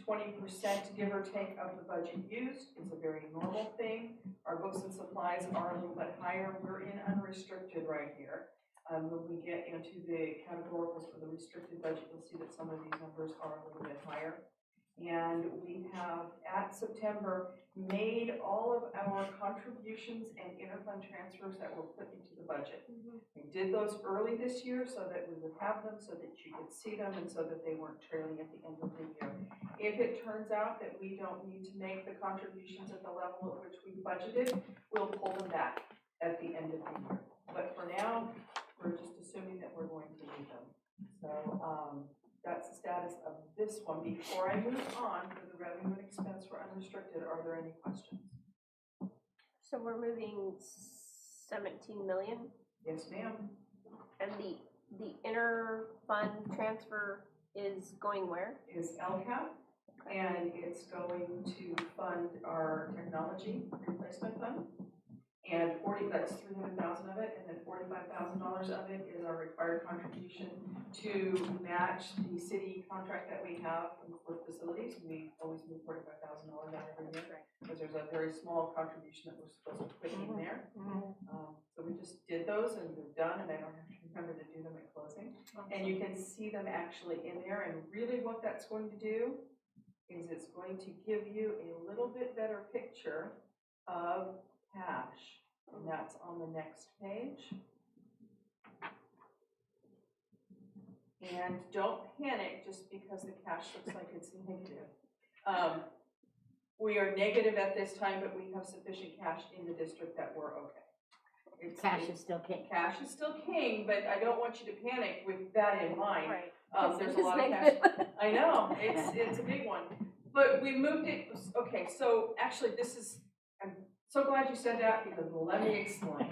S12: 20% give or take of the budget used is a very normal thing. Our books and supplies are a little bit higher. We're in unrestricted right here. When we get into the categoricals for the restricted budget, you'll see that some of these numbers are a little bit higher. And we have, at September, made all of our contributions and interfund transfers that were put into the budget. We did those early this year so that we would have them, so that you could see them, and so that they weren't trailing at the end of the year. If it turns out that we don't need to make the contributions at the level at which we budgeted, we'll pull them back at the end of the year. But for now, we're just assuming that we're going to need them. So, that's the status of this one. Before I move on for the revenue and expense for unrestricted, are there any questions?
S13: So we're moving 17 million,
S12: Yes, ma'am.
S13: and the inter fund transfer is going where?
S12: Is LCAP, and it's going to fund our technology replacement fund. And that's 300,000 of it, and then $45,000 of it is our required contribution to match the city contract that we have for facilities. We always move $45,000 out every year, because there's a very small contribution that we're supposed to put in there. So we just did those, and they're done, and I don't have to remember to do them at closing. And you can see them actually in there, and really what that's going to do is it's going to give you a little bit better picture of cash, and that's on the next page. And don't panic just because the cash looks like it's negative. We are negative at this time, but we have sufficient cash in the district that we're okay.
S2: Cash is still king.
S12: Cash is still king, but I don't want you to panic with that in mind.
S13: Right.
S12: There's a lot of cash. I know, it's a big one. But we moved it, okay, so actually this is, I'm so glad you said that, because let me explain.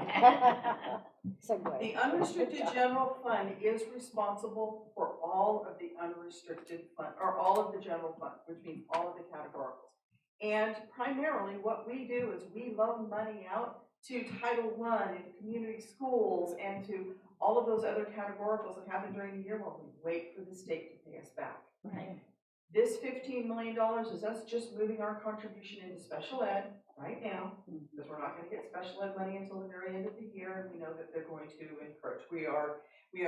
S12: The unrestricted general fund is responsible for all of the unrestricted fund, or all of the general fund, which means all of the categoricals. And primarily what we do is we loan money out to Title I and community schools and to all of those other categoricals that happen during the year while we wait for the state to pay us back.
S2: Right.
S12: This $15 million is us just moving our contribution into special ed right now, because we're not going to get special ed money until the very end of the year, and we know that they're going to encourage. We are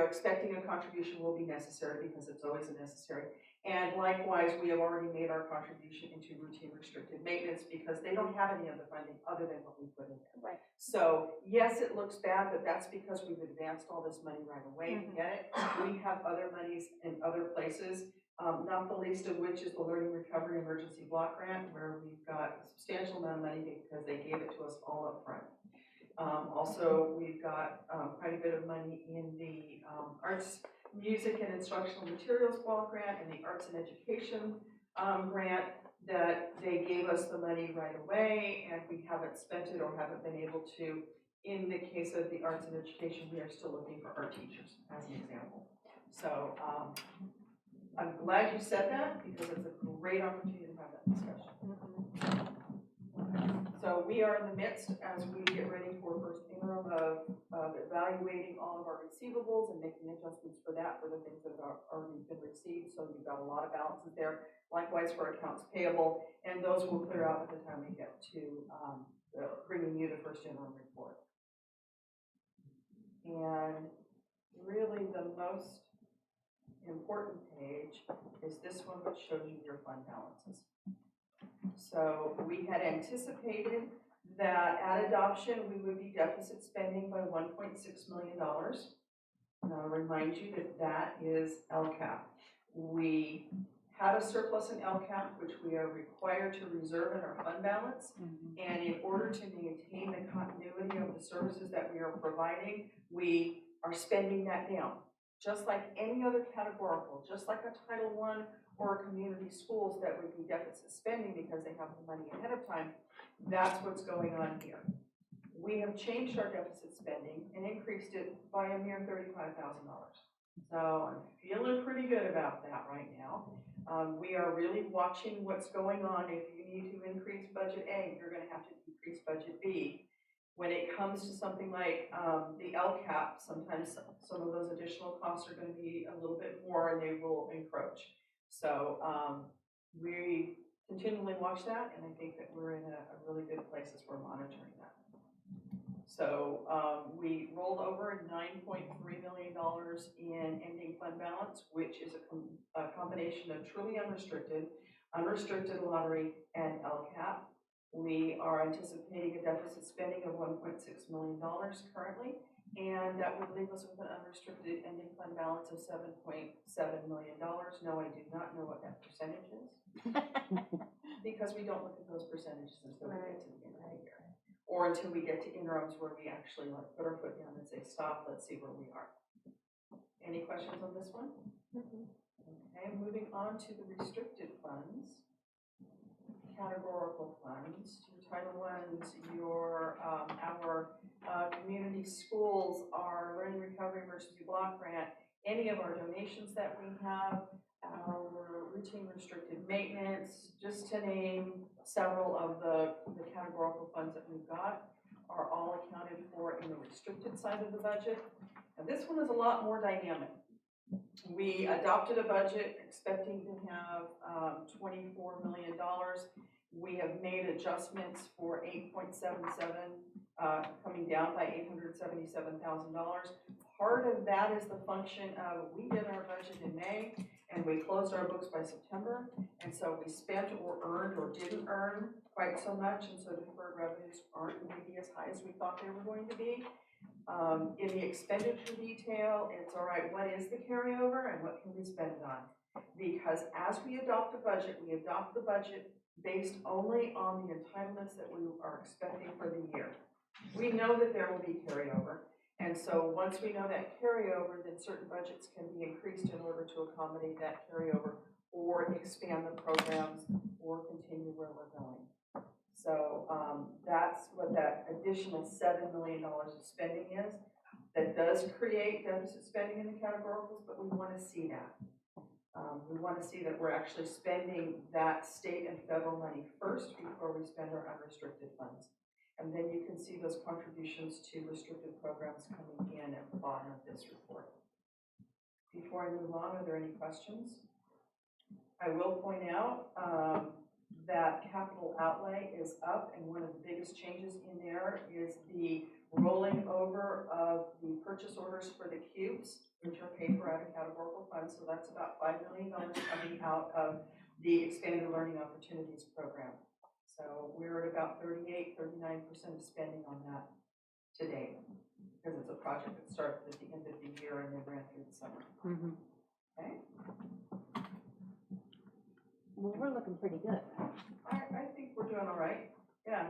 S12: expecting a contribution will be necessary, because it's always a necessary. And likewise, we have already made our contribution into routine restricted maintenance, because they don't have any other funding other than what we put in there.
S13: Right.
S12: So yes, it looks bad, but that's because we've advanced all this money right away to get it. We have other monies in other places. Not the least of which is the Learning Recovery Emergency Block Grant, where we've got a substantial amount of money because they gave it to us all up front. Also, we've got quite a bit of money in the Arts, Music, and Instructional Materials Block Grant and the Arts and Education Grant that they gave us the money right away, and we haven't spent it or haven't been able to. In the case of the Arts and Education, we are still looking for art teachers, as an example. So, I'm glad you said that, because it's a great opportunity to have that discussion. So we are in the midst, as we get ready for first interim, of evaluating all of our receivables and making adjustments for that, for the things that have already been received. So you've got a lot of balances there. Likewise for accounts payable, and those will clear out at the time we get to bringing you the first interim report. And really the most important page is this one, which shows you your fund balances. So we had anticipated that at adoption we would be deficit spending by $1.6 million. And I'll remind you that that is LCAP. We have a surplus in LCAP, which we are required to reserve in our fund balance. And in order to maintain the continuity of the services that we are providing, we are spending that down. Just like any other categorical, just like a Title I or community schools that would be deficit spending because they have the money ahead of time, that's what's going on here. We have changed our deficit spending and increased it by a mere $35,000. So I'm feeling pretty good about that right now. We are really watching what's going on. If you need to increase budget A, you're going to have to decrease budget B. When it comes to something like the LCAP, sometimes some of those additional costs are going to be a little bit more and they will encroach. So we continually watch that, and I think that we're in a really good place as we're monitoring that. So we rolled over $9.3 million in ending fund balance, which is a combination of truly unrestricted, unrestricted lottery, and LCAP. We are anticipating a deficit spending of $1.6 million currently, and that would leave us with an unrestricted ending fund balance of $7.7 million. No, I do not know what that percentage is, because we don't look at those percentages until we get to the end of the year. or until we get to interims where we actually like put our foot down and say, stop, let's see where we are. Any questions on this one? Okay, moving on to the restricted funds, categorical funds, your Title I's, your, our community schools, our Learning Recovery Emergency Block Grant, any of our donations that we have, our routine restricted maintenance, just to name several of the categorical funds that we've got, are all accounted for in the restricted side of the budget. And this one is a lot more dynamic. We adopted a budget expecting to have $24 million. We have made adjustments for 8.77, coming down by $877,000. Part of that is the function of, we did our budget in May and we closed our books by September. And so we spent or earned or didn't earn quite so much. And so deferred revenues aren't going to be as high as we thought they were going to be. In the expenditure detail, it's all right, what is the carryover and what can we spend it on? Because as we adopt the budget based only on the entitlements that we are expecting for the year. We know that there will be carryover, and so once we know that carryover, then certain budgets can be increased in order to accommodate that carryover, or expand the programs, or continue where we're going. So that's what that additional $7 million of spending is. That does create deficit spending in the categoricals, but we want to see that. We want to see that we're actually spending that state and federal money first before we spend our unrestricted funds. And then you can see those contributions to restricted programs coming in at the bottom of this report. Before I move on, are there any questions? I will point out that capital outlay is up, and one of the biggest changes in there is the rolling over of the purchase orders for the cubes, which are paid for out of categorical funds. So that's about $5 million coming out of the Expanded Learning Opportunities Program. So we're at about 38, 39% of spending on that to date, because it's a project that started at the end of the year and then ran through the summer. Okay.
S2: Well, we're looking pretty good.
S12: I think we're doing all right. Yeah.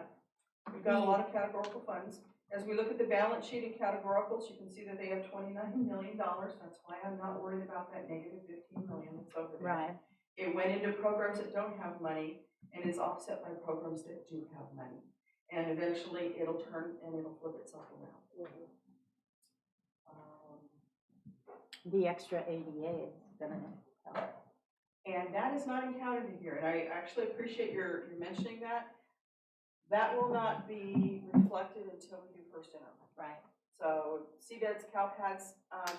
S12: We've got a lot of categorical funds. As we look at the balance sheet in categoricals, you can see that they have $29 million. That's why I'm not worried about that negative $15 million that's over there.
S2: Right.
S12: It went into programs that don't have money and is offset by programs that do have money. And eventually it'll turn and it'll flip itself around.
S2: The extra ADA is gonna help.
S12: And that is not encountered in here. And I actually appreciate your mentioning that. That will not be reflected until we do first interim.
S2: Right.
S12: So CBED's CalPADS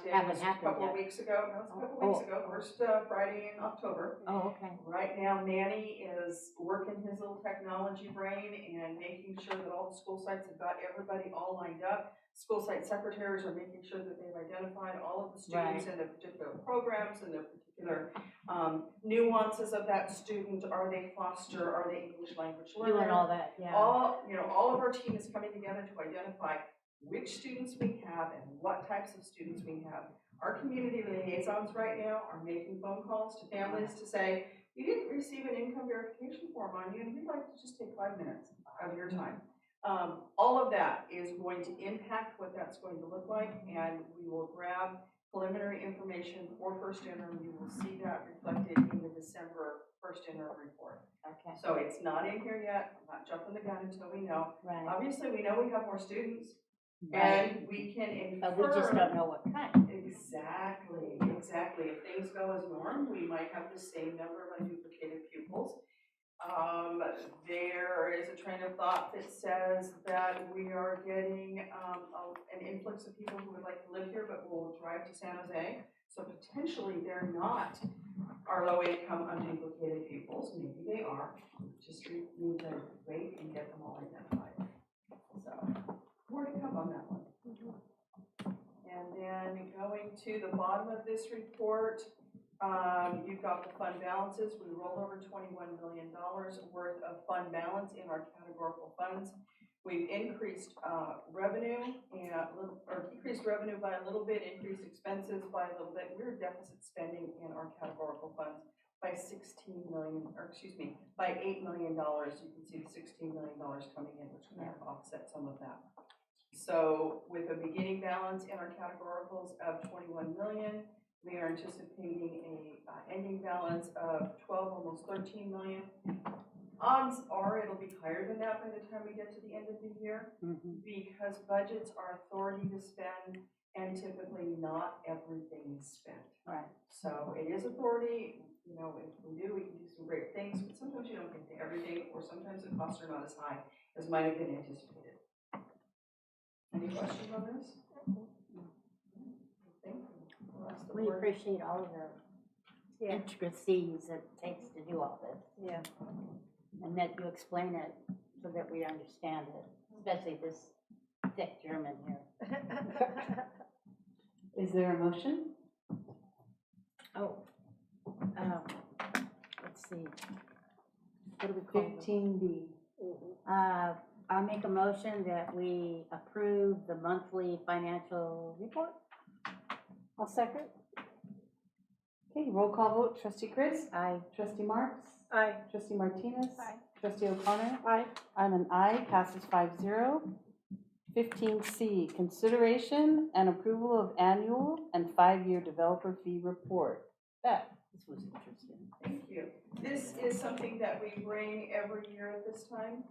S12: day
S2: Haven't
S12: was a
S2: happened
S12: couple of
S2: yet.
S12: weeks ago. No, it's a couple of weeks ago, first Friday in October.
S2: Oh, okay.
S12: Right now, Manny is working his little technology brain and making sure that all the school sites have got everybody all lined up. School site secretaries are making sure that they've identified all of the students and their particular programs and their particular nuances of that student. Are they foster? Are they English language learner?
S2: Doing all that, yeah.
S12: All of our team is coming together to identify which students we have and what types of students we have. Our community liaisons right now are making phone calls to families to say, you didn't receive an income verification form on you, and we'd like to just take 5 minutes of your time. All of that is going to impact what that's going to look like, and we will grab preliminary information for first interim. You will see that reflected in the December first interim report.
S2: Okay.
S12: So it's not in here yet. I'm not jumping the gun until we know.
S2: Right.
S12: Obviously, we know we have more students,
S2: Right.
S12: and we can infer.
S2: But we just don't know what kind.
S12: Exactly. If things go as norm, we might have the same number of unduplicated pupils. There is a train of thought that says that we are getting an influx of people who would like to live here but will drive to San Jose. So potentially they're not our low-income unduplicated pupils. Maybe they are. Just need to wait and get them all identified. So more to come on that one. And then going to the bottom of this report, you've got the fund balances. We rolled over $21 million worth of fund balance in our categorical funds. We've increased revenue or decreased revenue by a little bit, increased expenses by a little bit. We're deficit spending in our categorical funds by 16 million, or excuse me, by $8 million. You can see the $16 million coming in, which kind of offset some of that. So with a beginning balance in our categoricals of 21 million, we are anticipating a ending balance of 12, almost 13 million. Odds are it'll be higher than that by the time we get to the end of the year, because budgets are authority to spend, and typically not everything is spent.
S2: Right.
S12: So it is authority. You know, if we do, we can do some great things, but sometimes you don't get to everything, or sometimes the costs are not as high as might have been anticipated. Any questions on this?
S2: We appreciate all of the intricacies it takes to do all this.
S6: Yeah.
S2: And that you explain it so that we understand it, especially this thick German here.
S1: Is there a motion?
S2: Oh, let's see. What do we call it?
S1: 15B.
S2: I'll make a motion that we approve the monthly financial report.
S6: I'll second.
S1: Okay, roll call vote. Trustee Chris?
S2: Aye.
S1: Trustee Marks?
S6: Aye.
S1: Trustee Martinez?
S6: Aye.
S1: Trustee O'Connor?
S6: Aye.
S1: I'm an aye, passes 5-0. 15C, consideration and approval of annual and 5-year developer fee report. Beth?
S2: This was interesting.
S12: Thank you. This is something that we bring every year at this time.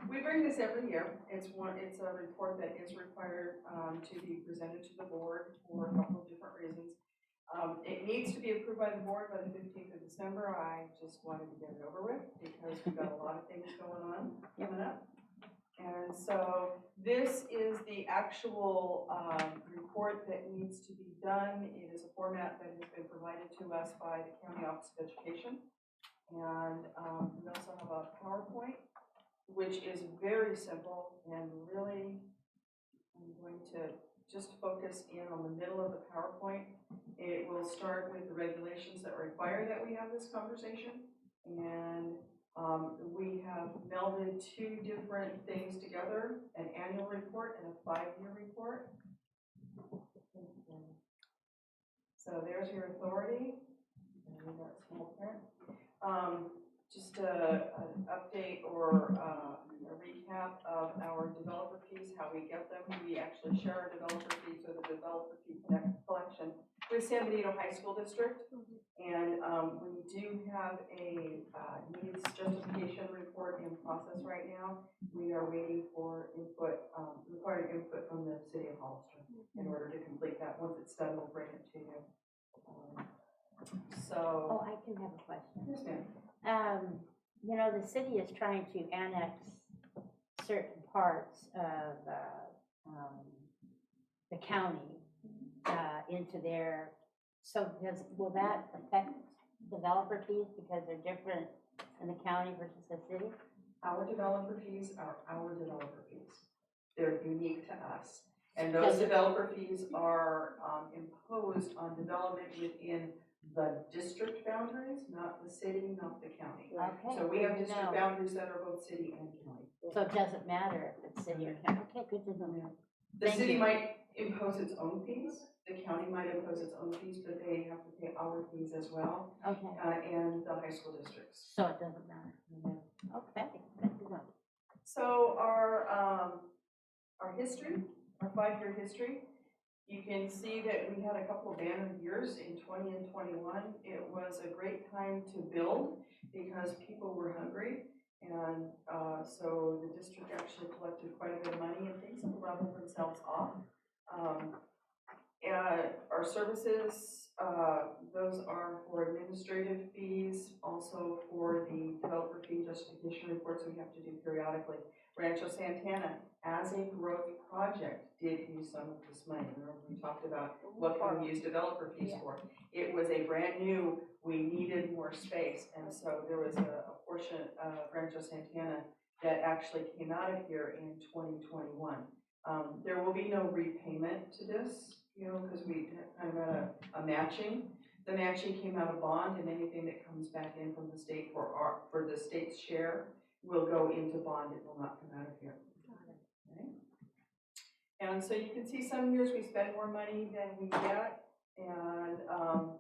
S12: We bring this every year. It's a report that is required to be presented to the board for a couple of different reasons. It needs to be approved by the board by the 15th of December. I just wanted to get it over with because we've got a lot of things going on coming up. And so this is the actual report that needs to be done. It is a format that has been provided to us by the County Office of Education. And we also have a PowerPoint, which is very simple, and really I'm going to just focus in on the middle of the PowerPoint. It will start with the regulations that require that we have this conversation, and we have melded two different things together, an annual report and a 5-year report. So there's your authority, and we got small print. Just an update or a recap of our developer fees, how we get them. We actually share our developer fees or the developer fee collection with San Benito High School District. And we do have a needs justification report in process right now. We are waiting for input, required input from the city of Hollister in order to complete that. Once it's done, we'll bring it to you.
S2: Oh, I can have a question.
S12: Yes, ma'am.
S2: You know, the city is trying to annex certain parts of the county into their, so will that affect developer fees because they're different in the county versus the city?
S12: Our developer fees are our developer fees. They're unique to us. And those developer fees are imposed on development within the district boundaries, not the city, not the county.
S2: Okay.
S12: So we have district boundaries that are both city and county.
S2: So it doesn't matter if it's city or county. Okay, good to know.
S12: The city might impose its own fees, the county might impose its own fees, but they have to pay our fees as well,
S2: Okay,
S12: and the high school districts.
S2: so it doesn't matter. Okay, good to know.
S12: So our history, our 5-year history, you can see that we had a couple of banner years in 20 and 21. It was a great time to build because people were hungry. And so the district actually collected quite a bit of money, and things have leveled themselves off. Our services, those are for administrative fees, also for the developer fee justification reports we have to do periodically. Rancho Santana, as a growth project, did use some of this money. Remember, we talked about what can we use developer fees for. It was a brand new, we needed more space, and so there was a portion of Rancho Santana that actually came out of here in 2021. There will be no repayment to this, you know, because we kind of had a matching. The matching came out of bond, and anything that comes back in from the state for the state's share will go into bond, it will not come out of here. Okay? And so you can see some years we spend more money than we get, and,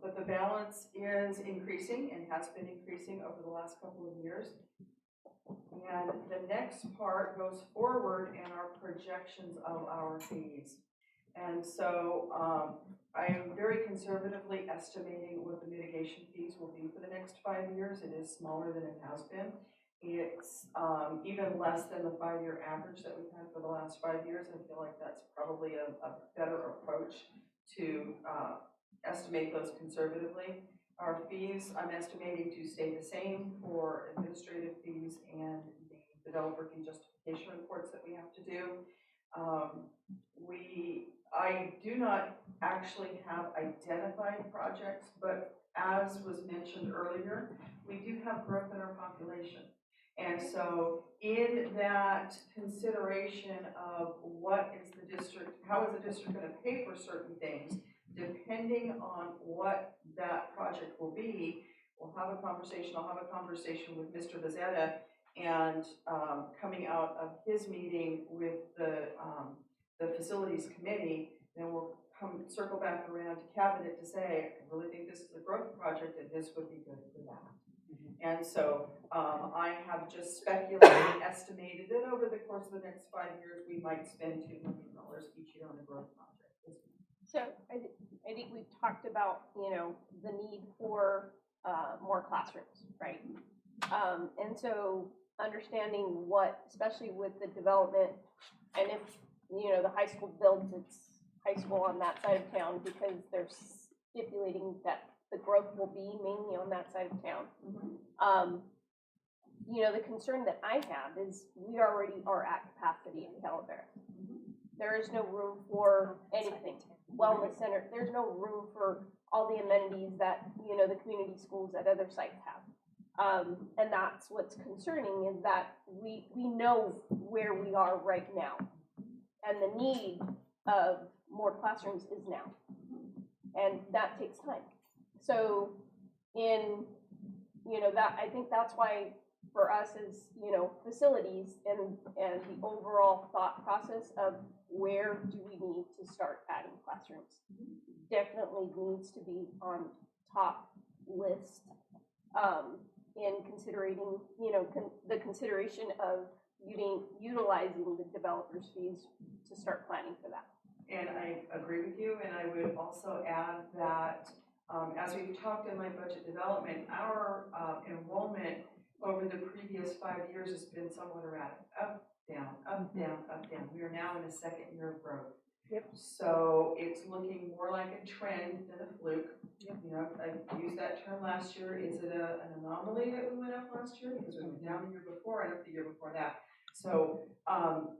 S12: but the balance is increasing and has been increasing over the last couple of years. And the next part goes forward in our projections of our fees. And so I am very conservatively estimating what the mitigation fees will be for the next 5 years. It is smaller than it has been. It's even less than the 5-year average that we've had for the last 5 years. I feel like that's probably a better approach to estimate those conservatively. Our fees, I'm estimating to stay the same for administrative fees and the developer fee justification reports that we have to do. I do not actually have identified projects, but as was mentioned earlier, we do have growth in our population. And so in that consideration of what is the district, how is the district going to pay for certain things, depending on what that project will be, we'll have a conversation. I'll have a conversation with Mr. Bezzetta, and coming out of his meeting with the facilities committee, then we'll circle back around to cabinet to say, I really think this is a growth project and this would be good for that. And so I have just speculated, estimated that over the course of the next 5 years, we might spend $2 million each year on a growth project.
S13: So I think we've talked about, you know, the need for more classrooms, right? And so understanding what, especially with the development, and if, you know, the high school builds its high school on that side of town, because they're stipulating that the growth will be mainly on that side of town. You know, the concern that I have is we already are at capacity in Talavera. There is no room for anything. Wellness center, there's no room for all the amenities that, you know, the community schools at other sites have. And that's what's concerning, is that we know where we are right now. And the need of more classrooms is now. And that takes time. So in, you know, that, I think that's why for us is, you know, facilities and the overall thought process of where do we need to start adding classrooms definitely needs to be on top list in considering, you know, the consideration of utilizing the developer's fees to start planning for that.
S12: And I agree with you, and I would also add that as we've talked in my budget development, our enrollment over the previous 5 years has been somewhat erratic, up, down, up, down, up, down. We are now in the second year of growth.
S6: Yep.
S12: So it's looking more like a trend than a fluke. Yep. You know, I used that term last year. Is it an anomaly that we went up last year? Because we went down the year before and up the year before that. So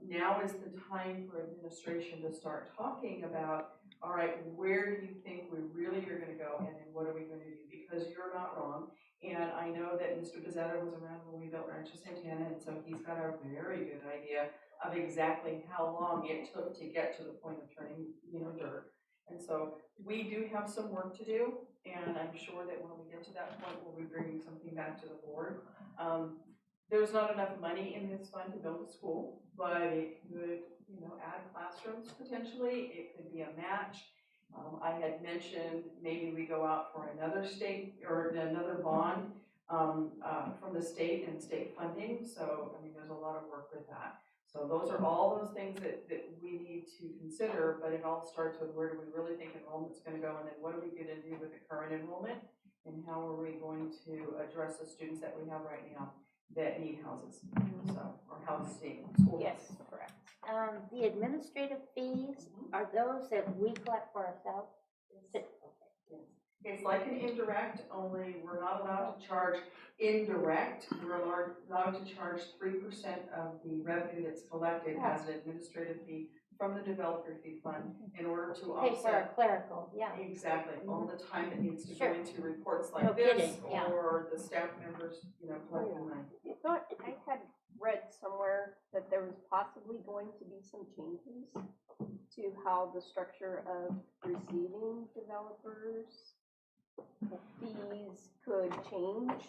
S12: now is the time for administration to start talking about, all right, where do you think we really are going to go, and then what are we going to do? Because you're not wrong. And I know that Mr. Bezzetta was around when we built Rancho Santana, and so he's got a very good idea of exactly how long it took to get to the point of turning, you know, dirt. And so we do have some work to do, and I'm sure that when we get to that point, we'll be bringing something back to the board. There's not enough money in this fund to build a school, but it could, you know, add classrooms potentially. It could be a match. I had mentioned maybe we go out for another state or another bond from the state and state funding. So, I mean, there's a lot of work with that. So those are all those things that we need to consider, but it all starts with where do we really think enrollment's going to go, and then what are we going to do with the current enrollment, and how are we going to address the students that we have right now that need houses, so, or housing, school.
S2: Yes, correct. The administrative fees, are those that we collect for ourselves?
S12: Yes. It's like an indirect, only we're not allowed to charge indirect. We're allowed to charge 3% of the revenue that's collected as an administrative fee from the developer fee fund in order to
S2: Pay for
S12: offset.
S2: a clerical, yeah.
S12: Exactly, all the time that needs to
S2: Sure.
S12: go into reports like
S2: No
S12: this,
S2: kidding, yeah.
S12: or the staff members, you know, collecting money.
S13: I thought I had read somewhere that there was possibly going to be some changes to how the structure of receiving developers the fees could change.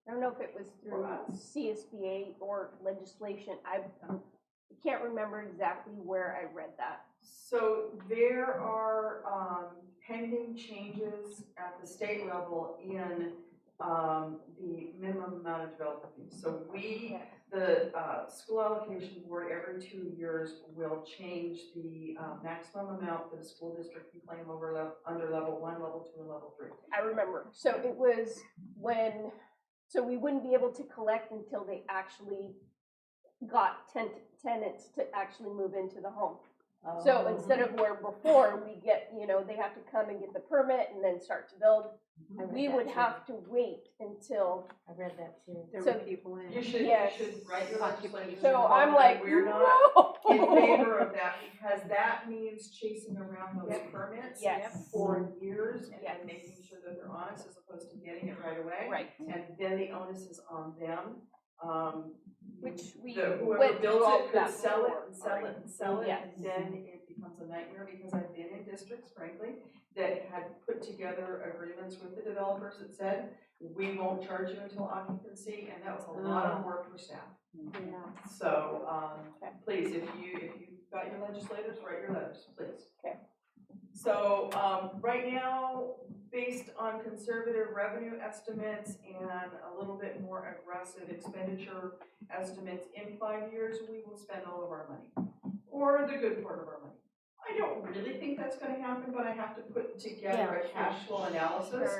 S13: I don't know if it was through CSBA or legislation. I can't remember exactly where I read that.
S12: So there are pending changes at the state level in the minimum amount of development fees. So the school allocation board, every 2 years will change the maximum amount that a school district can claim under level 1, level 2, and level 3.
S13: I remember. So it was so we wouldn't be able to collect until they actually got tenants to actually move into the home. So instead of where before we get, they have to come and get the permit and then start to build, we would have to wait until.
S6: I read that too. There
S13: So-
S6: were people in.
S12: You should write your legislation.
S13: So I'm like,
S12: we're not
S13: no.
S12: in favor of that, because that means chasing around those permits
S13: Yes.
S12: for years and
S13: Yes.
S12: then making sure that they're honest as opposed to getting it right away.
S13: Right.
S12: And then the onus is on them.
S13: Which we
S12: Whoever
S13: went through
S12: builds
S13: all
S12: it
S13: of
S12: could
S13: that
S12: sell it
S13: before
S12: and sell it and sell it,
S13: Yes.
S12: and then it becomes a nightmare, because I've been in districts, frankly, that had put together agreements with the developers that said, we won't charge you until occupancy, and that was a lot of work for staff.
S6: Yeah.
S12: So, please, if you've got your legislators, write your letters, please.
S13: Okay.
S12: So, right now, based on conservative revenue estimates and a little bit more aggressive expenditure estimates, in 5 years, we will spend all of our money, or the good part of our money. I don't really think that's gonna happen, but I have to put together a cash flow analysis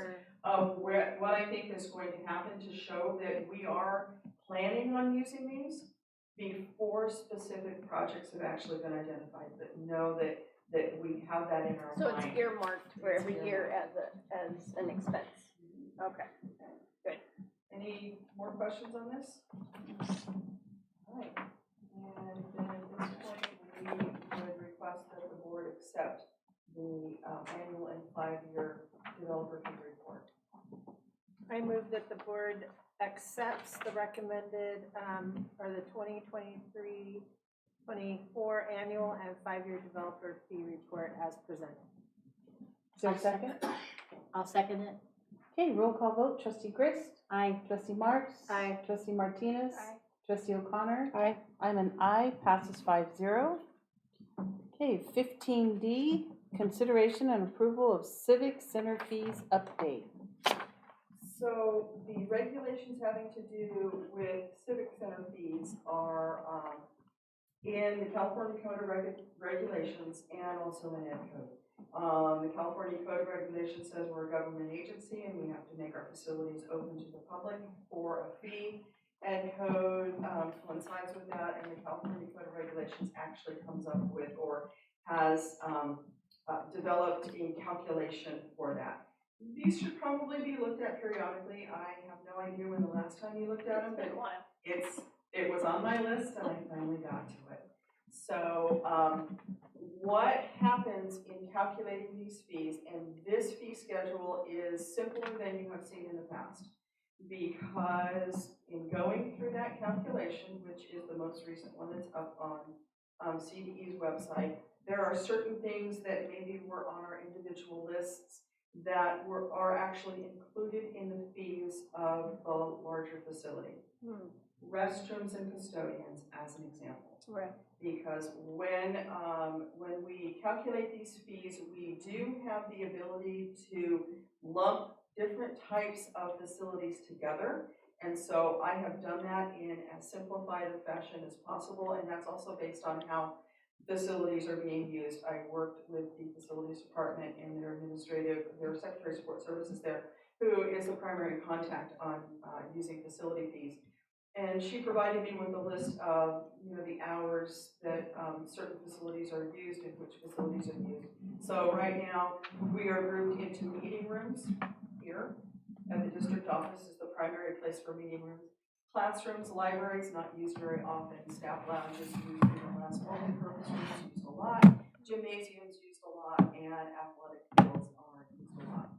S12: of what I think is going to happen to show that we are planning on using these before specific projects have actually been identified, but know that we have that in our
S13: So
S12: mind.
S13: it's earmarked for every year as an expense. Okay.
S12: Any more questions on this? All right, and then at this point, we would request that the board accept the annual and 5-year developer fee report.
S6: I move that the board accepts the recommended, or the 2023-24 annual and 5-year developer fee report as presented.
S1: Is there a second?
S2: I'll second it.
S1: Okay, roll call vote. Trustee Grist?
S2: Aye.
S1: Trustee Marks?
S6: Aye.
S1: Trustee Martinez?
S13: Aye.
S1: Trustee O'Connor?
S6: Aye.
S1: I'm an aye, passes 5-0. Okay, 15D, consideration and approval of civic center fees update.
S12: So the regulations having to do with civic center fees are in the California Code of Regulations and also in Ed Code. The California Code of Regulations says we're a government agency and we have to make our facilities open to the public for a fee. Ed Code coincides with that, and the California Code of Regulations actually comes up with or has developed a calculation for that. These should probably be looked at periodically. I have no idea when the last time you looked at them,
S13: It's been a while.
S12: it was on my list and I finally got to it. So, what happens in calculating these fees, and this fee schedule is simpler than you have seen in the past. Because in going through that calculation, which is the most recent one that's up on CDE's website, there are certain things that maybe were on our individual lists that are actually included in the fees of the larger facility. Restrooms and custodians, as an example.
S13: Right.
S12: Because when we calculate these fees, we do have the ability to lump different types of facilities together. And so I have done that in as simplified a fashion as possible, and that's also based on how facilities are being used. I worked with the facilities department and their Secretary of Support Services there, who is the primary contact on using facility fees. And she provided me with a list of, the hours that certain facilities are used and which facilities are used. So right now, we are grouped into meeting rooms here at the district office is the primary place for meeting rooms. Classrooms, libraries, not used very often. Staff lounges used less. Multi-purpose rooms used a lot. Gymnasiums used a lot, and athletic fields are used a lot.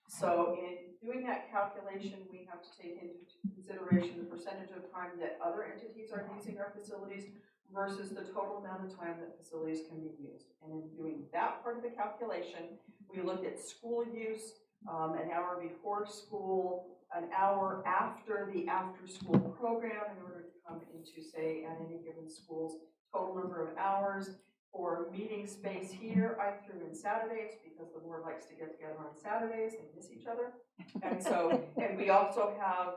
S12: So in doing that calculation, we have to take into consideration the percentage of time that other entities are using our facilities versus the total amount of time that facilities can be used. And in doing that part of the calculation, we looked at school use, an hour before school, an hour after the after-school program in order to come into, say, at any given school's total number of hours. For meeting space here, I threw in Saturdays because the board likes to get together on Saturdays, they miss each other. And so, and we also have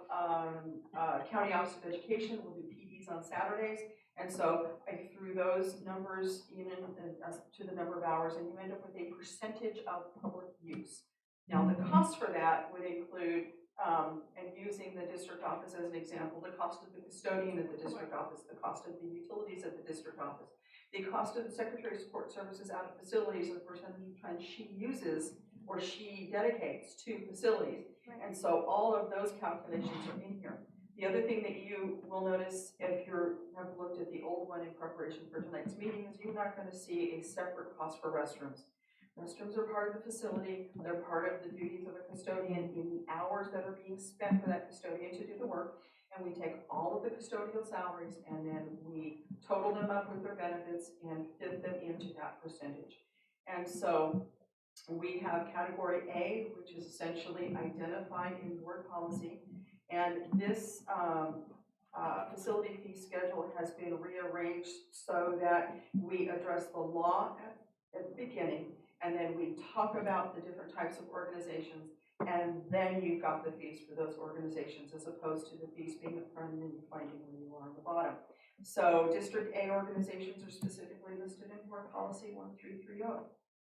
S12: County Office of Education will do PDs on Saturdays. And so I threw those numbers in to the number of hours, and you end up with a percentage of public use. Now, the cost for that would include, and using the district office as an example, the cost of the custodian at the district office, the cost of the utilities at the district office, the cost of the Secretary of Support Services out of facilities, and the percentage of time she uses or she dedicates to facilities. And so all of those calculations are in here. The other thing that you will notice if you have looked at the old one in preparation for tonight's meeting is you're not going to see a separate cost for restrooms. Restrooms are part of the facility. They're part of the duties of a custodian in the hours that are being spent for that custodian to do the work. And we take all of the custodial salaries and then we total them up with their benefits and fit them into that percentage. And so we have category A, which is essentially identified in board policy. And this facility fee schedule has been rearranged so that we address the law at the beginning, and then we talk about the different types of organizations, and then you've got the fees for those organizations as opposed to the fees being up front and then you're finding where you are on the bottom. So District A organizations are specifically listed in board policy 1330.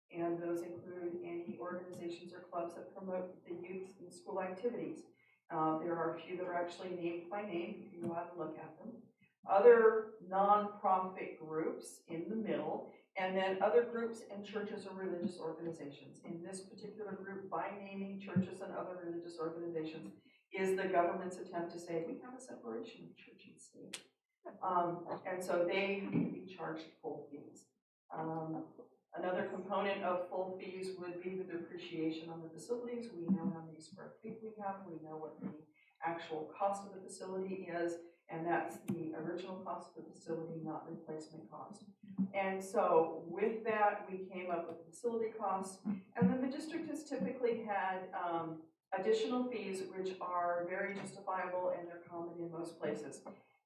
S12: And those include any organizations or clubs that promote the youth and school activities. There are a few that are actually named by name. You can go out and look at them. Other nonprofit groups in the middle, and then other groups and churches or religious organizations. In this particular group, by naming churches and other religious organizations, is the government's attempt to say we have a separation of church and state. And so they have to be charged full fees. Another component of full fees would be the depreciation on the facilities. We know how many square feet we have. We know what the actual cost of the facility is, and that's the original cost of the facility, not replacement cost. And so with that, we came up with facility costs. And then the district has typically had additional fees, which are very justifiable and they're common in most places.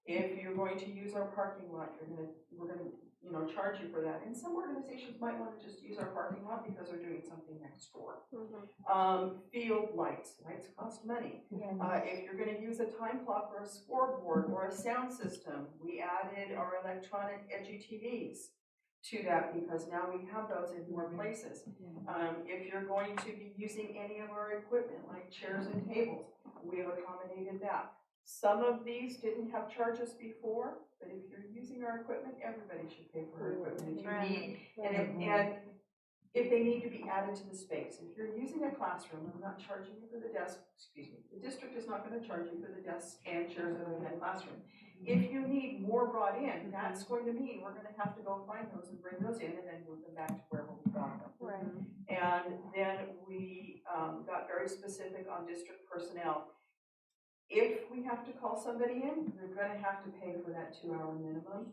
S12: If you're going to use our parking lot, we're gonna charge you for that. And some organizations might want to just use our parking lot because they're doing something next door. Field lights cost money. If you're going to use a time clock or a scoreboard or a sound system, we added our electronic EduTVs to that because now we have those in more places. If you're going to be using any of our equipment like chairs and tables, we have accommodated that. Some of these didn't have charges before, but if you're using our equipment, everybody should pay for our equipment. If you need, and if they need to be added to the space. If you're using a classroom, I'm not charging you for the desk, the district is not going to charge you for the desks and chairs that are in that classroom. If you need more brought in, that's going to mean we're going to have to go find those and bring those in and then move them back to where we got them. And then we got very specific on district personnel. If we have to call somebody in, they're going to have to pay for that 2-hour minimum.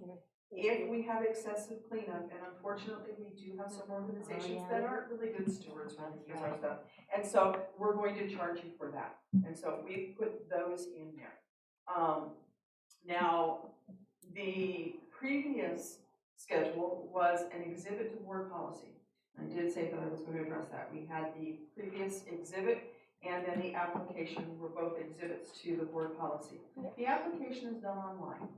S12: If we have excessive cleanup, and unfortunately we do have some organizations that aren't really good stewards when they use our stuff, and so we're going to charge you for that. And so we put those in there. Now, the previous schedule was an exhibit to board policy. I did say that I was going to address that. We had the previous exhibit and then the application were both exhibits to the board policy. The application is done online.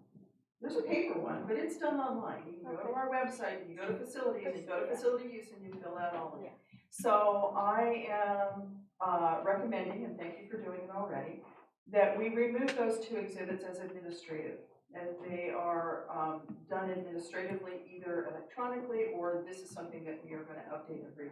S12: There's a paper one, but it's done online. You can go to our website, you go to facilities, and you go to facility use, and you fill out all of it. So I am recommending, and thank you for doing it already, that we remove those 2 exhibits as administrative. And they are done administratively, either electronically, or this is something that we are going to update every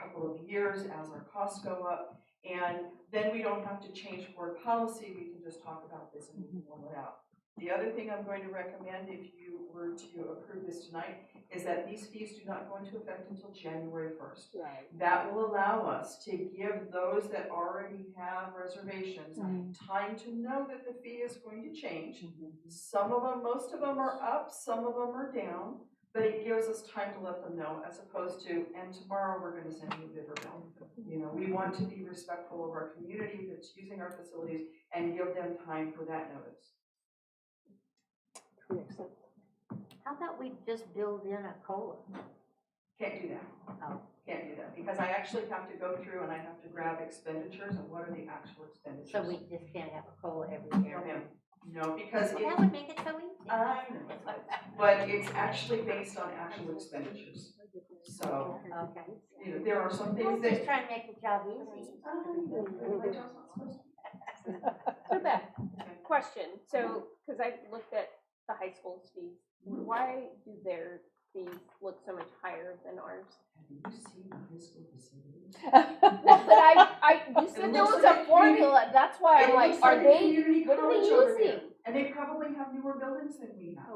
S12: couple of years as our costs go up. And then we don't have to change board policy. We can just talk about this and we can roll it out. The other thing I'm going to recommend, if you were to approve this tonight, is that these fees do not go into effect until January 1st. That will allow us to give those that already have reservations time to know that the fee is going to change. Some of them, most of them are up, some of them are down. but it gives us time to let them know, as opposed to, and tomorrow we're gonna send you a bigger bill. You know, we want to be respectful of our community that's using our facilities and give them time for that notice.
S2: How about we just build in a COLA?
S12: Can't do that.
S2: Oh.
S12: Can't do that, because I actually have to go through and I have to grab expenditures and what are the actual expenditures.
S2: So we just can't have a COLA every year?
S12: No, ma'am. No, because
S2: Well,
S12: it,
S2: that would make it so easy.
S12: I know, but it's actually based on actual expenditures. So,
S2: Okay.
S12: you know, there are some
S2: I'm
S12: things
S2: just
S12: that.
S2: trying to make the job easy.
S12: My job's not supposed to.
S13: So Beth, question, so, because I looked at the high school's fees, why do their fees look so much higher than ours?
S12: Have you seen the high school facilities?
S13: Well, but you said
S12: It
S13: there
S12: looks
S13: was
S12: like
S13: a
S12: a
S13: formula, that's why I'm
S12: It
S13: like,
S12: looks
S13: are
S12: like a
S13: they,
S12: community
S13: what are they
S12: college over there.
S13: using?
S12: And they probably have newer buildings than we have.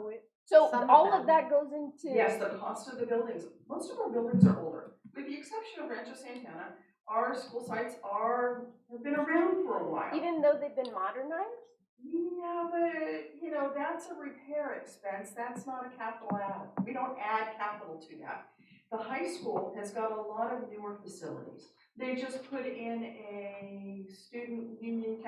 S13: So
S6: Some of
S13: all
S6: them.
S13: of that goes into.
S12: Yes, the cost of the buildings, most of our buildings are older, with the exception of Rancho Santana. Our school sites have been around for a while.
S13: Even though they've been modernized?
S12: Yeah, but, you know, that's a repair expense, that's not a capital add. We don't add capital to that. The high school has got a lot of newer facilities. They just put in a student union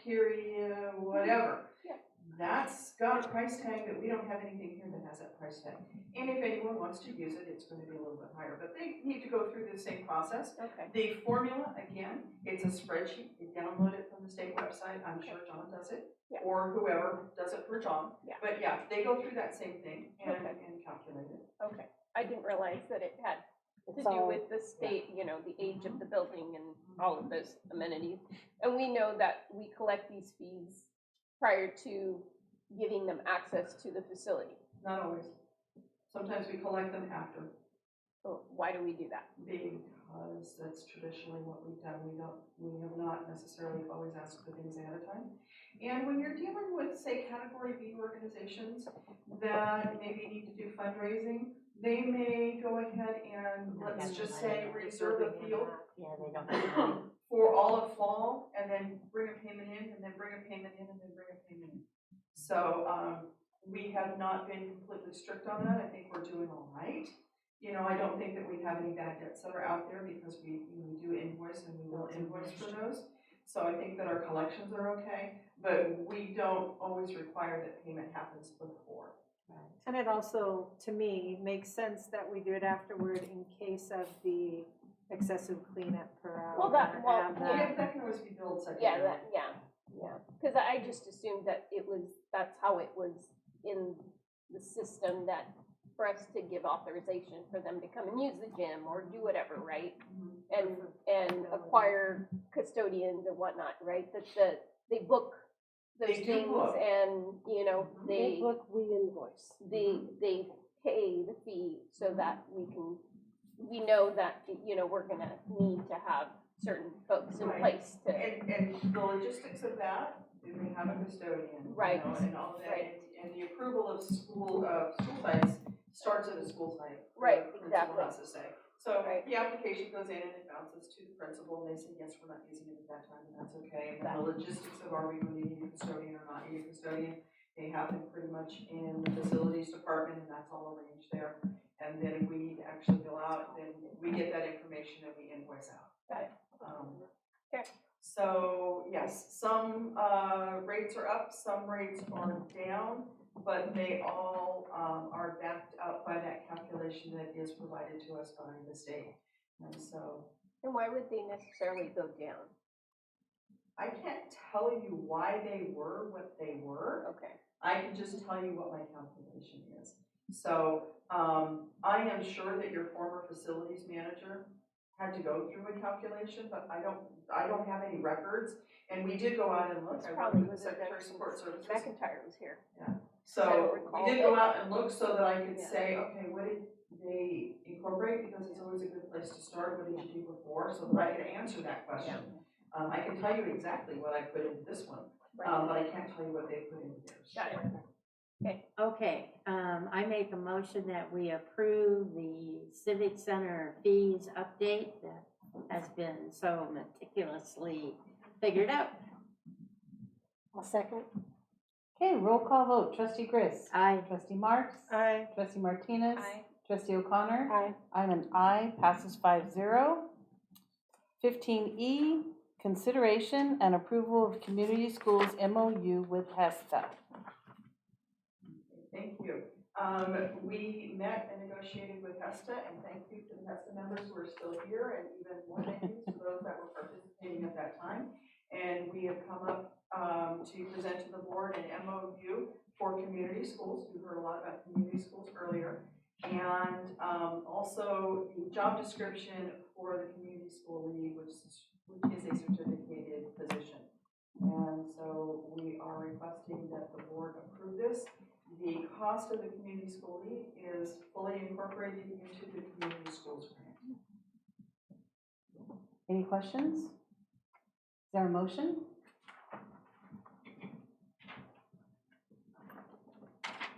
S12: cafeteria, whatever.
S13: Yeah.
S12: That's got a price tag that we don't have anything here that has that price tag. And if anyone wants to use it, it's gonna be a little bit higher, but they need to go through the same process.
S13: Okay.
S12: The formula, again, it's a spreadsheet, you download it from the state website, I'm sure John does it,
S13: Yeah.
S12: or whoever does it for John.
S13: Yeah.
S12: But yeah, they go through that same thing and,
S13: Okay.
S12: and calculate it.
S13: Okay, I didn't realize that it had to do with the state, you know, the age of the building and all of those amenities. And we know that we collect these fees prior to giving them access to the facility.
S12: Not always. Sometimes we collect them after,
S13: So why do we do that?
S12: because that's traditionally what we've done. We have not necessarily always asked for things ahead of time. And when you're dealing with, say, Category B organizations that maybe need to do fundraising, they may go ahead and, let's just say, reserve a field
S2: Yeah, they don't have money.
S12: for all of fall, and then bring a payment in, and then bring a payment in, and then bring a payment in. So, we have not been completely strict on that. I think we're doing all right. You know, I don't think that we have any bad debts that are out there, because we do invoice and we will invoice for those. So I think that our collections are okay, but we don't always require that payment happens before.
S6: And it also, to me, makes sense that we do it afterward in case of the excessive cleanup per hour.
S13: Well, that-
S6: and
S12: Yeah, but that can always be billed
S13: Yeah,
S12: secondary.
S13: yeah. Because I just assumed that that's how it was in the system, that for us to give authorization for them to come and use the gym or do whatever, right? And acquire custodians and whatnot, right? That they book those
S12: They do
S13: things
S12: book.
S13: and, you know, they
S1: we invoice.
S13: they pay the fee so that we know that, you know, we're gonna need to have certain folks in
S12: Right.
S13: place to.
S12: And the logistics of that, do we have a custodian? You
S13: Right.
S12: know, and all of that,
S13: Right.
S12: and the approval of school sites starts at a school site.
S13: Right,
S12: the principal
S13: exactly.
S12: has to say. So
S13: Right.
S12: the application goes in and it bounces to the principal, and they say, yes, we're not using it at that time, and that's okay. And then the logistics of, are we going to need a custodian or not need a custodian, they happen pretty much in the facilities department, and that's all arranged there. And then if we need to actually go out, then we get that information and we invoice out.
S13: Got it. Okay.
S12: So, yes, some rates are up, some rates are down, but they all are backed up by that calculation that is provided to us by the state. And so,
S13: And why would they necessarily go down?
S12: I can't tell you why they were what they were.
S13: Okay.
S12: I can just tell you what my calculation is. So, I am sure that your former facilities manager had to go through a calculation, but I don't have any records. And we did go out and look.
S13: It's
S12: I worked
S13: probably
S12: with the
S13: was it
S12: Secretary
S13: there
S12: of
S13: since
S12: Support Services.
S13: McIntyre was here. I don't
S12: So
S13: recall.
S12: we did go out and look so that I could
S13: Yeah.
S12: say, okay, what did they incorporate? Because it's always a good place to start. What did you do before? So that I could answer that question. I can tell you exactly what I put into this one, but I can't tell you what they put into theirs.
S13: Got it.
S2: Okay, I make a motion that we approve the Civic Center fees update that has been so meticulously figured out.
S6: I'll second.
S1: Okay, roll call vote. Trustee Gris.
S2: Aye.
S1: Trustee Marks.
S6: Aye.
S1: Trustee Martinez.
S6: Aye.
S1: Trustee O'Connor.
S6: Aye.
S1: I'm an aye, passes 5-0. 15E, consideration and approval of community schools MOU with HESTA.
S12: Thank you. We met and negotiated with HESTA, and thank you to the HESTA members who are still here, and even more thank you to those that were participating at that time. And we have come up to present to the board an MOU for community schools. We heard a lot about community schools earlier. And also the job description for the community school lead, which is a certificated position. And so we are requesting that the board approve this. The cost of the community school lead is fully incorporated into the community schools grant.
S1: Any questions? Is there a motion?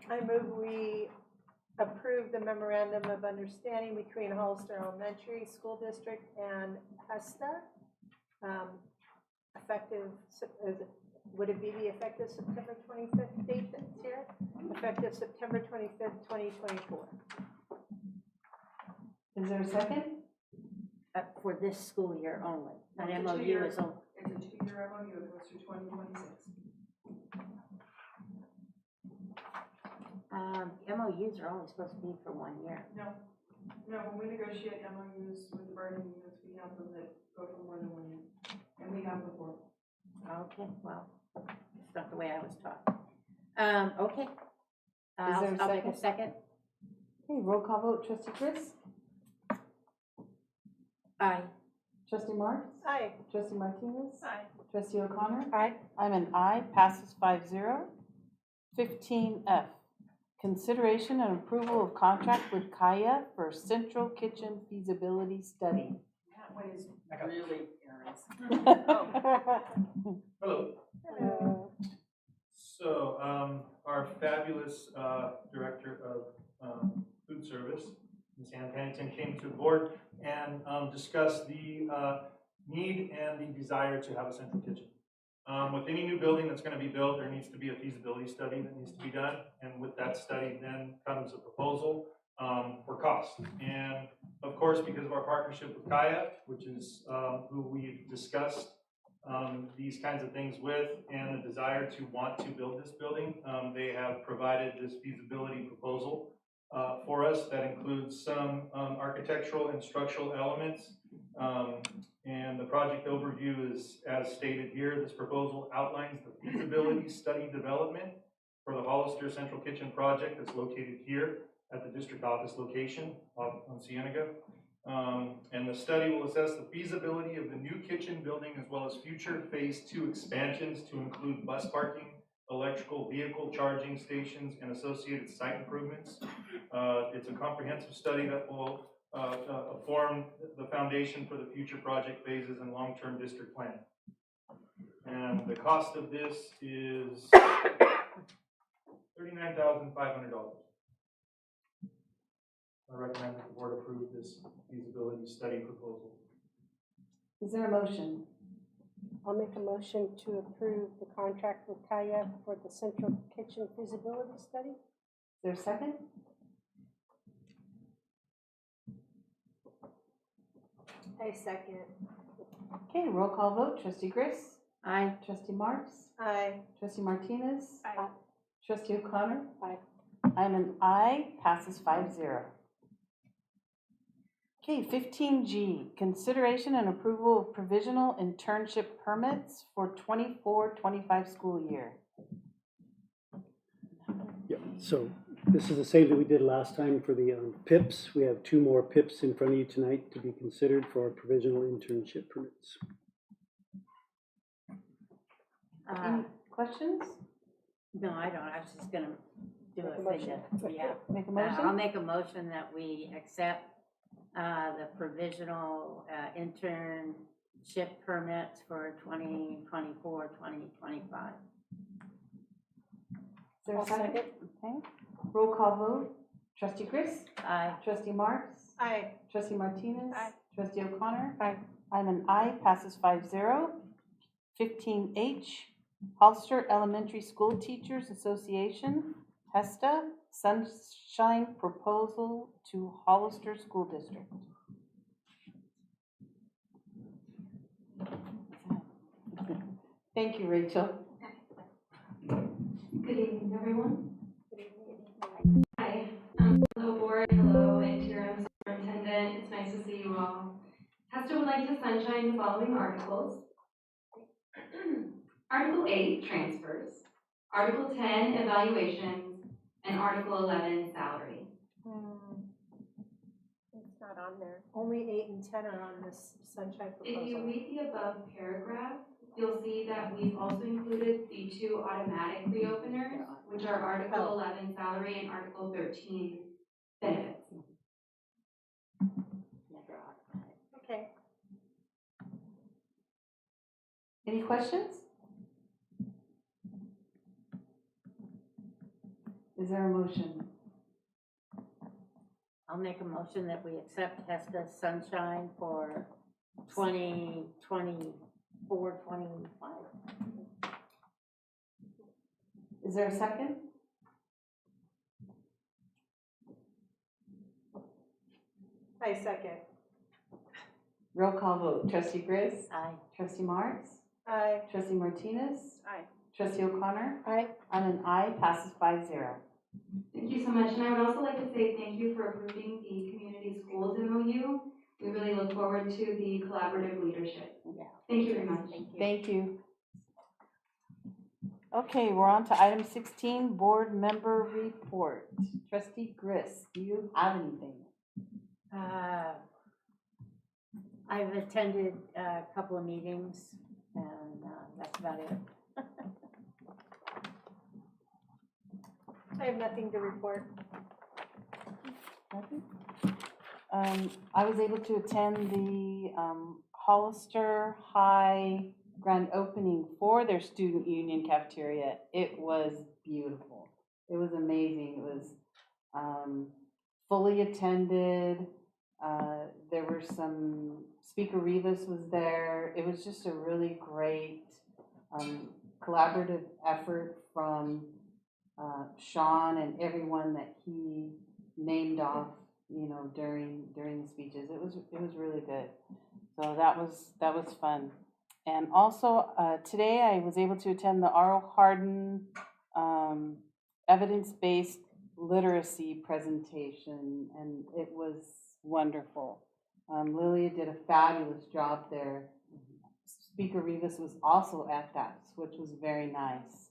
S6: I move we approve the memorandum of understanding between Hollister Elementary School District and HESTA, effective, would it be the effective September 25th date that's here? Effective September 25th, 2024.
S1: Is there a second?
S2: For this school year only. That
S12: It's a
S2: MOU
S12: two-year-
S2: is only.
S12: It's a two-year MOU, it goes through 2026.
S2: MOUs are only supposed to be for 1 year.
S12: No, when we negotiate MOUs with the bargaining units, we have them that go for more than 1 year, and we have before.
S2: Okay, well, it's not the way I was taught. Okay.
S1: there a
S2: I'll make a second.
S1: Okay, roll call vote. Trustee Gris.
S2: Aye.
S1: Trustee Marks.
S6: Aye.
S1: Trustee Martinez.
S6: Aye.
S1: Trustee O'Connor.
S6: Aye.
S1: I'm an aye, passes 5-0. 15F, consideration and approval of contract with Kaya for central kitchen feasibility study.
S12: That one is really Aaron's.
S11: Hello.
S6: Hello.
S11: So, our fabulous Director of Food Service, Ms. Ann Pennington, came to the board and discussed the need and the desire to have a central kitchen. With any new building that's going to be built, there needs to be a feasibility study that needs to be done, and with that study then comes a proposal for cost. And of course, because of our partnership with Kaya, which is who we've discussed these kinds of things with, and the desire to want to build this building, they have provided this feasibility proposal for us that includes some architectural and structural elements. And the project overview is as stated here. This proposal outlines the feasibility study development for the Hollister Central Kitchen project that's located here at the district office location on Cienega. And the study will assess the feasibility of the new kitchen building as well as future phase 2 expansions to include bus parking, electrical vehicle charging stations, and associated site improvements. It's a comprehensive study that will form the foundation for the future project phases and long-term district plan. And the cost of this is $39,500. I recommend that the board approve this feasibility study proposal.
S1: Is there a motion?
S6: I'll make a motion to approve the contract with Kaya for the central kitchen feasibility study.
S1: Is there a second?
S6: I second.
S1: Okay, roll call vote. Trustee Gris.
S2: Aye.
S1: Trustee Marks.
S6: Aye.
S1: Trustee Martinez.
S6: Aye.
S1: Trustee O'Connor.
S6: Aye.
S1: I'm an aye, passes 5-0. Okay, 15G, consideration and approval of provisional internship permits for 24-25 school year.
S3: Yeah, so this is the same that we did last time for the PIPs. We have 2 more PIPs in front of you tonight to be considered for our provisional internship permits.
S1: Any questions?
S2: No, I don't. I was just gonna do
S6: Make a
S2: a thing
S6: motion.
S2: that, yeah.
S1: Make a
S2: I'll
S1: motion?
S2: make a motion that we accept the provisional internship permits for 2024, 2025.
S1: Is there a second? Okay, roll call vote. Trustee Gris.
S2: Aye.
S1: Trustee Marks.
S6: Aye.
S1: Trustee Martinez.
S6: Aye.
S1: Trustee O'Connor.
S6: Aye.
S1: I'm an aye, passes 5-0. 15H, Hollister Elementary School Teachers Association, HESTA, Sunshine Proposal to Hollister School District. Thank you, Rachel.
S14: Good evening, everyone. Hi, hello board, hello interim superintendent, it's nice to see you all. HESTA would like to sunshine the following articles. Article 8, transfers. Article 10, evaluations. And Article 11, salary.
S13: It's not on there.
S6: Only 8 and 10 are on this sunshine
S14: If you
S6: proposal.
S14: read the above paragraph, you'll see that we've also included the 2 automatic reopeners, which are Article 11, salary, and Article 13, benefits.
S2: Never automatic.
S6: Okay.
S1: Any questions? Is there a motion?
S2: I'll make a motion that we accept HESTA Sunshine for 2024, 25.
S1: Is there a second?
S6: I second.
S1: Roll call vote. Trustee Grizz?
S2: Aye.
S1: Trustee Marks?
S6: Aye.
S1: Trustee Martinez?
S13: Aye.
S1: Trustee O'Connor?
S6: Aye.
S1: I'm an aye, passes 5-0.
S14: Thank you so much, and I would also like to say thank you for approving the community schools MOU. We really look forward to the collaborative leadership.
S2: Yeah.
S14: Thank you very much.
S2: Thank you.
S1: Thank you. Okay, we're on to item 16, board member report. Trustee Grizz, do you have anything?
S2: I've attended a couple of meetings, and that's about it.
S6: I have nothing to report.
S1: Nothing? I was able to attend the Hollister High grand opening for their student union cafeteria. It was beautiful. It was amazing. It was fully attended. There were some, Speaker Rivas was there. It was just a really great collaborative effort from Sean and everyone that he named off, you know, during the speeches. It was really good. So that was fun. And also today I was able to attend the R.O. Hardin evidence-based literacy presentation, and it was wonderful. Lilia did a fabulous job there. Speaker Rivas was also at that, which was very nice.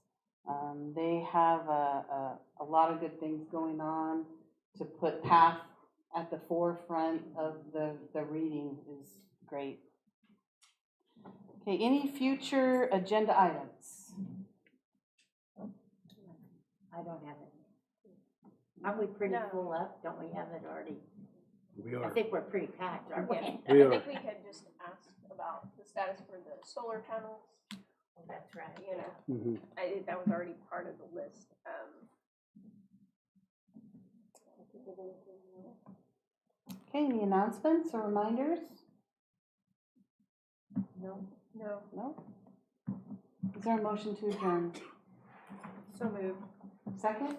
S1: They have a lot of good things going on to put PATH at the forefront of the reading is great. Okay, any future agenda items?
S2: I don't have it. Aren't we pretty full up? Don't we have it already?
S3: We
S2: I
S3: are.
S2: think we're pretty packed, aren't we?
S3: We
S13: I
S3: are.
S13: think we could just ask about the status for the solar panels.
S2: Oh, that's right.
S13: You know,
S3: Mhm.
S13: that was already part of the list.
S1: Okay, any announcements or reminders?
S2: No.
S13: No.
S1: No? Is there a motion to adjourn?
S6: So moved.
S1: Second?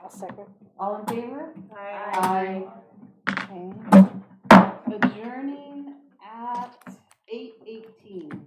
S6: I'll second.
S1: All in favor?
S6: Aye.
S1: Okay. Adjourning at 8:18.